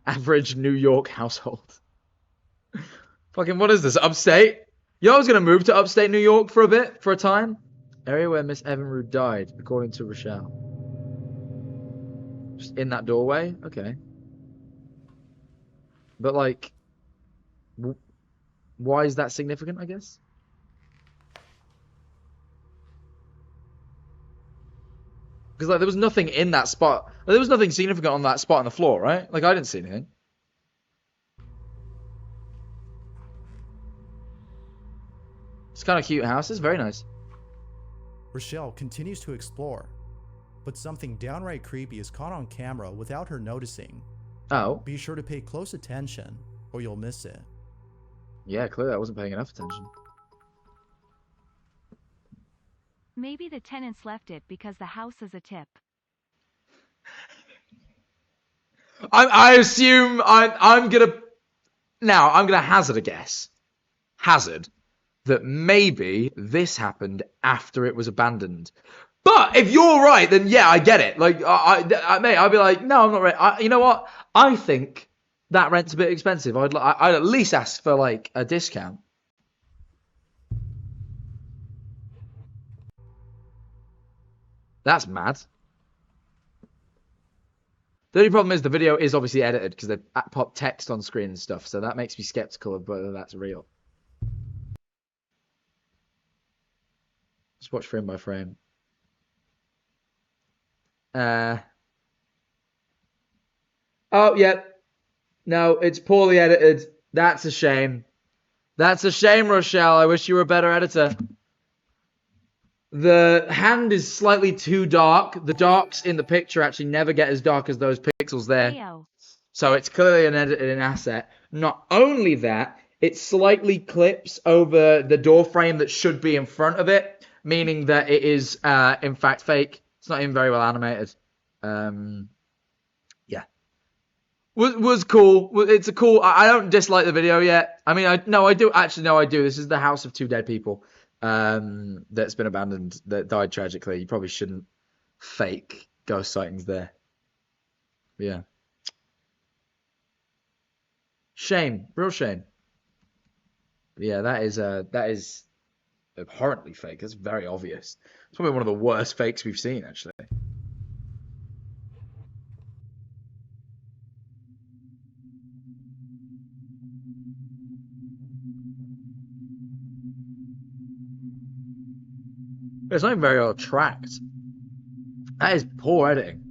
Average New York household. Fucking what is this, upstate? You know I was going to move to upstate New York for a bit, for a time? Area where Miss Evinrude died, according to Rochelle. Just in that doorway? Okay. But like... why is that significant, I guess? Because like there was nothing in that spot. Like, there was nothing significant on that spot on the floor, right? Like I didn't see anything. It's kind of cute house. It's very nice. Rochelle continues to explore, but something downright creepy is caught on camera without her noticing. Oh. Be sure to pay close attention, or you'll miss it. Yeah, clearly I wasn't paying enough attention. Maybe the tenants left it because the house is a tip. I assume I'm gonna hazard a guess. Hazard that maybe this happened after it was abandoned. But if you're right, then yeah, I get it. Like, mate, I'd be like, no, I'm not right. You know what? I think that rent's a bit expensive. I'd at least ask for like a discount. That's mad. The only problem is the video is obviously edited because they pop text on screen and stuff, so that makes me skeptical of whether that's real. Just watch frame by frame. Oh, yeah. No, it's poorly edited. That's a shame. That's a shame, Rochelle. I wish you were a better editor. The hand is slightly too dark. The darks in the picture actually never get as dark as those pixels there. Heyo. So it's clearly an edited asset. Not only that, it slightly clips over the door frame that should be in front of it, meaning that it is, in fact, fake. It's not even very well animated. Yeah. Was cool. It's a cool... I don't dislike the video yet. I mean, I do. Actually, no, I do. This is the house of two dead people. That's been abandoned, that died tragically. You probably shouldn't fake ghost sightings there. But yeah. Shame. Real shame. But yeah, that is abhorrently fake. That's very obvious. It's probably one of the worst fakes we've seen, actually. It's not even very well tracked. That is poor editing.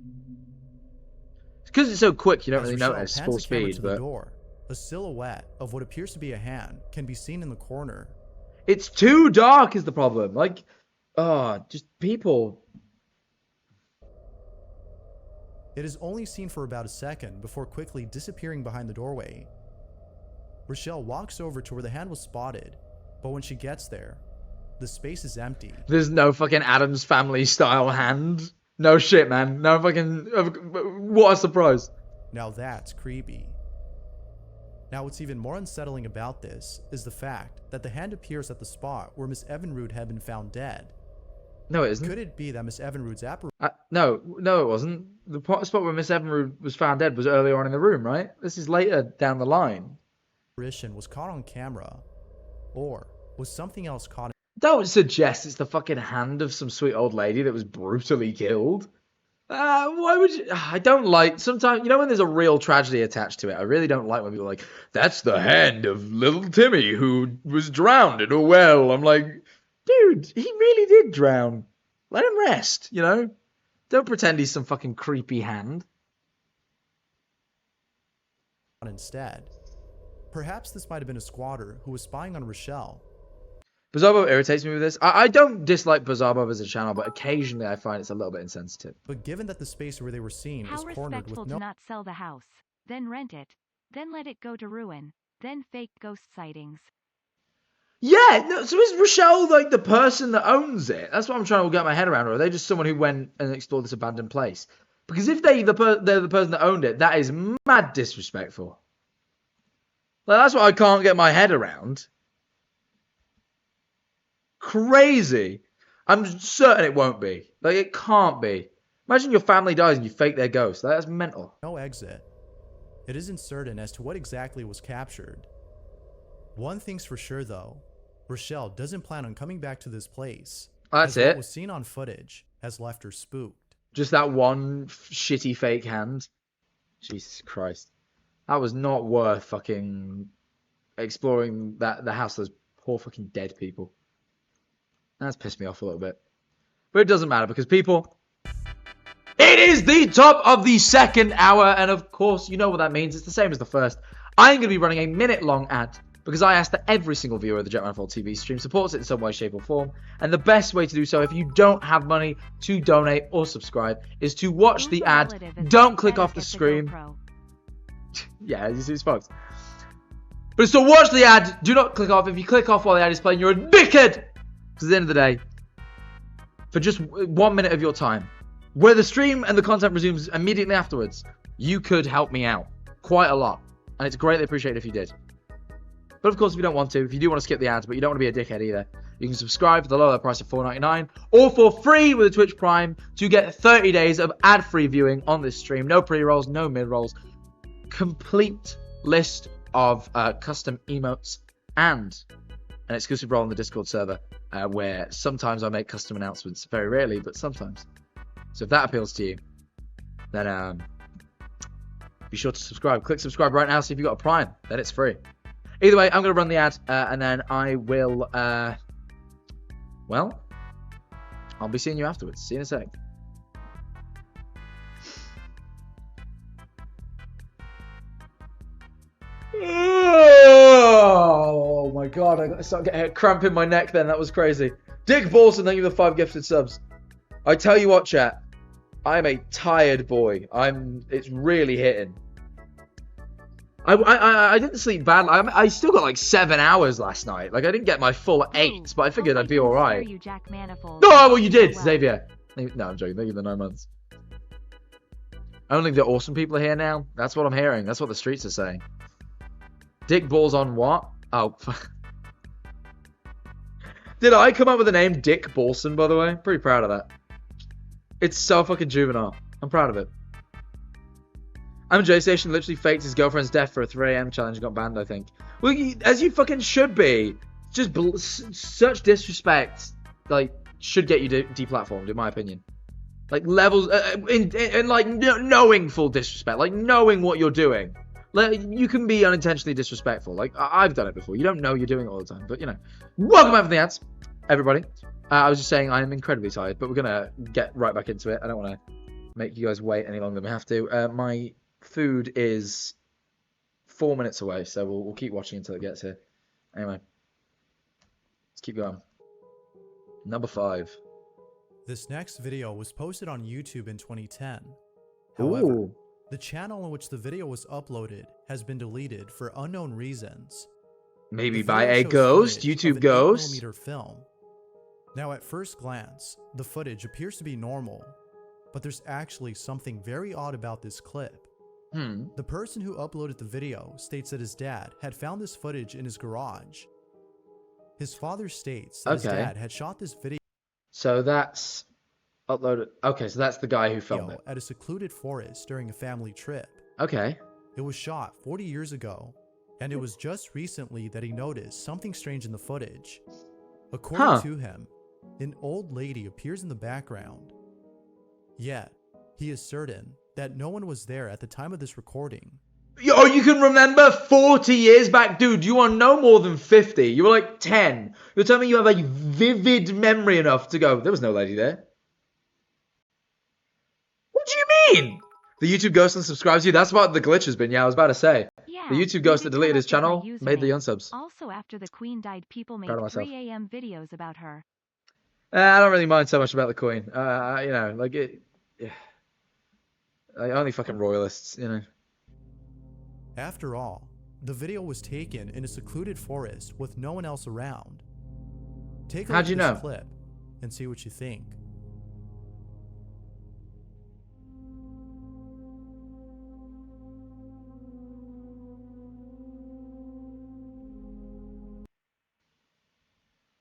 It's because it's so quick, you don't really notice full speed. But a silhouette of what appears to be a hand can be seen in the corner. It's too dark is the problem. Like, oh, just people. It is only seen for about a second before quickly disappearing behind the doorway. Rochelle walks over to where the hand was spotted, but when she gets there, the space is empty. There's no fucking Addams Family style hand. No shit, man. No fucking... What a surprise. Now that's creepy. Now, what's even more unsettling about this is the fact that the hand appears at the spot where Miss Evinrude had been found dead. No, it isn't. Could it be that Miss Evinrude's apparition No, it wasn't. The spot where Miss Evinrude was found dead was earlier on in the room, right? This is later down the line. was caught on camera? Or was something else caught? Don't suggest it's the fucking hand of some sweet old lady that was brutally killed. Why would you? I don't like, sometimes, you know, when there's a real tragedy attached to it, I really don't like when people are like, that's the hand of little Timmy who was drowned in a well. I'm like, dude, he really did drown. Let him rest, you know? Don't pretend he's some fucking creepy hand. Instead? Perhaps this might have been a squatter who was spying on Rochelle. Bizarro irritates me with this. I don't dislike Bizarro as a channel, but occasionally I find it's a little bit insensitive. But given that the space where they were seen How is cornered respectful with to no not sell the house, then rent it, then let it go to ruin, then fake ghost sightings. Yeah, no, so is Rochelle like the person that owns it? That's what I'm trying to get my head around. Or are they just someone who went and explored this abandoned place? Because if they're the person that owned it, that is mad disrespectful. Like, that's what I can't get my head around. Crazy. I'm certain it won't be. Like, it can't be. Imagine your family dies and you fake their ghost. That's mental. no exit. It isn't certain as to what exactly was captured. One thing's for sure though, Rochelle doesn't plan on coming back to this place. That's as what it. was seen on footage has left her spooked. Just that one shitty fake hand. Jesus Christ. That was not worth fucking exploring the house of those poor fucking dead people. That's pissed me off a little bit. But it doesn't matter because people, it is the top of the second hour. And of course, you know what that means. It's the same as the first. I'm going to be running a minute-long ad because I asked that every single viewer of the Jet Manifold TV stream supports it in some way, shape, or form. And the best way to do so, if you don't have money to donate or subscribe, is to watch the ad. Don't click off the screen. Yeah, it's fucked. But it's to watch the ad. Do not click off. If you click off while the ad is playing, you're a dickhead. Because at the end of the day, for just 1 minute of your time, where the stream and the content resumes immediately afterwards, you could help me out quite a lot. And it's greatly appreciated if you did. But of course, if you don't want to, if you do want to skip the ads, but you don't want to be a dickhead either, you can subscribe for the lower price of $4.99 or for free with a Twitch Prime to get 30 days of ad-free viewing on this stream. No pre-rolls, no mid-rolls. Complete list of custom emotes and an exclusive role on the Discord server where sometimes I make custom announcements. Very rarely, but sometimes. So if that appeals to you, then be sure to subscribe. Click subscribe right now. See if you've got a Prime. Then it's free. Either way, I'm going to run the ad and then I will, well, I'll be seeing you afterwards. See you in a sec. Oh my god, I started getting a cramp in my neck then. That was crazy. Dick Balson, thank you for the 5 gifted subs. I tell you what, chat. I'm a tired boy. It's really hitting. I didn't sleep bad. I still got like 7 hours last night. Like, I didn't get my full 8, but I figured I'd be alright. No, well, you did, Xavier. No, I'm joking. Thank you for the 9 months. Only the awesome people are here now. That's what I'm hearing. That's what the streets are saying. Dick balls on what? Oh. Did I come up with the name Dick Balson, by the way? Pretty proud of that. It's so fucking juvenile. I'm proud of it. MJ Station literally faked his girlfriend's death for a 3 AM challenge and got banned, I think. Well, as you fucking should be. Just such disrespect, like, should get you deplatformed, in my opinion. Like, levels, in like, knowing full disrespect. Like, knowing what you're doing. Like, you can be unintentionally disrespectful. Like, I've done it before. You don't know you're doing it all the time. But, you know. Welcome back for the ads, everybody. I was just saying I am incredibly tired, but we're going to get right back into it. I don't want to make you guys wait any longer than we have to. My food is 4 minutes away, so we'll keep watching until it gets here. Anyway. Let's keep going. Number 5. This next video was posted on YouTube in 2010. However, Ooh. the channel in which the video was uploaded has been deleted for unknown reasons. Maybe The by video a shows ghost? footage YouTube of an ghost? 8mm film. Now, at first glance, the footage appears to be normal, but there's actually something very odd about this clip. The person who uploaded the video states that his dad had found this footage in his garage. His father states that his dad had shot this video So that's uploaded. Okay, so that's the guy who filmed it. at a secluded forest during a family trip. Okay. It was shot 40 years ago, and it was just recently that he noticed something strange in the footage. According to him, an old lady appears in the background. Yet, he is certain that no one was there at the time of this recording. Oh, you can remember 40 years back? Dude, you are no more than 50. You were like 10. You're telling me you have a vivid memory enough to go, there was no lady there. What do you mean? The YouTube ghost unsubscribes you? That's what the glitch has been. Yeah, I was about to say. Yeah, The YouTube ghost that deleted his channel username. made the unsubs. Also, after the Queen died, people made Proud of myself. 3 a.m. videos about her. I don't really mind so much about the Queen. You know, like it. Yeah. Like, only fucking royalists, you know. After all, the video was taken in a secluded forest with no one else around. Take a How'd look you at know? this clip and see what you think.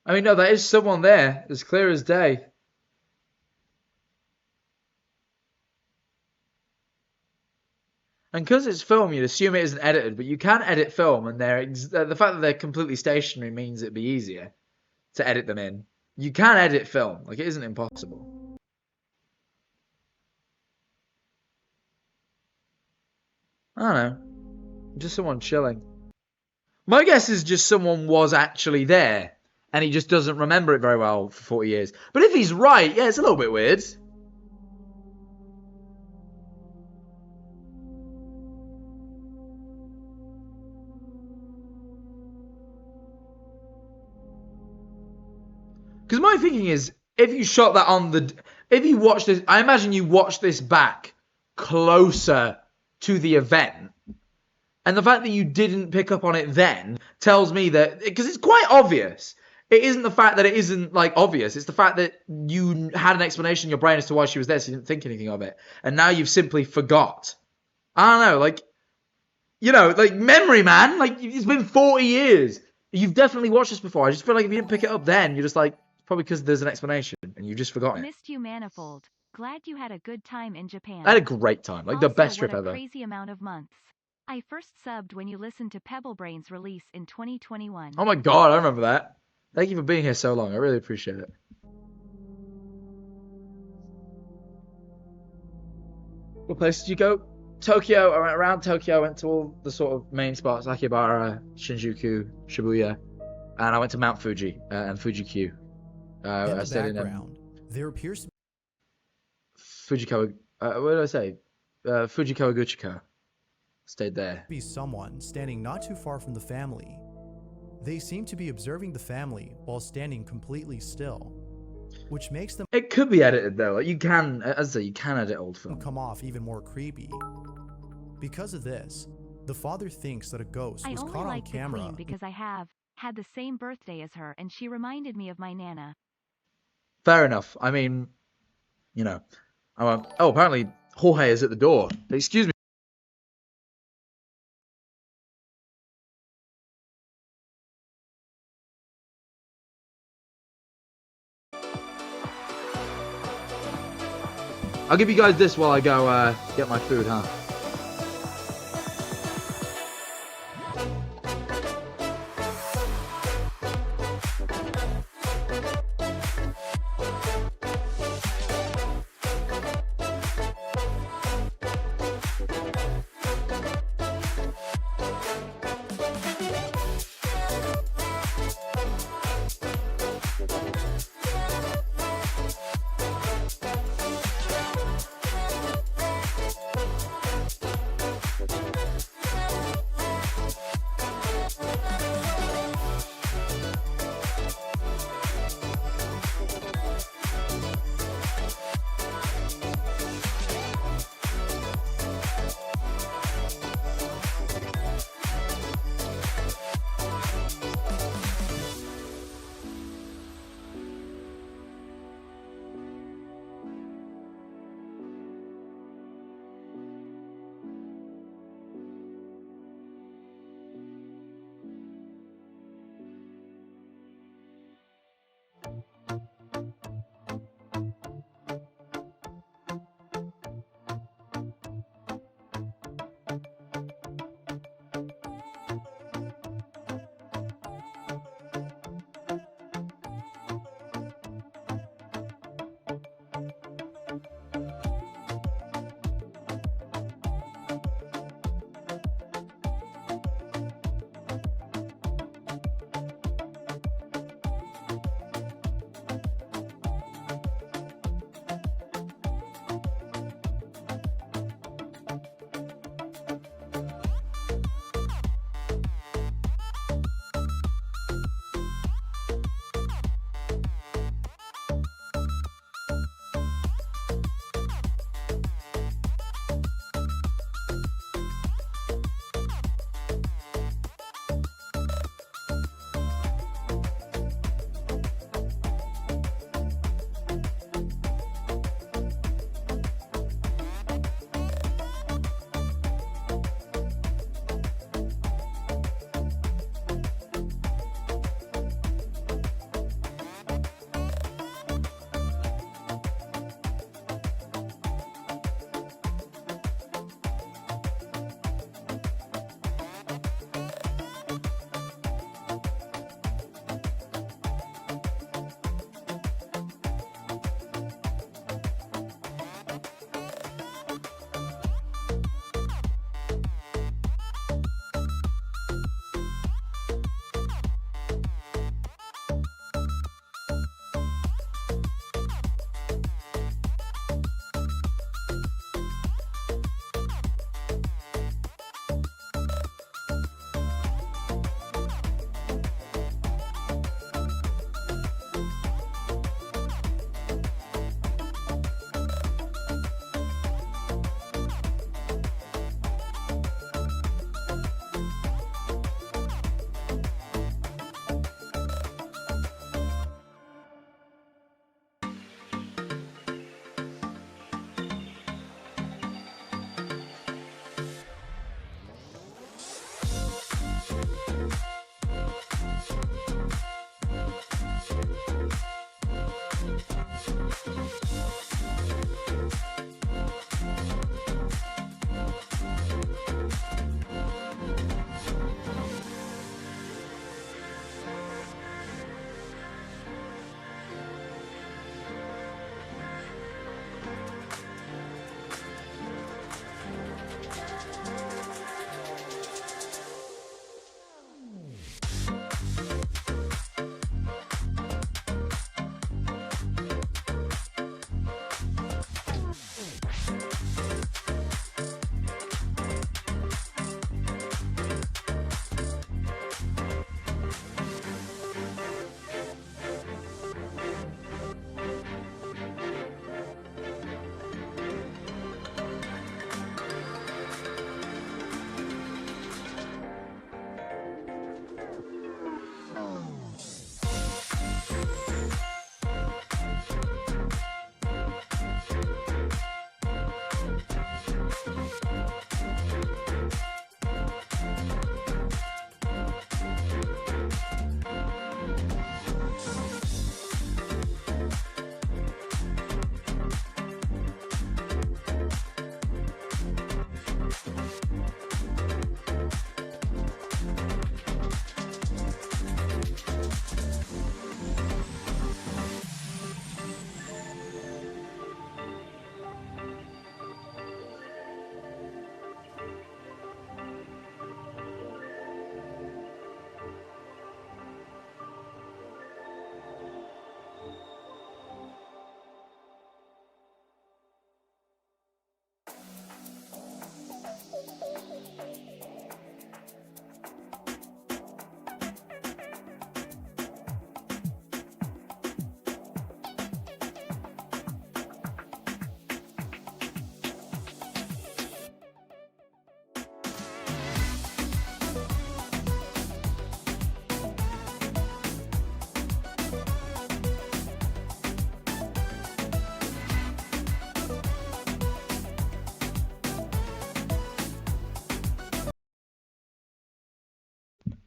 I mean, no, there is someone there, as clear as day. And because it's film, you'd assume it isn't edited, but you can edit film, and the fact that they're completely stationary means it'd be easier to edit them in. You can edit film, like it isn't impossible. I don't know, just someone chilling. My guess is just someone was actually there, and he just doesn't remember it very well for 40 years. But if he's right, yeah, it's a little bit weird. Because my thinking is, if you shot that on the... If you watch this... I imagine you watch this back closer to the event. And the fact that you didn't pick up on it then tells me that... Because it's quite obvious. It isn't the fact that it isn't, like, obvious. It's the fact that you had an explanation in your brain as to why she was there, so you didn't think anything of it. And now you've simply forgot. I don't know, like... You know, like, memory, man. Like, it's been 40 years. You've definitely watched this before. I just feel like if you didn't pick it up then, you're just like... Probably because there's an explanation and you've just forgotten it. Missed you, Manifold. Glad you had a good time in Japan. I had a great time. Like, the best trip what ever. A crazy amount of months. I first subbed when you listened to Pebblebrain's release in 2021. Oh my god, I remember that. Thank you for being here so long. I really appreciate it. What place did you go? Tokyo. I went around Tokyo. I went to all the sort of main spots. Akihabara, Shinjuku, Shibuya. And I went to Mount Fuji and Fuji-Q. In I the stayed background, there appears to Fujikawa. What did I say? Fujikawaguchika. Stayed there. be someone standing not too far from the family. They seem to be observing the family while standing completely still, which makes them It could be edited though. Like you can, as I say, you can edit old film. come off even more creepy. Because of this, the father thinks that a ghost I was only caught on like the camera. Queen because I have had the same birthday as her, and she reminded me of my Nana. Fair enough. I mean, you know, I went, oh, apparently Jorge is at the door. Excuse me. I'll give you guys this while I go get my food, huh?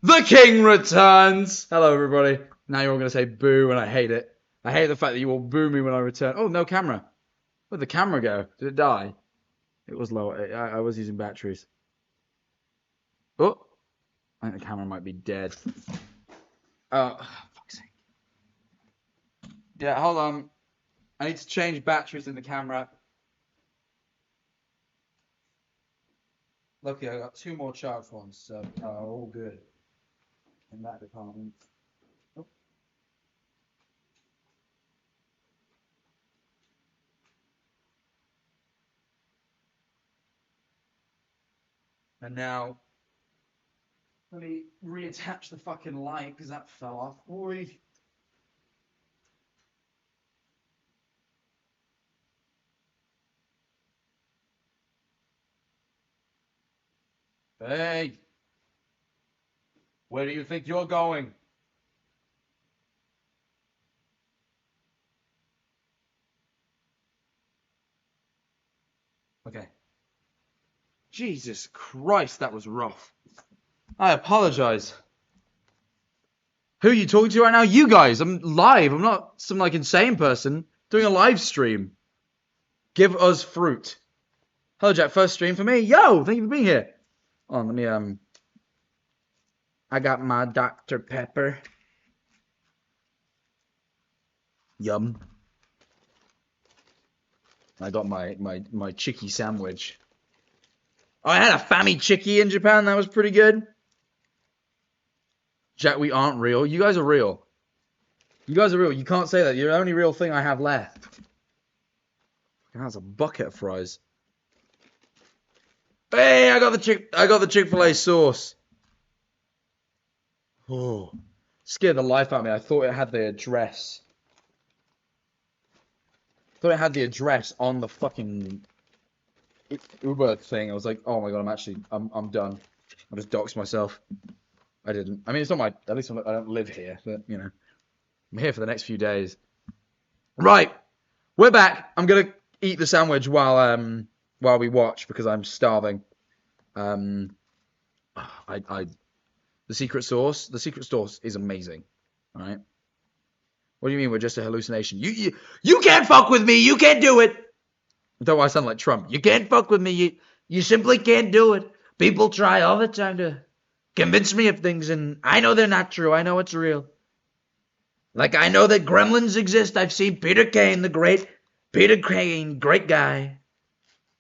The king returns! Hello, everybody. Now you're all going to say boo, and I hate it. I hate the fact that you all boo me when I return. Oh, no camera. Where'd the camera go? Did it die? It was low. I was using batteries. Oh! I think the camera might be dead. Oh, fuck's sake. Yeah, hold on. I need to change batteries in the camera. Lucky I got 2 more charged ones, so all good in that department. Oh. And now, let me reattach the fucking light because that fell off. Oi. Hey! Where do you think you're going? Okay. Jesus Christ, that was rough. I apologize. Who are you talking to right now? You guys. I'm live. I'm not some like insane person doing a live stream. Give us fruit. Hello, Jack. First stream for me. Yo, thank you for being here. Oh, let me I got my Dr. Pepper. Yum. I got my chicky sandwich. Oh, I had a fammy chicky in Japan. That was pretty good. Jack, we aren't real. You guys are real. You guys are real. You can't say that. You're the only real thing I have left. That's a bucket of fries. Hey, I got the Chick-fil-A sauce. Oh, scared the life out of me. I thought it had the address. Thought it had the address on the fucking Uber thing. I was like, oh my god, I'm done. I just doxed myself. I didn't. I mean, it's not my. At least I don't live here, but you know, I'm here for the next few days. Right, we're back. I'm gonna eat the sandwich while we watch because I'm starving. The secret sauce. The secret sauce is amazing. All right. What do you mean we're just a hallucination? You can't fuck with me. You can't do it. Don't I sound like Trump? You can't fuck with me. You simply can't do it. People try all the time to convince me of things, and I know they're not true. I know it's real. Like I know that gremlins exist. I've seen Peter Kane, the great Peter Kane, great guy.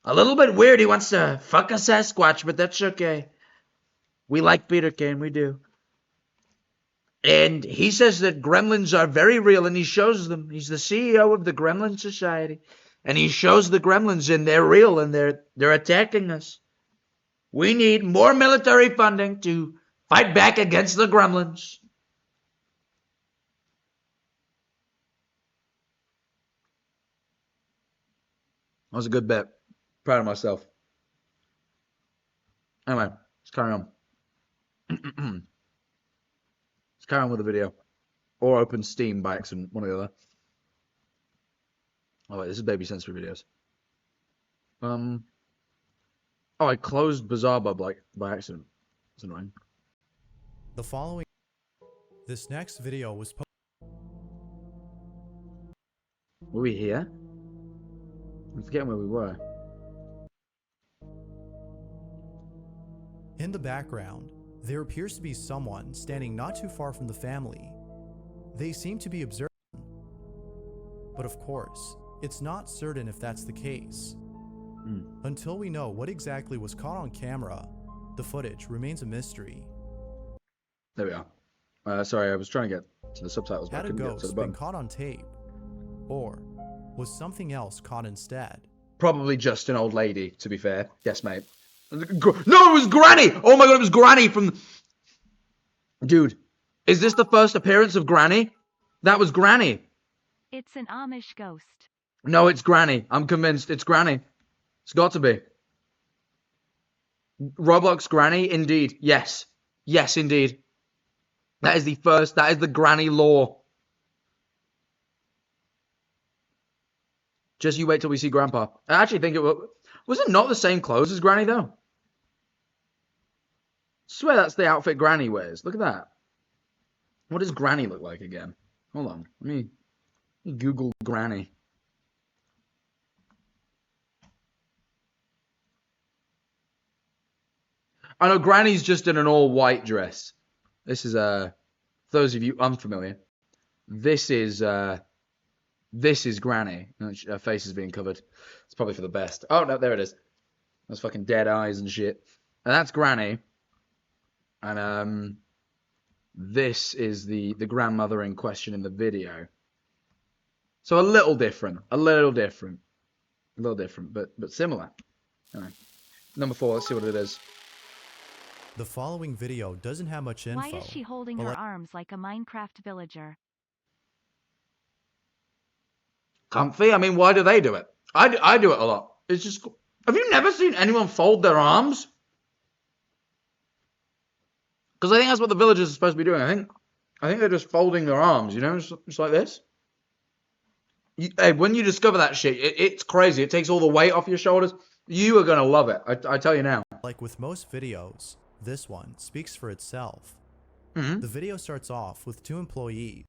A little bit weird. He wants to fuck a Sasquatch, but that's okay. We like Peter Kane. We do. And he says that gremlins are very real, and he shows them. He's the CEO of the Gremlin Society. And he shows the gremlins, and they're real, and they're attacking us. We need more military funding to fight back against the gremlins. That was a good bet. Proud of myself. Anyway, let's carry on. Let's carry on with the video. Or open Steam by accident, one or the other. Oh wait, this is baby sensory videos. Oh, I closed BazarBub by accident. That's annoying. The following. This next video was posted. Were we here? I'm forgetting where we were. In the background, there appears to be someone standing not too far from the family. They seem to be observing, but of course, it's not certain if that's the case. Until we know what exactly was caught on camera, the footage remains a mystery. There we are. Sorry, I was trying to get to the subtitles, but I Had a couldn't get to the ghost button. been caught on tape? Or was something else caught instead? Probably just an old lady, to be fair. Yes, mate. No, it was Granny! Oh my god, it was Granny from... Dude, is this the first appearance of Granny? That was Granny. It's an Amish ghost. No, it's Granny. I'm convinced it's Granny. It's got to be. Roblox Granny, indeed. Yes. Yes, indeed. That is the Granny lore. Just you wait till we see Grandpa. I actually think it was it not the same clothes as Granny, though? Swear that's the outfit Granny wears. Look at that. What does Granny look like again? Hold on. Let me Google Granny. I know Granny's just in an all-white dress. This is, for those of you unfamiliar, this is Granny. Her face is being covered. It's probably for the best. Oh, no, there it is. Those fucking dead eyes and shit. And that's Granny. And, this is the grandmother in question in the video. So a little different, but similar. Anyway, number 4, let's see what it is. The following video doesn't have much info. Why is she holding her arms like a Minecraft villager? Comfy? I mean, why do they do it? I do it a lot. It's just... Have you never seen anyone fold their arms? Because I think that's what the villagers are supposed to be doing. I think they're just folding their arms, you know, just like this. Hey, when you discover that shit, it's crazy. It takes all the weight off your shoulders. You are going to love it. I tell you now. Like with most videos, this one speaks for itself. Mm-hmm. The video starts off with 2 employees.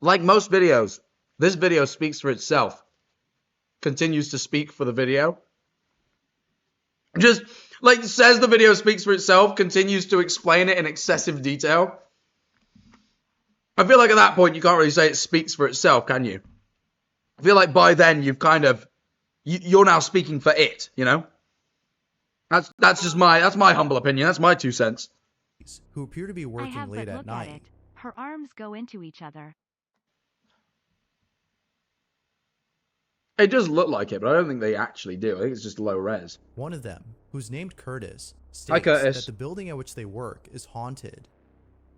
Like most videos, this video speaks for itself. Continues to speak for the video. Just, like, says the video speaks for itself, continues to explain it in excessive detail. I feel like at that point, you can't really say it speaks for itself, can you? I feel like by then, you've kind of... You're now speaking for it, you know? That's just that's my humble opinion. That's my 2 cents. Who appear to be working late at night. Her arms go into each other. It does look like it, but I don't think they actually do. I think it's just low res. One of them, who's named Curtis, states Hi, Curtis. that the building at which they work is haunted.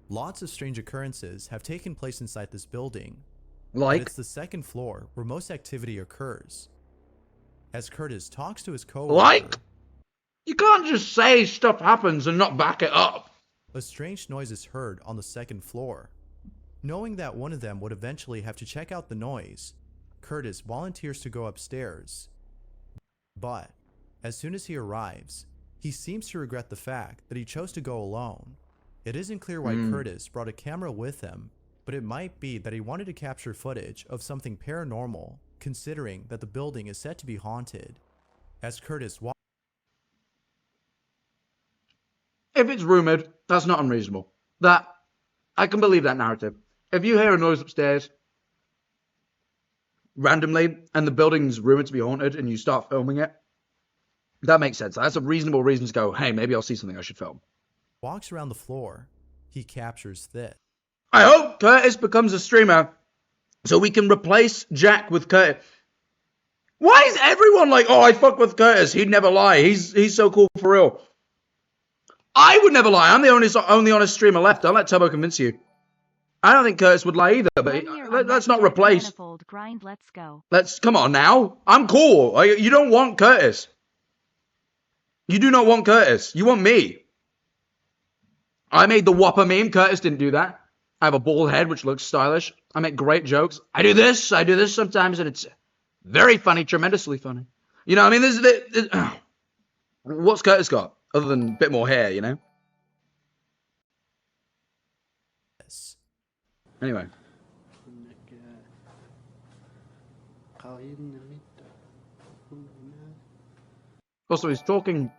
Lots of strange occurrences have taken place inside this building. Like? But it's the 2nd floor where most activity occurs. As Curtis talks to his coworker... Like? You can't just say stuff happens and not back it up. A strange noise is heard on the 2nd floor. Knowing that one of them would eventually have to check out the noise, Curtis volunteers to go upstairs. But, as soon as he arrives, he seems to regret the fact that he chose to go alone. It isn't clear why Curtis brought a camera with him, but it might be that he wanted to capture footage of something paranormal, considering that the building is said to be haunted. As Curtis walks... If it's rumored, that's not unreasonable. I can believe that narrative. If you hear a noise upstairs... randomly, and the building's rumored to be haunted, and you start filming it, that makes sense. That's a reasonable reason to go, hey, maybe I'll see something I should film. Walks around the floor. He captures this. I hope Curtis becomes a streamer, so we can replace Jack with Curtis. Why is everyone like, oh, I fuck with Curtis, he'd never lie, he's so cool for real. I would never lie, I'm the only honest streamer left. Don't let Turbo convince you. I don't think Curtis would lie either, but let's not replace... Manifold grind, let's go. Come on now. I'm cool. You don't want Curtis. You do not want Curtis. You want me. I made the Whopper meme. Curtis didn't do that. I have a bald head, which looks stylish. I make great jokes. I do this sometimes, and it's very funny, tremendously funny. You know, I mean, what's Curtis got? Other than a bit more hair, you know? Anyway. Also, he's talking...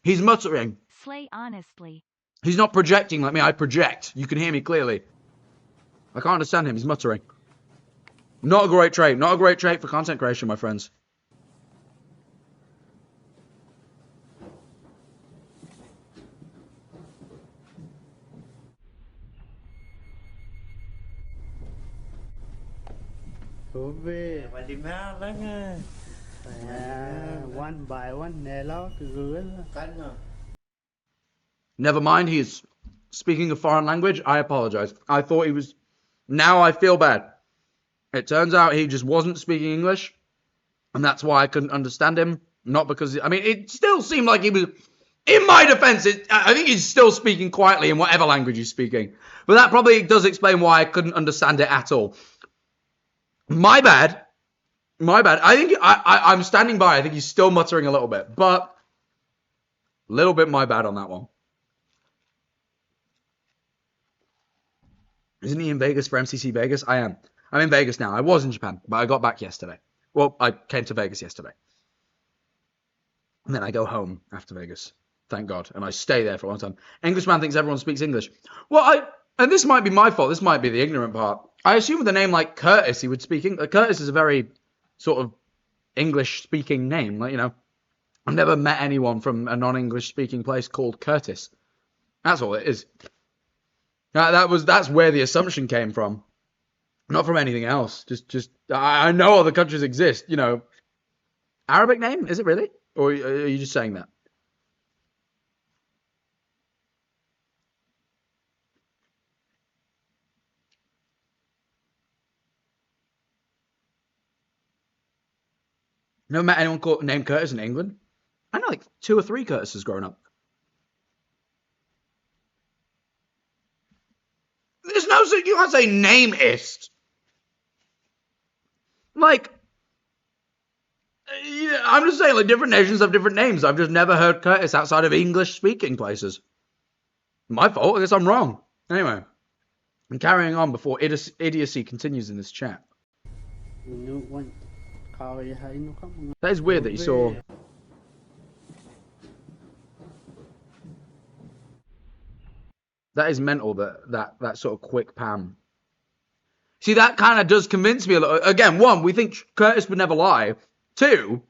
He's muttering. Slay honestly. He's not projecting like me. I project. You can hear me clearly. I can't understand him. He's muttering. Not a great trait. Not a great trait for content creation, my friends. Never mind, he is speaking a foreign language. I apologize. I thought he was... Now I feel bad. It turns out he just wasn't speaking English. And that's why I couldn't understand him. Not because... I mean, it still seemed like he was... In my defense, I think he's still speaking quietly in whatever language he's speaking. But that probably does explain why I couldn't understand it at all. My bad. My bad. I think I'm standing by. I think he's still muttering a little bit, but a little bit my bad on that one. Isn't he in Vegas for MCC Vegas? I am. I'm in Vegas now. I was in Japan, but I got back yesterday. Well, I came to Vegas yesterday. And then I go home after Vegas. Thank God. And I stay there for a long time. Englishman thinks everyone speaks English. Well, and this might be my fault. This might be the ignorant part. I assume with a name like Curtis, he would speak English. Curtis is a very sort of English-speaking name. Like, you know, I've never met anyone from a non-English-speaking place called Curtis. That's all it is. That's where the assumption came from. Not from anything else. Just I know other countries exist, you know. Arabic name? Is it really? Or are you just saying that? Never met anyone named Curtis in England? I know like 2 or 3 Curtises growing up. There's no, you can't say nameist. Like, yeah, I'm just saying, like, different nations have different names. I've just never heard Curtis outside of English-speaking places. My fault. I guess I'm wrong. Anyway, I'm carrying on before idiocy continues in this chat. That is weird that you saw... That is mental, that sort of quick Pam. See, that kind of does convince me a little. Again, 1, we think Curtis would never lie. 2,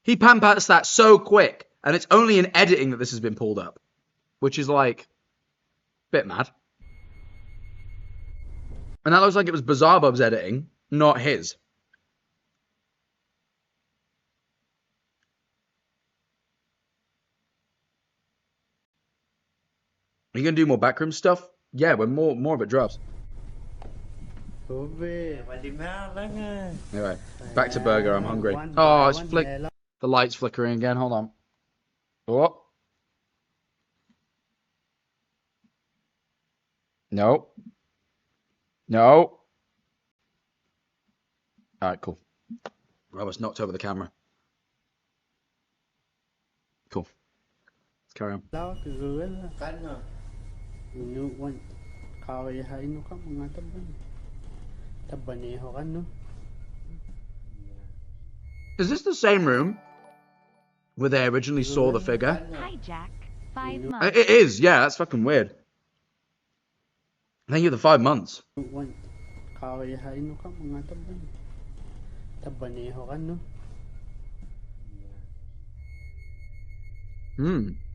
he Pam pats that so quick, and it's only in editing that this has been pulled up. Which is, like, a bit mad. And that looks like it was Bizarre Bub's editing, not his. Are you going to do more backroom stuff? Yeah, when more of it drops. Anyway, back to burger. I'm hungry. Oh, it's the light's flickering again. Hold on. Oh. No. No. Alright, cool. I almost knocked over the camera. Cool. Let's carry on. Is this the same room where they originally saw the figure? Hi, Jack. 5 months. It is, yeah, that's fucking weird. Thank you for the 5 months.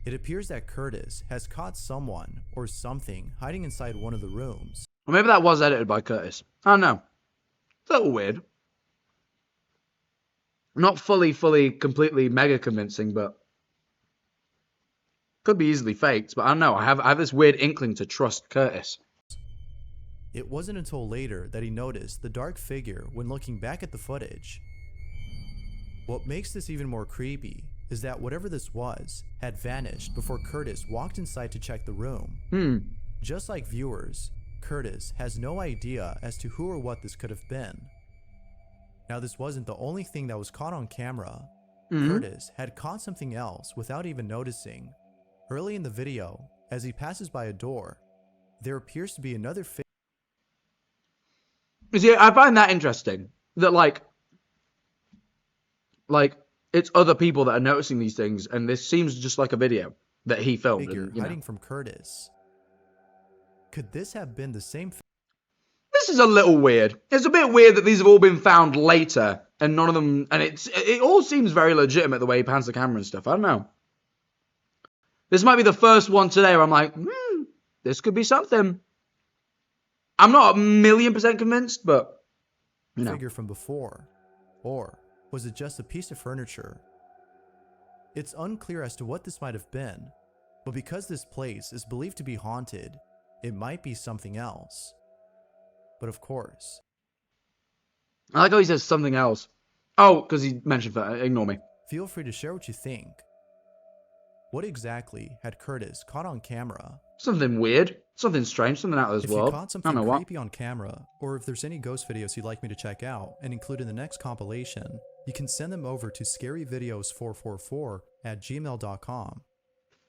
It appears that Curtis has caught someone or something hiding inside one of the rooms. Or maybe that was edited by Curtis. I don't know. It's a little weird. Not fully, completely mega convincing, but could be easily faked. But I don't know. I have this weird inkling to trust Curtis. It wasn't until later that he noticed the dark figure when looking back at the footage. What makes this even more creepy is that whatever this was had vanished before Curtis walked inside to check the room. Just like viewers, Curtis has no idea as to who or what this could have been. Now, this wasn't the only thing that was caught on camera. Curtis had caught something else without even noticing. Early in the video, as he passes by a door, there appears to be another figure. See, I find that interesting. That like it's other people that are noticing these things, and this seems just like a video that he filmed. Figure and, hiding from Curtis. Could this have been the same? This is a little weird. It's a bit weird that these have all been found later, and none of them. And it all seems very legitimate the way he pans the camera and stuff. I don't know. This might be the first one today where I'm like, this could be something. I'm not 1,000,000% convinced, but you know. Figure from before, or was it just a piece of furniture? It's unclear as to what this might have been, but because this place is believed to be haunted, it might be something else. But of course, I like how he says something else. Oh, because he mentioned that. Ignore me. Feel free to share what you think. What exactly had Curtis caught on camera? Something weird. Something strange, something out of this If you world. caught I don't something know what. creepy on camera, or if there's any ghost videos you'd like me to check out and include in the next compilation, you can send them over to scaryvideos444@gmail.com.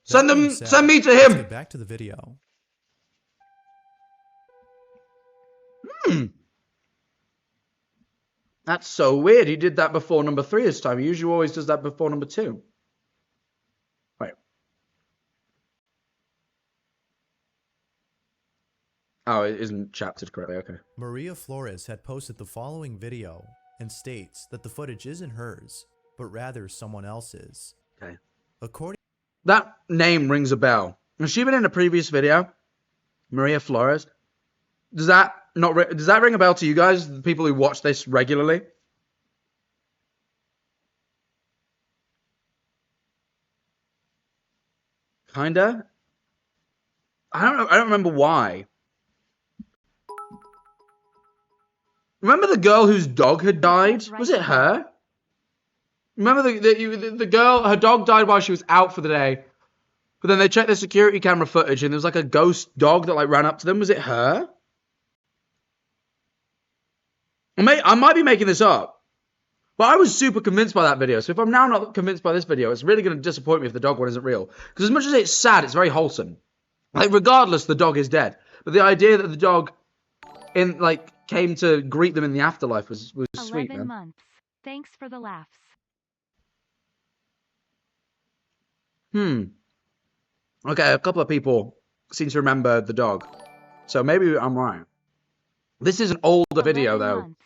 Send That being them, said, send me to let's him. get back to the video. That's so weird. He did that before number 3 this time. He usually always does that before number 2. Wait. Oh, it isn't chaptered correctly. Okay. Maria Flores had posted the following video and states that the footage isn't hers, but rather someone else's. Okay. According That name rings a bell. Has she been in a previous video? Maria Flores. Does that ring a bell to you guys, the people who watch this regularly? Kinda. I don't know. I don't remember why. Remember the girl whose dog had died? Was it her? Remember the girl? Her dog died while she was out for the day. But then they checked the security camera footage and there was like a ghost dog that like ran up to them. Was it her? I might be making this up. But I was super convinced by that video. So if I'm now not convinced by this video, it's really going to disappoint me if the dog one isn't real. Because as much as it's sad, it's very wholesome. Like regardless, the dog is dead. But the idea that the dog came to greet them in the afterlife was sweet, 11 man. months. Thanks for the laughs. Okay, a couple of people seem to remember the dog. So maybe I'm right. This is an older video, 11 though, months.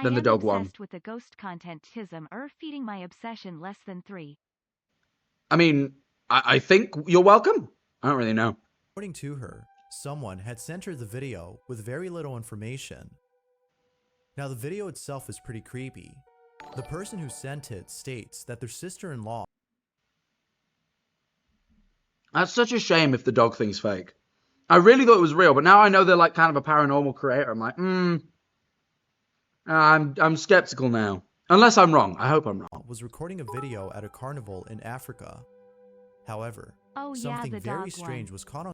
than the dog I am one. obsessed with the ghost content tism feeding my obsession less than 3. I mean, I think you're welcome. I don't really know. to her, someone had sent her the video with very little information. Now the video itself is pretty creepy. The person who sent it states that their sister-in-law That's such a shame if the dog thing's fake. I really thought it was real, but now I know they're like kind of a paranormal creator. I'm like, I'm skeptical now. Unless I'm wrong. I hope I'm wrong. was recording a video at a carnival in Africa. However, Oh yeah, something the very dog strange one. was caught on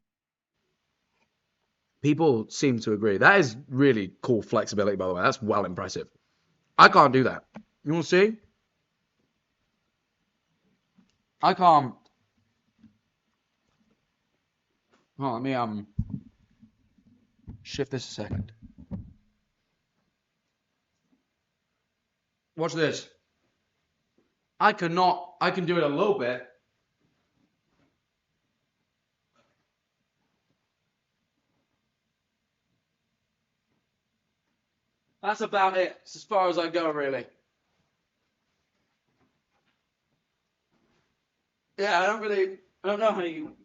People seem to agree. That is really cool flexibility, by the way. That's well impressive. I can't do that. You want to see? I can't. Oh, let me shift this a second. Watch this. I can do it a little bit. That's about it. It's as far as I go, really. Yeah, I don't know how you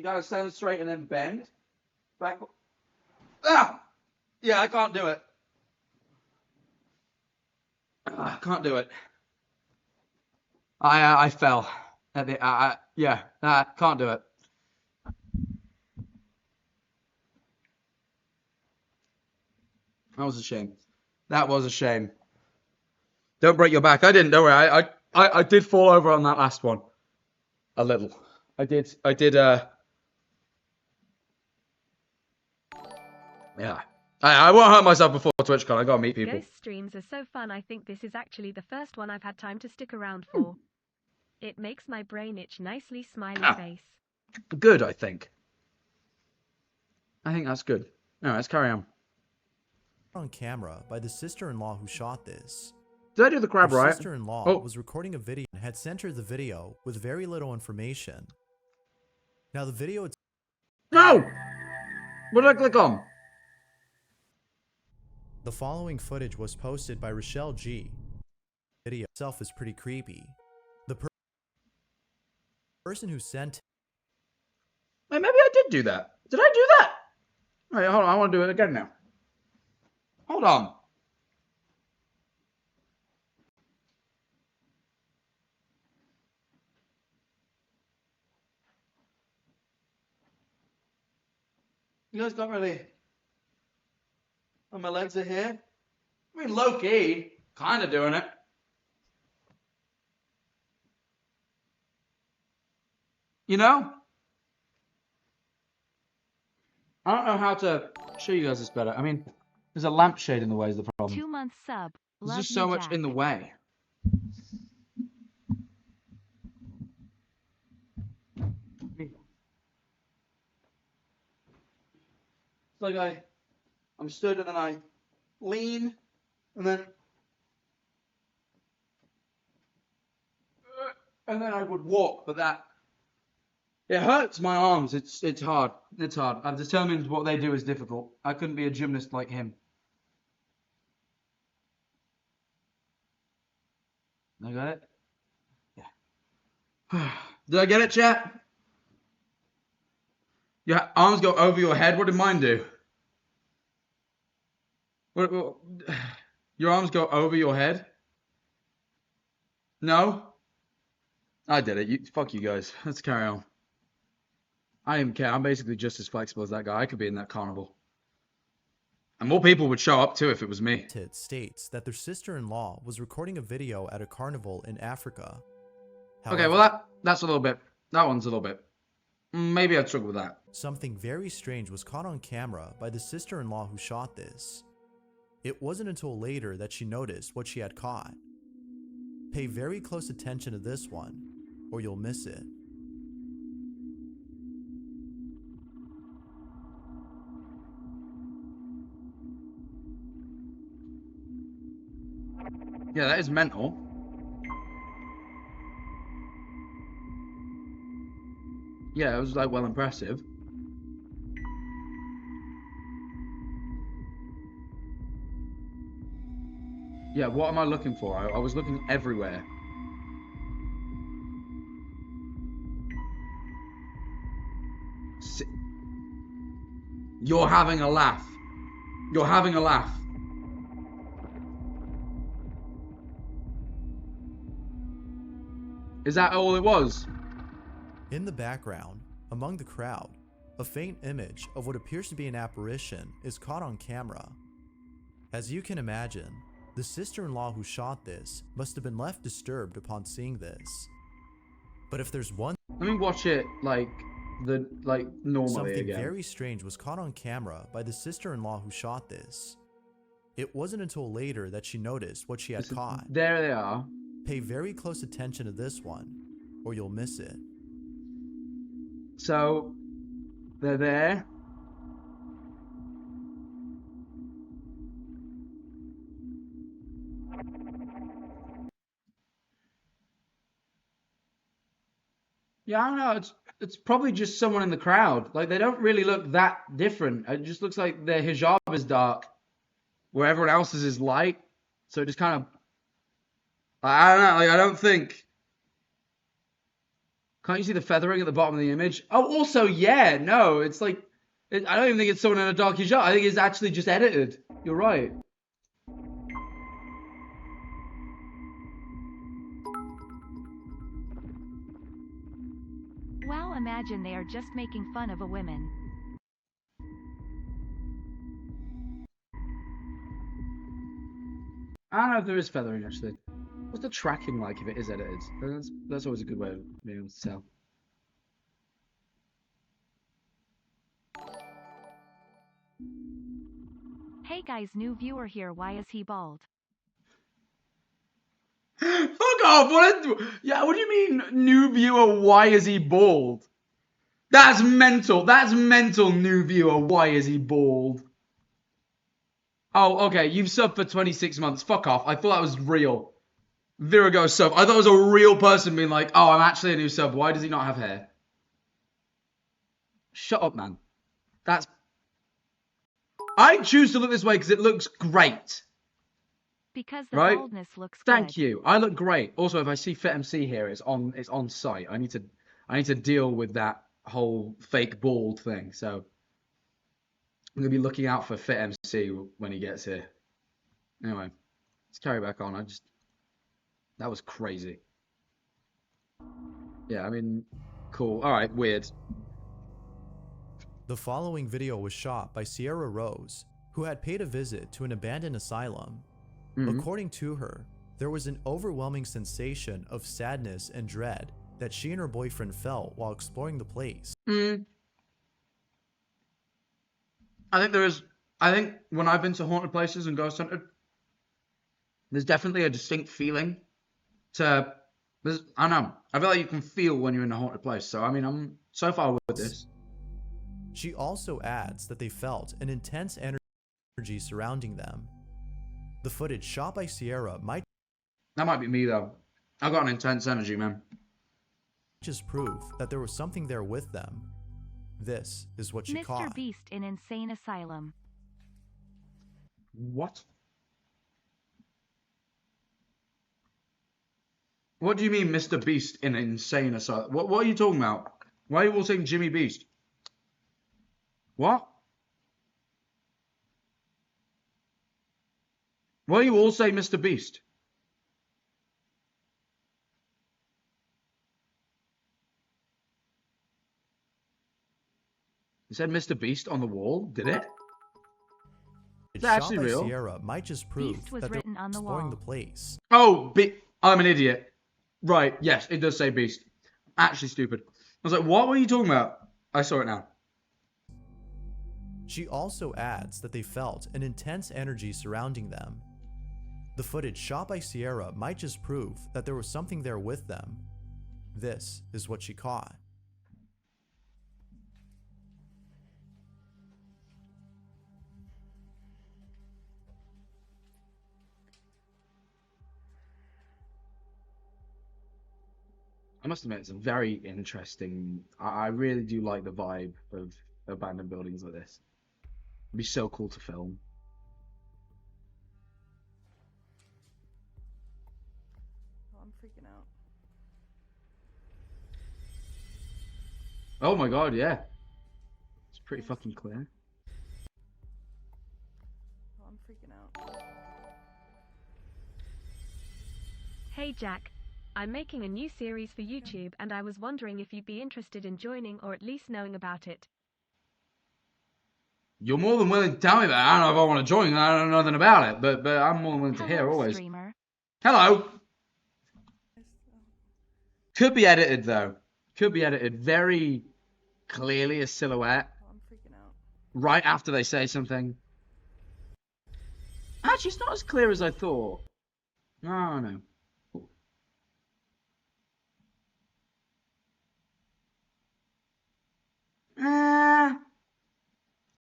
gotta stand straight and then bend. Back. Ah! Yeah, I can't do it. I can't do it. I fell. At the, can't do it. That was a shame. That was a shame. Don't break your back. I didn't. Don't worry. I did fall over on that last one. A little. I did. Yeah. I won't hurt myself before TwitchCon. I gotta meet people. Ghost streams are so fun. I think this is actually the first one I've had time to stick around for. It makes my brain itch nicely smiley face. Good, I think. I think that's good. Alright, let's carry on camera by the sister-in-law who shot this. Did I do the crab Her right? sister-in-law was recording a video and had sent her the video with very little information. Now the video No! What did I click on? The following footage was posted by Rochelle G. The video itself is pretty creepy. The person who sent Wait, maybe I did do that. Did I do that? Wait, hold on. I want to do it again now. Hold on. You guys don't really... Oh, my legs are here. I mean, low-key. Kind of doing it. You know? I don't know how to show you guys this better. I mean, there's a lampshade in the way is the problem. 2-month sub. There's Love just you, so much Jack. in the way. It's like I'm stood and then I lean and then I would walk, but that it hurts my arms. It's hard. It's hard. I've determined what they do is difficult. I couldn't be a gymnast like him. I got it? Yeah. Did I get it, chat? Your arms go over your head. What did mine do? What, your arms go over your head? No? I did it. Fuck you guys. Let's carry on. I don't even care. I'm basically just as flexible as that guy. I could be in that carnival. And more people would show up too if it was me. Tit states that their sister-in-law was recording a video at a carnival in Africa. Okay, However, well that's a little bit. That one's a little bit. Maybe I'd struggle with that. something very strange was caught on camera by the sister-in-law who shot this. It wasn't until later that she noticed what she had caught. Pay very close attention to this one, or you'll miss it. Yeah, that is mental. Yeah, it was like well impressive. Yeah, what am I looking for? I was looking everywhere. You're having a laugh. You're having a laugh. Is that all it was? In the background, among the crowd, a faint image of what appears to be an apparition is caught on camera. As you can imagine, the sister-in-law who shot this must have been left disturbed upon seeing this. But if there's one Let me watch it like normally something again. very strange was caught on camera by the sister-in-law who shot this. It wasn't until later that she noticed what she had caught. There they are. Pay very close attention to this one, or you'll miss it. So they're there. Yeah, I don't know. It's probably just someone in the crowd. Like they don't really look that different. It just looks like their hijab is dark, where everyone else's is light. So it just kind of, I don't know. Like I don't think. Can't you see the feathering at the bottom of the image? Oh, also, yeah, no, it's like, I don't even think it's someone in a dark hijab. I think it's actually just edited. You're right. Wow, imagine they are just making fun of a woman. I don't know if there is feathering, actually. What's the tracking like if it is edited? That's always a good way of being able to tell. Hey guys, new viewer here. Why is he bald? Fuck off! What do you mean, new viewer? Why is he bald? That's mental. That's mental, new viewer. Why is he bald? Oh, okay. You've subbed for 26 months. Fuck off. I thought that was real. Virago sub. I thought it was a real person being like, oh, I'm actually a new sub. Why does he not have hair? Shut up, man. I choose to look this way because it looks great. Because the Right? baldness looks Thank good. you. I look great. Also, if I see FitMC here, it's on site. I need to deal with that whole fake bald thing. So I'm gonna be looking out for FitMC when he gets here. Anyway, let's carry back on. That was crazy. Yeah, I mean, cool. All right, weird. The following video was shot by Sierra Rose, who had paid a visit to an abandoned asylum. According to her, there was an overwhelming sensation of sadness and dread that she and her boyfriend felt while exploring the place. I think there is. I think when I've been to haunted places and ghost hunted, there's definitely a distinct feeling to. I don't know. I feel like you can feel when you're in a haunted place. So I mean, I'm so far with this. She also adds that they felt an intense energy surrounding them. The footage shot by Sierra might That might be me though. I got an intense energy, man. just prove that there was something there with them. This is what she Mr. caught. Beast in insane asylum. What? What do you mean, Mr. Beast in insane asylum? What are you talking about? Why are you all saying Jimmy Beast? What? Why are you all saying Mr. Beast? It said Mr. Beast on the wall, did it? Is that Shot actually by real? Sierra might just prove Beast was that they're written on the exploring wall. the place. Oh, I'm an idiot. Right, yes, it does say Beast. Actually stupid. I was like, what were you talking about? I saw it now. She also adds that they felt an intense energy surrounding them. The footage shot by Sierra might just prove that there was something there with them. This is what she caught. I must admit, it's a very interesting. I really do like the vibe of abandoned buildings like this. It'd be so cool to film. Oh, I'm freaking out. Oh my god, yeah. It's pretty fucking clear. Oh, I'm freaking out. Hey Jack, I'm making a new series for YouTube and I was wondering if you'd be interested in joining or at least knowing about it. You're more than willing to tell me that. I don't know if I want to join. I don't know nothing about it, but I'm more than willing to Hello, hear always. streamer. Hello. Could be edited though. Could be edited very clearly a silhouette Oh, I'm freaking out. right after they say something. Actually, it's not as clear as I thought. Oh no.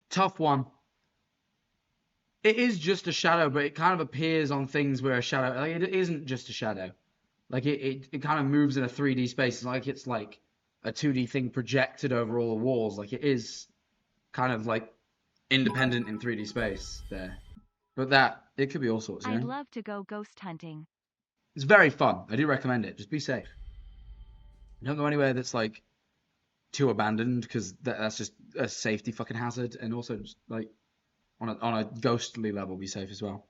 Tough one. It is just a shadow, but it kind of appears on things where a shadow, like it isn't just a shadow. Like it kind of moves in a 3D space. It's like it's like a 2D thing projected over all the walls. Like it is kind of like independent in 3D space there. But it could be all sorts, you I'd know? love to go ghost hunting. It's very fun. I do recommend it. Just be safe. Don't go anywhere that's like too abandoned because that's just a safety fucking hazard. And also just like on a ghostly level, be safe as well.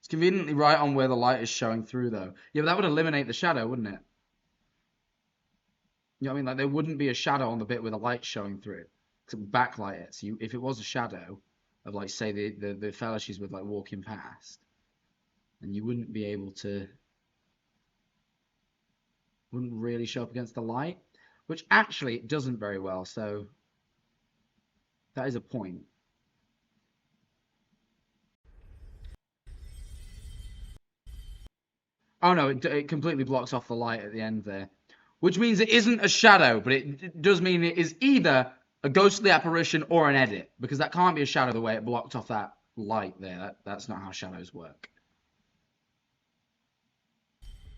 It's conveniently right on where the light is showing through though. Yeah, but that would eliminate the shadow, wouldn't it? You know what I mean? Like there wouldn't be a shadow on the bit with the light showing through. Because it would backlight it. So if it was a shadow of like say the fella she's with like walking past, and you wouldn't be able to, wouldn't really show up against the light, which actually it doesn't very well. So that is a point. Oh no, it completely blocks off the light at the end there, which means it isn't a shadow, but it does mean it is either a ghostly apparition or an edit, because that can't be a shadow the way it blocked off that light there. That's not how shadows work.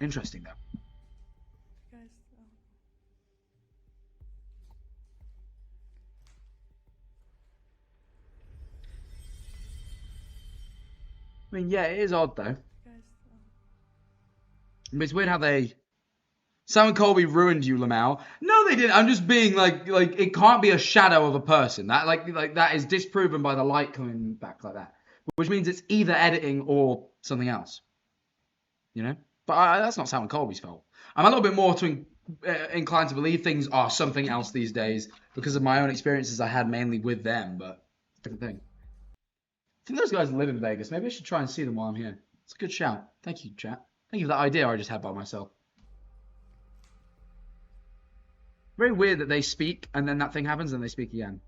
Interesting though. Guys, I mean, yeah, it is odd though. But it's weird how they. Sam and Colby ruined you, Lamau. No, they didn't. I'm just being like it can't be a shadow of a person. That like that is disproven by the light coming back like that, which means it's either editing or something else. You know, but that's not Sam and Colby's fault. I'm a little bit more inclined to believe things are something else these days because of my own experiences I had mainly with them. But different thing. I think those guys live in Vegas. Maybe I should try and see them while I'm here. It's a good shout. Thank you, chat. Thank you for that idea I just had by myself. Very weird that they speak and then that thing happens and they speak again.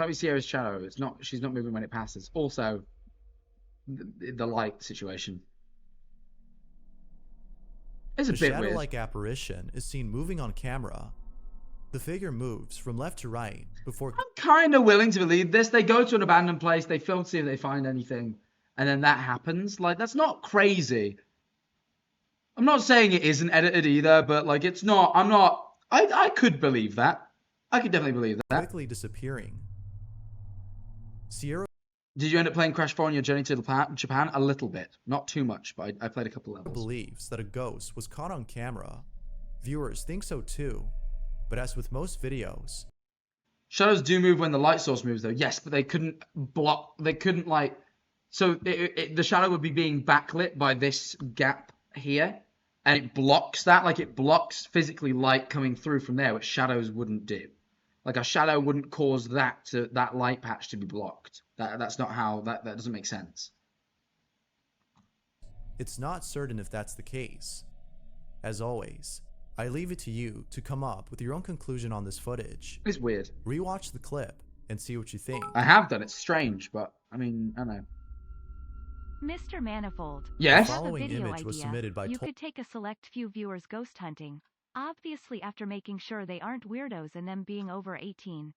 Can't be Sierra's shadow. It's not. She's not moving when it passes. Also, the light situation. It's a The bit weird. shadow-like apparition is seen moving on camera. The figure moves from left to right before... I'm kind of willing to believe this. They go to an abandoned place. They film to see if they find anything. And then that happens. Like, that's not crazy. I'm not saying it isn't edited either, but, like, it's not... I could believe that. I could definitely believe that. quickly disappearing. Sierra Did you end up playing Crash 4 on your journey to Japan? A little bit. Not too much, but I played a couple levels. believes that a ghost was caught on camera. Viewers think so too, but as with most videos, Shadows do move when the light source moves, though. Yes, but they couldn't block... They couldn't, like... So the shadow would be being backlit by this gap here, and it blocks that. Like, it blocks physically light coming through from there, which shadows wouldn't do. Like, a shadow wouldn't cause that light patch to be blocked. That's not how... That doesn't make sense. it's not certain if that's the case. As always, I leave it to you to come up with your own conclusion on this footage. It's weird. Rewatch the clip and see what you think. I have done. It's strange, but, I mean, I don't know. Mr. Manifold. Yes? I have a Following video image was idea. submitted by You Tol- could take a select few viewers ghost hunting. Obviously after making sure they aren't weirdos and them being over 18.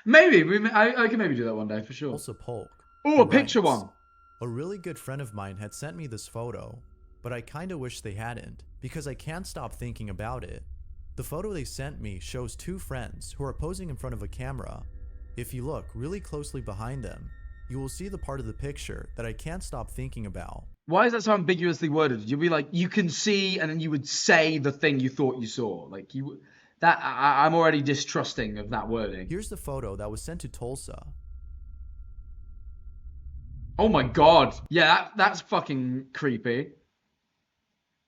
Maybe. I can maybe do that one day, for sure. Tulsa Polk. Oh, who a picture writes, one. A really good friend of mine had sent me this photo, but I kinda wish they hadn't, because I can't stop thinking about it. The photo they sent me shows two friends who are posing in front of a camera. If you look really closely behind them, you will see the part of the picture that I can't stop thinking about. Why is that so ambiguously worded? You'll be like, you can see, and then you would say the thing you thought you saw. Like, I'm already distrusting of that wording. Here's the photo that was sent to Tulsa. Oh my god. Yeah, that's fucking creepy.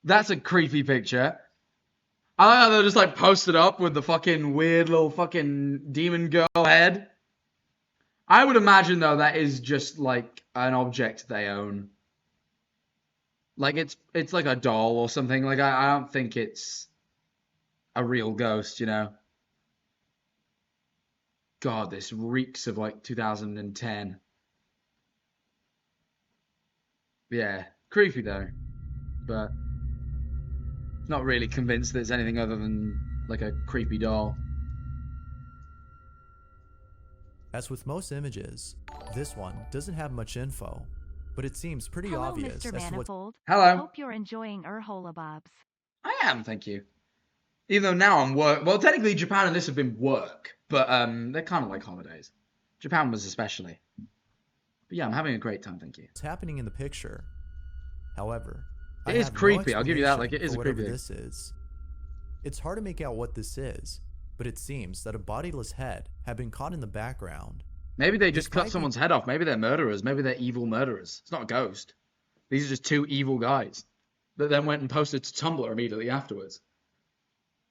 That's a creepy picture. I like how they're just like posted up with the fucking weird little fucking demon girl head. I would imagine though that is just like an object they own. Like it's like a doll or something. Like I don't think it's a real ghost, you know. God, this reeks of like 2010. Yeah, creepy though, but not really convinced that it's anything other than like a creepy doll. As with most images, this one doesn't have much info, but it seems pretty Hello, obvious Mr. as to what... Manifold. Hello. Hope you're enjoying Holobobs. I am, thank you. Even though now I'm work. Well, technically Japan and this have been work, but they're kind of like holidays. Japan was especially. But yeah, I'm having a great time, thank you. What's happening in the picture. However, It is creepy. I'll give you that. Like, it is a whatever creepy. this is. It's hard to make out what this is, but it seems that a bodiless head had been caught in the background. Maybe they just This might cut be- someone's head off. Maybe they're murderers. Maybe they're evil murderers. It's not a ghost. These are just two evil guys that then went and posted to Tumblr immediately afterwards.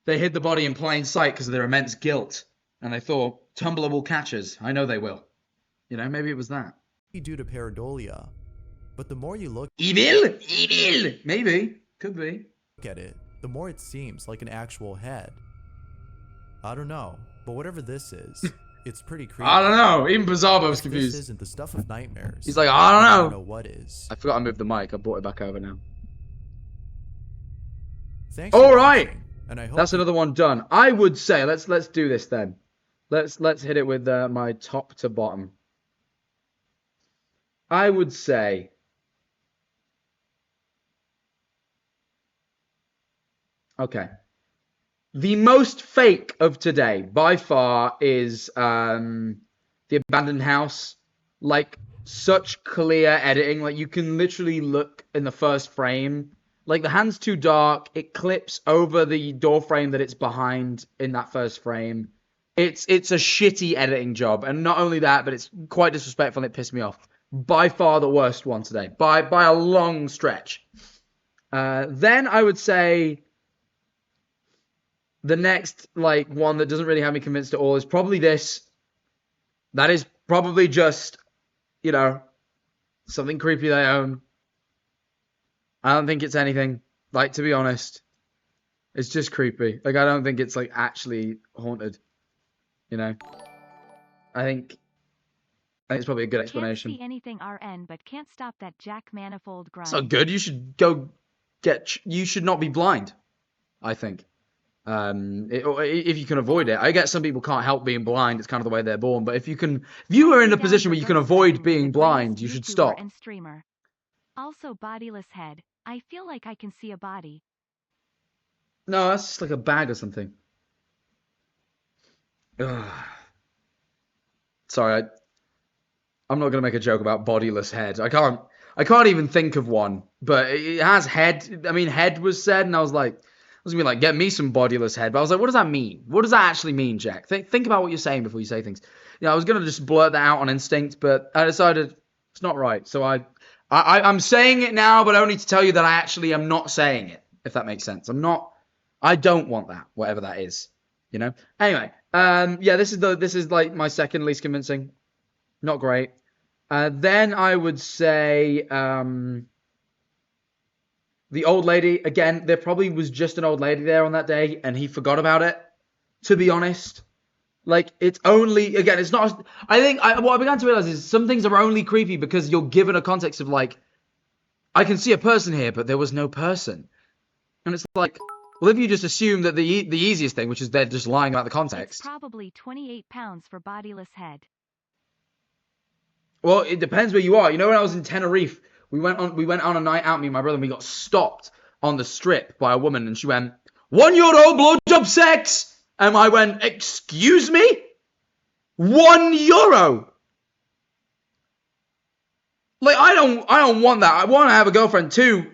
They hid the body in plain sight because of their immense guilt, and they thought, Tumblr will catch us. I know they will. You know, maybe it was that. Due to pareidolia, but the more you look Evil? Evil! Maybe. Could be. at it, the more it seems like an actual head. I don't know, but whatever this is, it's pretty creepy. I don't know. Even Bizarbo's If this confused. isn't the stuff of nightmares. He's like, I don't know. I don't know what is. I forgot I moved the mic. I brought it back over now. Thanks for All right. watching, and I hope That's another one done. I would say let's do this then. Let's hit it with my top to bottom. I would say okay. The most fake of today by far is the abandoned house. Like such clear editing, like you can literally look in the first frame. Like the hand's too dark, it clips over the door frame that it's behind in that first frame. It's a shitty editing job, and not only that, but it's quite disrespectful and it pissed me off. By far the worst one today, by a long stretch. Then I would say the next like one that doesn't really have me convinced at all is probably this. That is probably just, you know, something creepy they own. I don't think it's anything. Like, to be honest, it's just creepy. Like, I don't think it's like actually haunted. You know. I think it's probably a good Can't explanation. see anything RN, but can't stop that Jack Manifold grind. It's not good. You should go get. You should not be blind. I think. If you can avoid it, I guess some people can't help being blind. It's kind of the way they're born. But if you are in a position where you can avoid being blind, you should stop. And streamer. Also, bodiless head. I feel like I can see a body. No, that's just like a bag or something. Ugh. Sorry, I'm not gonna make a joke about bodiless head. I can't even think of one. But it has head. I mean, head was said, and I was gonna be like, get me some bodiless head. But I was like, what does that mean? What does that actually mean, Jack? Think about what you're saying before you say things. You know, I was gonna just blurt that out on instinct, but I decided it's not right. So I'm saying it now, but only to tell you that I actually am not saying it. If that makes sense. I don't want that, whatever that is. You know. Anyway, yeah, this is like my second least convincing. Not great. Then I would say the old lady, again, there probably was just an old lady there on that day, and he forgot about it, to be honest. Like, it's only, again, it's not, I think, what I began to realize is some things are only creepy because you're given a context of, like, I can see a person here, but there was no person. And it's like, well, if you just assume that the easiest thing, which is they're just lying about the context. It's probably 28 pounds for bodiless head. Well, it depends where you are. You know, when I was in Tenerife, we went on a night out, me and my brother, and we got stopped on the strip by a woman, and she went, €1 blowjob sex, and I went, excuse me, €1. Like, I don't want that. I want to have a girlfriend too.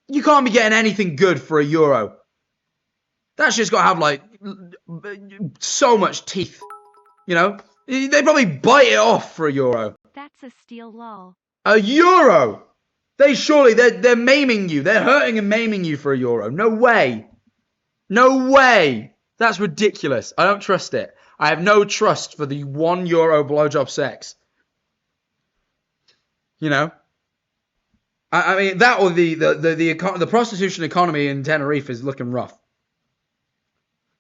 You can't be getting anything good for €1. That shit's got to have like so much teeth. You know, they probably bite it off for €1. That's a steal, lol. €1. They're maiming you. They're hurting and maiming you for €1. No way. No way. That's ridiculous. I don't trust it. I have no trust for the €1 blowjob sex. You know? I mean, that or the prostitution economy in Tenerife is looking rough.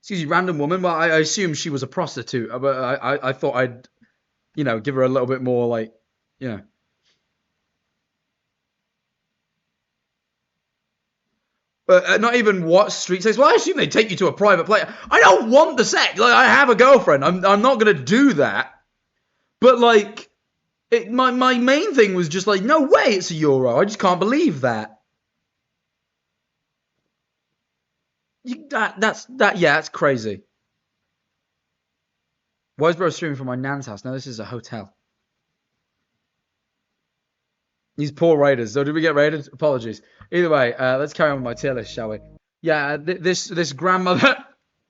Excuse me, random woman, but I assume she was a prostitute. But I thought I'd, you know, give her a little bit more, like, you know. Not even what street sex. Well, I assume they take you to a private place. I don't want the sex. Like, I have a girlfriend. I'm not gonna do that. But like, my main thing was just like, no way, it's €1. I just can't believe that. That's crazy. Why is bro streaming from my nan's house? No, this is a hotel. These poor raiders. So did we get raided? Apologies. Either way, let's carry on with my tier list, shall we? Yeah, this grandmother.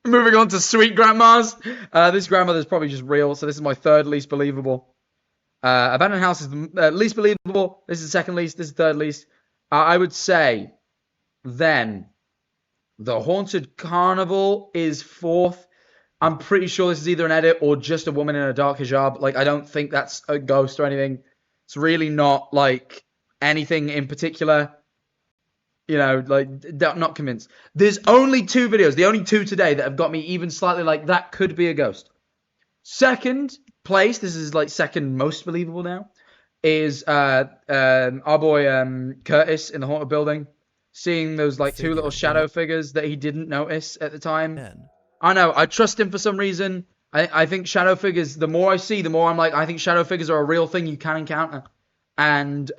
Moving on to sweet grandmas. This grandmother is probably just real. So this is my third least believable. Abandoned house is the least believable. This is the second least. This is the third least. I would say then the haunted carnival is fourth. I'm pretty sure this is either an edit or just a woman in a dark hijab. Like, I don't think that's a ghost or anything. It's really not, like, anything in particular. You know, like, not convinced. There's only 2 videos, the only 2 today, that have got me even slightly like, that could be a ghost. Second place, this is, like, second most believable now, is our boy Curtis in the haunted building. Seeing those, like, 2 little shadow figures that he didn't notice at the time. I know, I trust him for some reason. I think shadow figures, the more I see, the more I'm like, I think shadow figures are a real thing you can encounter. And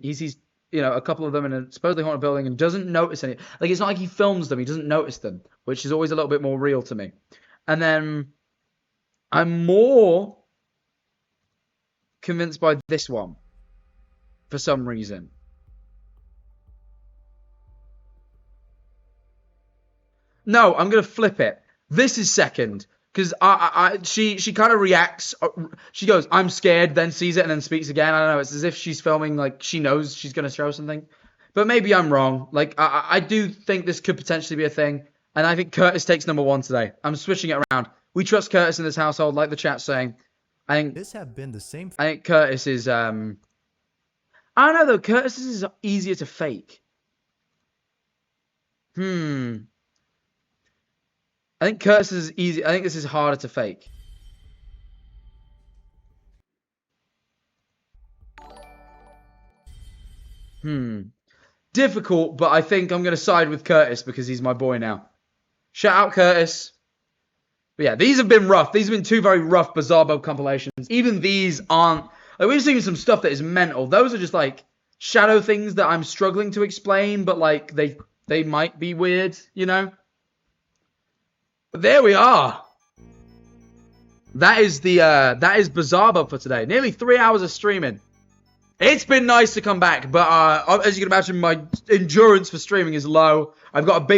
he sees, you know, a couple of them in a supposedly haunted building and doesn't notice any. Like, it's not like he films them, he doesn't notice them, which is always a little bit more real to me. And then I'm more convinced by this one for some reason. No, I'm going to flip it. This is second. Because she kind of reacts. She goes, I'm scared, then sees it, and then speaks again. I don't know. It's as if she's filming, like, she knows she's going to show something. But maybe I'm wrong. Like, I do think this could potentially be a thing. And I think Curtis takes number 1 today. I'm switching it around. We trust Curtis in this household, like the chat's saying. I think this have been the same. I think Curtis is, I don't know, though. Curtis is easier to fake. I think Curtis is easy. I think this is harder to fake. Difficult, but I think I'm going to side with Curtis because he's my boy now. Shout out Curtis. But yeah, these have been rough. These have been two very rough Bizarro compilations. Even these aren't... Like, we've seen some stuff that is mental. Those are just, like, shadow things that I'm struggling to explain, but, like, they might be weird, you know? But there we are. That is Bizarro for today. Nearly 3 hours of streaming. It's been nice to come back, but as you can imagine, my endurance for streaming is low. I've got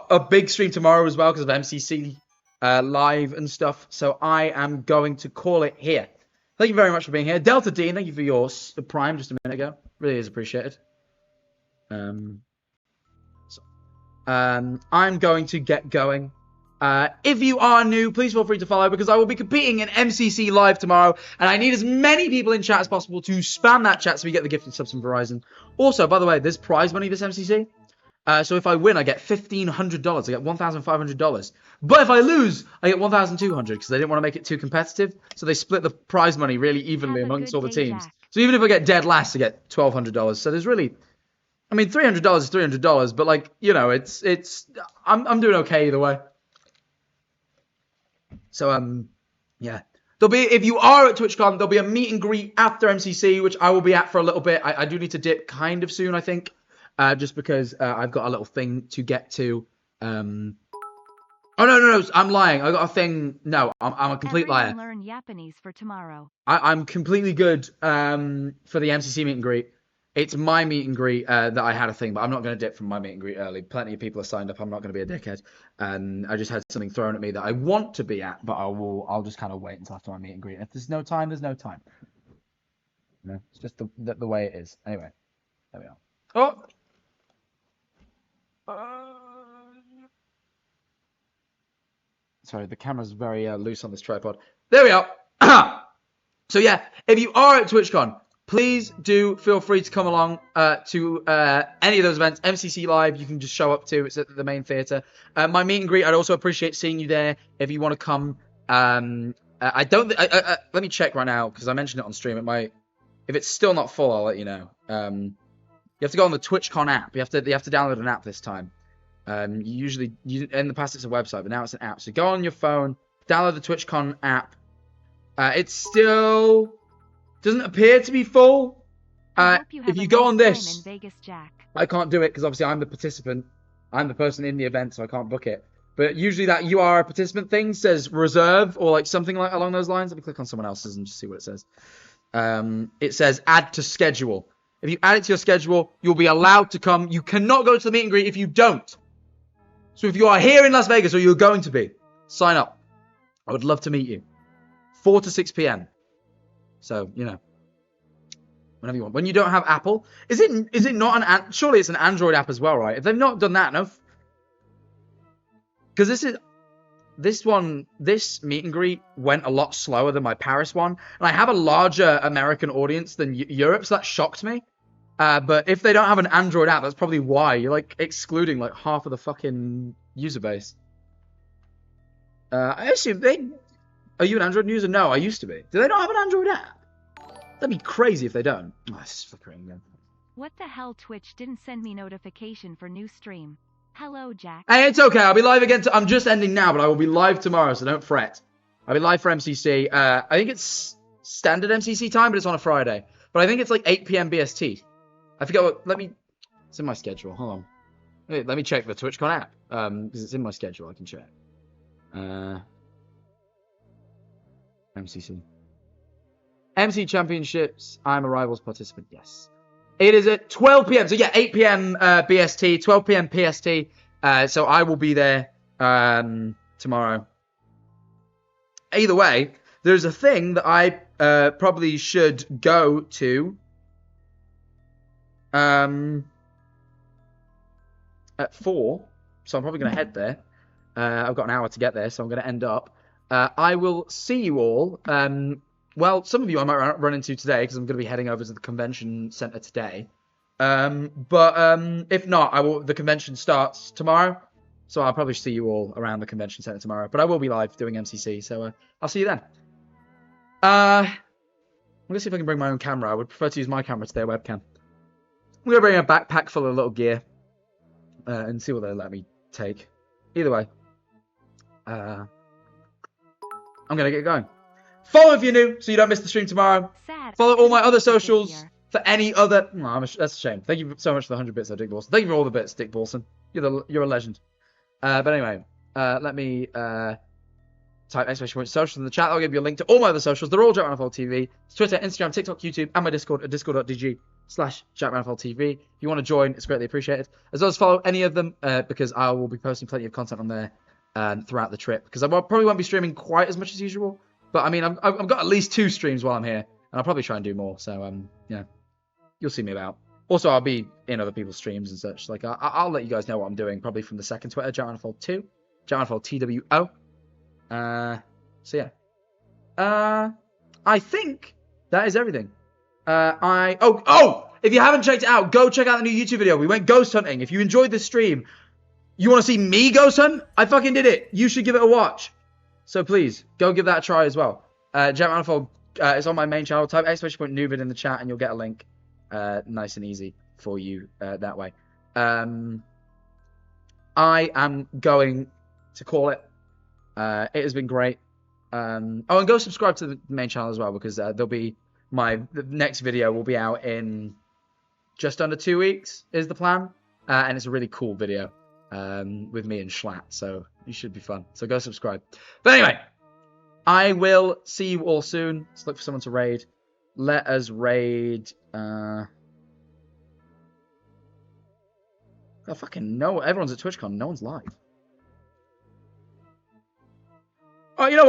a big stream tomorrow as well because of MCC live and stuff. So I am going to call it here. Thank you very much for being here, Delta Dean. Thank you for your prime just a minute ago. Really is appreciated. I'm going to get going. If you are new, please feel free to follow because I will be competing in MCC Live tomorrow, and I need as many people in chat as possible to spam that chat so we get the gifted subs from Verizon. Also, by the way, there's prize money this MCC. So if I win, I get $1,500. I get $1,500. But if I lose, I get $1,200 because they didn't want to make it too competitive. So they split the prize money really evenly amongst all the teams. Jack. So even if I get dead last, I get $1,200. So there's really... I mean, $300 is $300, but, like, you know, I'm doing okay either way. So, yeah. There'll be, if you are at TwitchCon, there'll be a meet and greet after MCC, which I will be at for a little bit. I do need to dip kind of soon, I think. Just because I've got a little thing to get to. Oh, no, I'm lying. I got a thing. No, I'm a complete liar. Learn Japanese for tomorrow. I'm completely good for the MCC meet and greet. It's my meet and greet that I had a thing, but I'm not going to dip from my meet and greet early. Plenty of people are signed up. I'm not going to be a dickhead. I just had something thrown at me that I want to be at, but I'll just kind of wait until after my meet and greet. If there's no time, there's no time. You know, it's just the way it is. Anyway, there we are. Oh! Sorry, the camera's very loose on this tripod. There we are. So yeah, if you are at TwitchCon, please do feel free to come along to any of those events. MCC Live, you can just show up to. It's at the main theatre. My meet and greet, I'd also appreciate seeing you there if you want to come. Let me check right now because I mentioned it on stream. If it's still not full, I'll let you know. You have to go on the TwitchCon app. You have to download an app this time. In the past it's a website, but now it's an app. So go on your phone, download the TwitchCon app. It still doesn't appear to be full. If you go on this, in Vegas, Jack. I can't do it because obviously I'm the participant. I'm the person in the event, so I can't book it. But usually that you are a participant thing says reserve or like something like along those lines. Let me click on someone else's and just see what it says. It says add to schedule. If you add it to your schedule, you'll be allowed to come. You cannot go to the meet and greet if you don't. So if you are here in Las Vegas or you're going to be, sign up. I would love to meet you. 4 to 6 p.m. So, you know, whenever you want. When you don't have Apple, is it not surely it's an Android app as well, right? If they've not done that, no. Because this meet and greet went a lot slower than my Paris one. And I have a larger American audience than Europe, so that shocked me. But if they don't have an Android app, that's probably why. You're, like, excluding, like, half of the fucking user base. I assume Are you an Android user? No, I used to be. Do they not have an Android app? That'd be crazy if they don't. Oh, this is flickering again. What the hell? Twitch didn't send me notification for new stream. Hello, Jack. Hey, it's okay. I'll be live again. I'm just ending now, but I will be live tomorrow, so don't fret. I'll be live for MCC. I think it's standard MCC time, but it's on a Friday. But I think it's like 8 p.m. BST. I forget what... It's in my schedule. Hold on. Wait, let me check the TwitchCon app. Because it's in my schedule. I can check. MCC. MC Championships. I'm a Rivals participant. Yes. It is at 12 p.m. So yeah, 8 p.m. BST, 12 p.m. PST. So I will be there tomorrow. Either way, there's a thing that I probably should go to at 4. So I'm probably going to head there. I've got an hour to get there, so I'm going to end up. I will see you all. Well, some of you I might run into today because I'm going to be heading over to the convention center today. But if not, the convention starts tomorrow. So I'll probably see you all around the convention center tomorrow. But I will be live doing MCC, so I'll see you then. I'm going to see if I can bring my own camera. I would prefer to use my camera to their webcam. I'm going to bring a backpack full of little gear and see what they let me take. Either way, I'm going to get going. Follow if you're new so you don't miss the stream tomorrow. Sad. Follow all my other This socials year. for any other... No, that's a shame. Thank you so much for the 100 bits, Dick Dawson. Thank you for all the bits, Dick Dawson. You're a legend. But anyway, let me type exclamation point socials in the chat. I'll give you a link to all my other socials. They're all JackManifold TV. It's Twitter, Instagram, TikTok, YouTube, and my Discord at discord.gg/JackManifold TV. If you want to join, it's greatly appreciated. As well as follow any of them because I will be posting plenty of content on there throughout the trip. Because I probably won't be streaming quite as much as usual. But I mean, I've got at least 2 streams while I'm here. And I'll probably try and do more. So, yeah, you'll see me about. Also, I'll be in other people's streams and such. Like, I'll let you guys know what I'm doing probably from the second Twitter, JackManifold 2. JackManifold TWO. So yeah. I think that is everything. If you haven't checked it out, go check out the new YouTube video. We went ghost hunting. If you enjoyed this stream, you want to see me ghost hunt? I fucking did it. You should give it a watch. So please, go give that a try as well. JackManifold is on my main channel. Type !newvid in the chat and you'll get a link. Nice and easy for you that way. I am going to call it. It has been great. And go subscribe to the main channel as well because there'll be the next video will be out in just under 2 weeks is the plan. And it's a really cool video with me and Schlatt. So it should be fun. So go subscribe. But anyway, I will see you all soon. Let's look for someone to raid. Let us raid. I fucking know. Everyone's at TwitchCon. No one's live. Oh, you know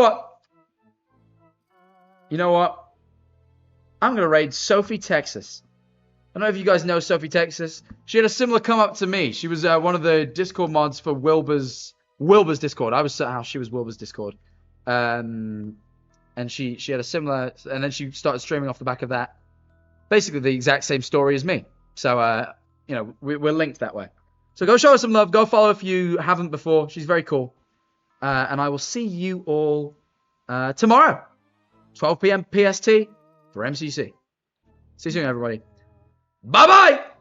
what? I'm going to raid Sophie, Texas. I don't know if you guys know Sophie, Texas. She had a similar come up to me. She was one of the Discord mods for Wilbur's Discord. I was how she was Wilbur's Discord. And she had a similar... And then she started streaming off the back of that. Basically the exact same story as me. So, we're linked that way. So go show her some love. Go follow if you haven't before. She's very cool. And I will see you all tomorrow. 12 p.m. PST for MCC. See you soon, everybody. Bye-bye!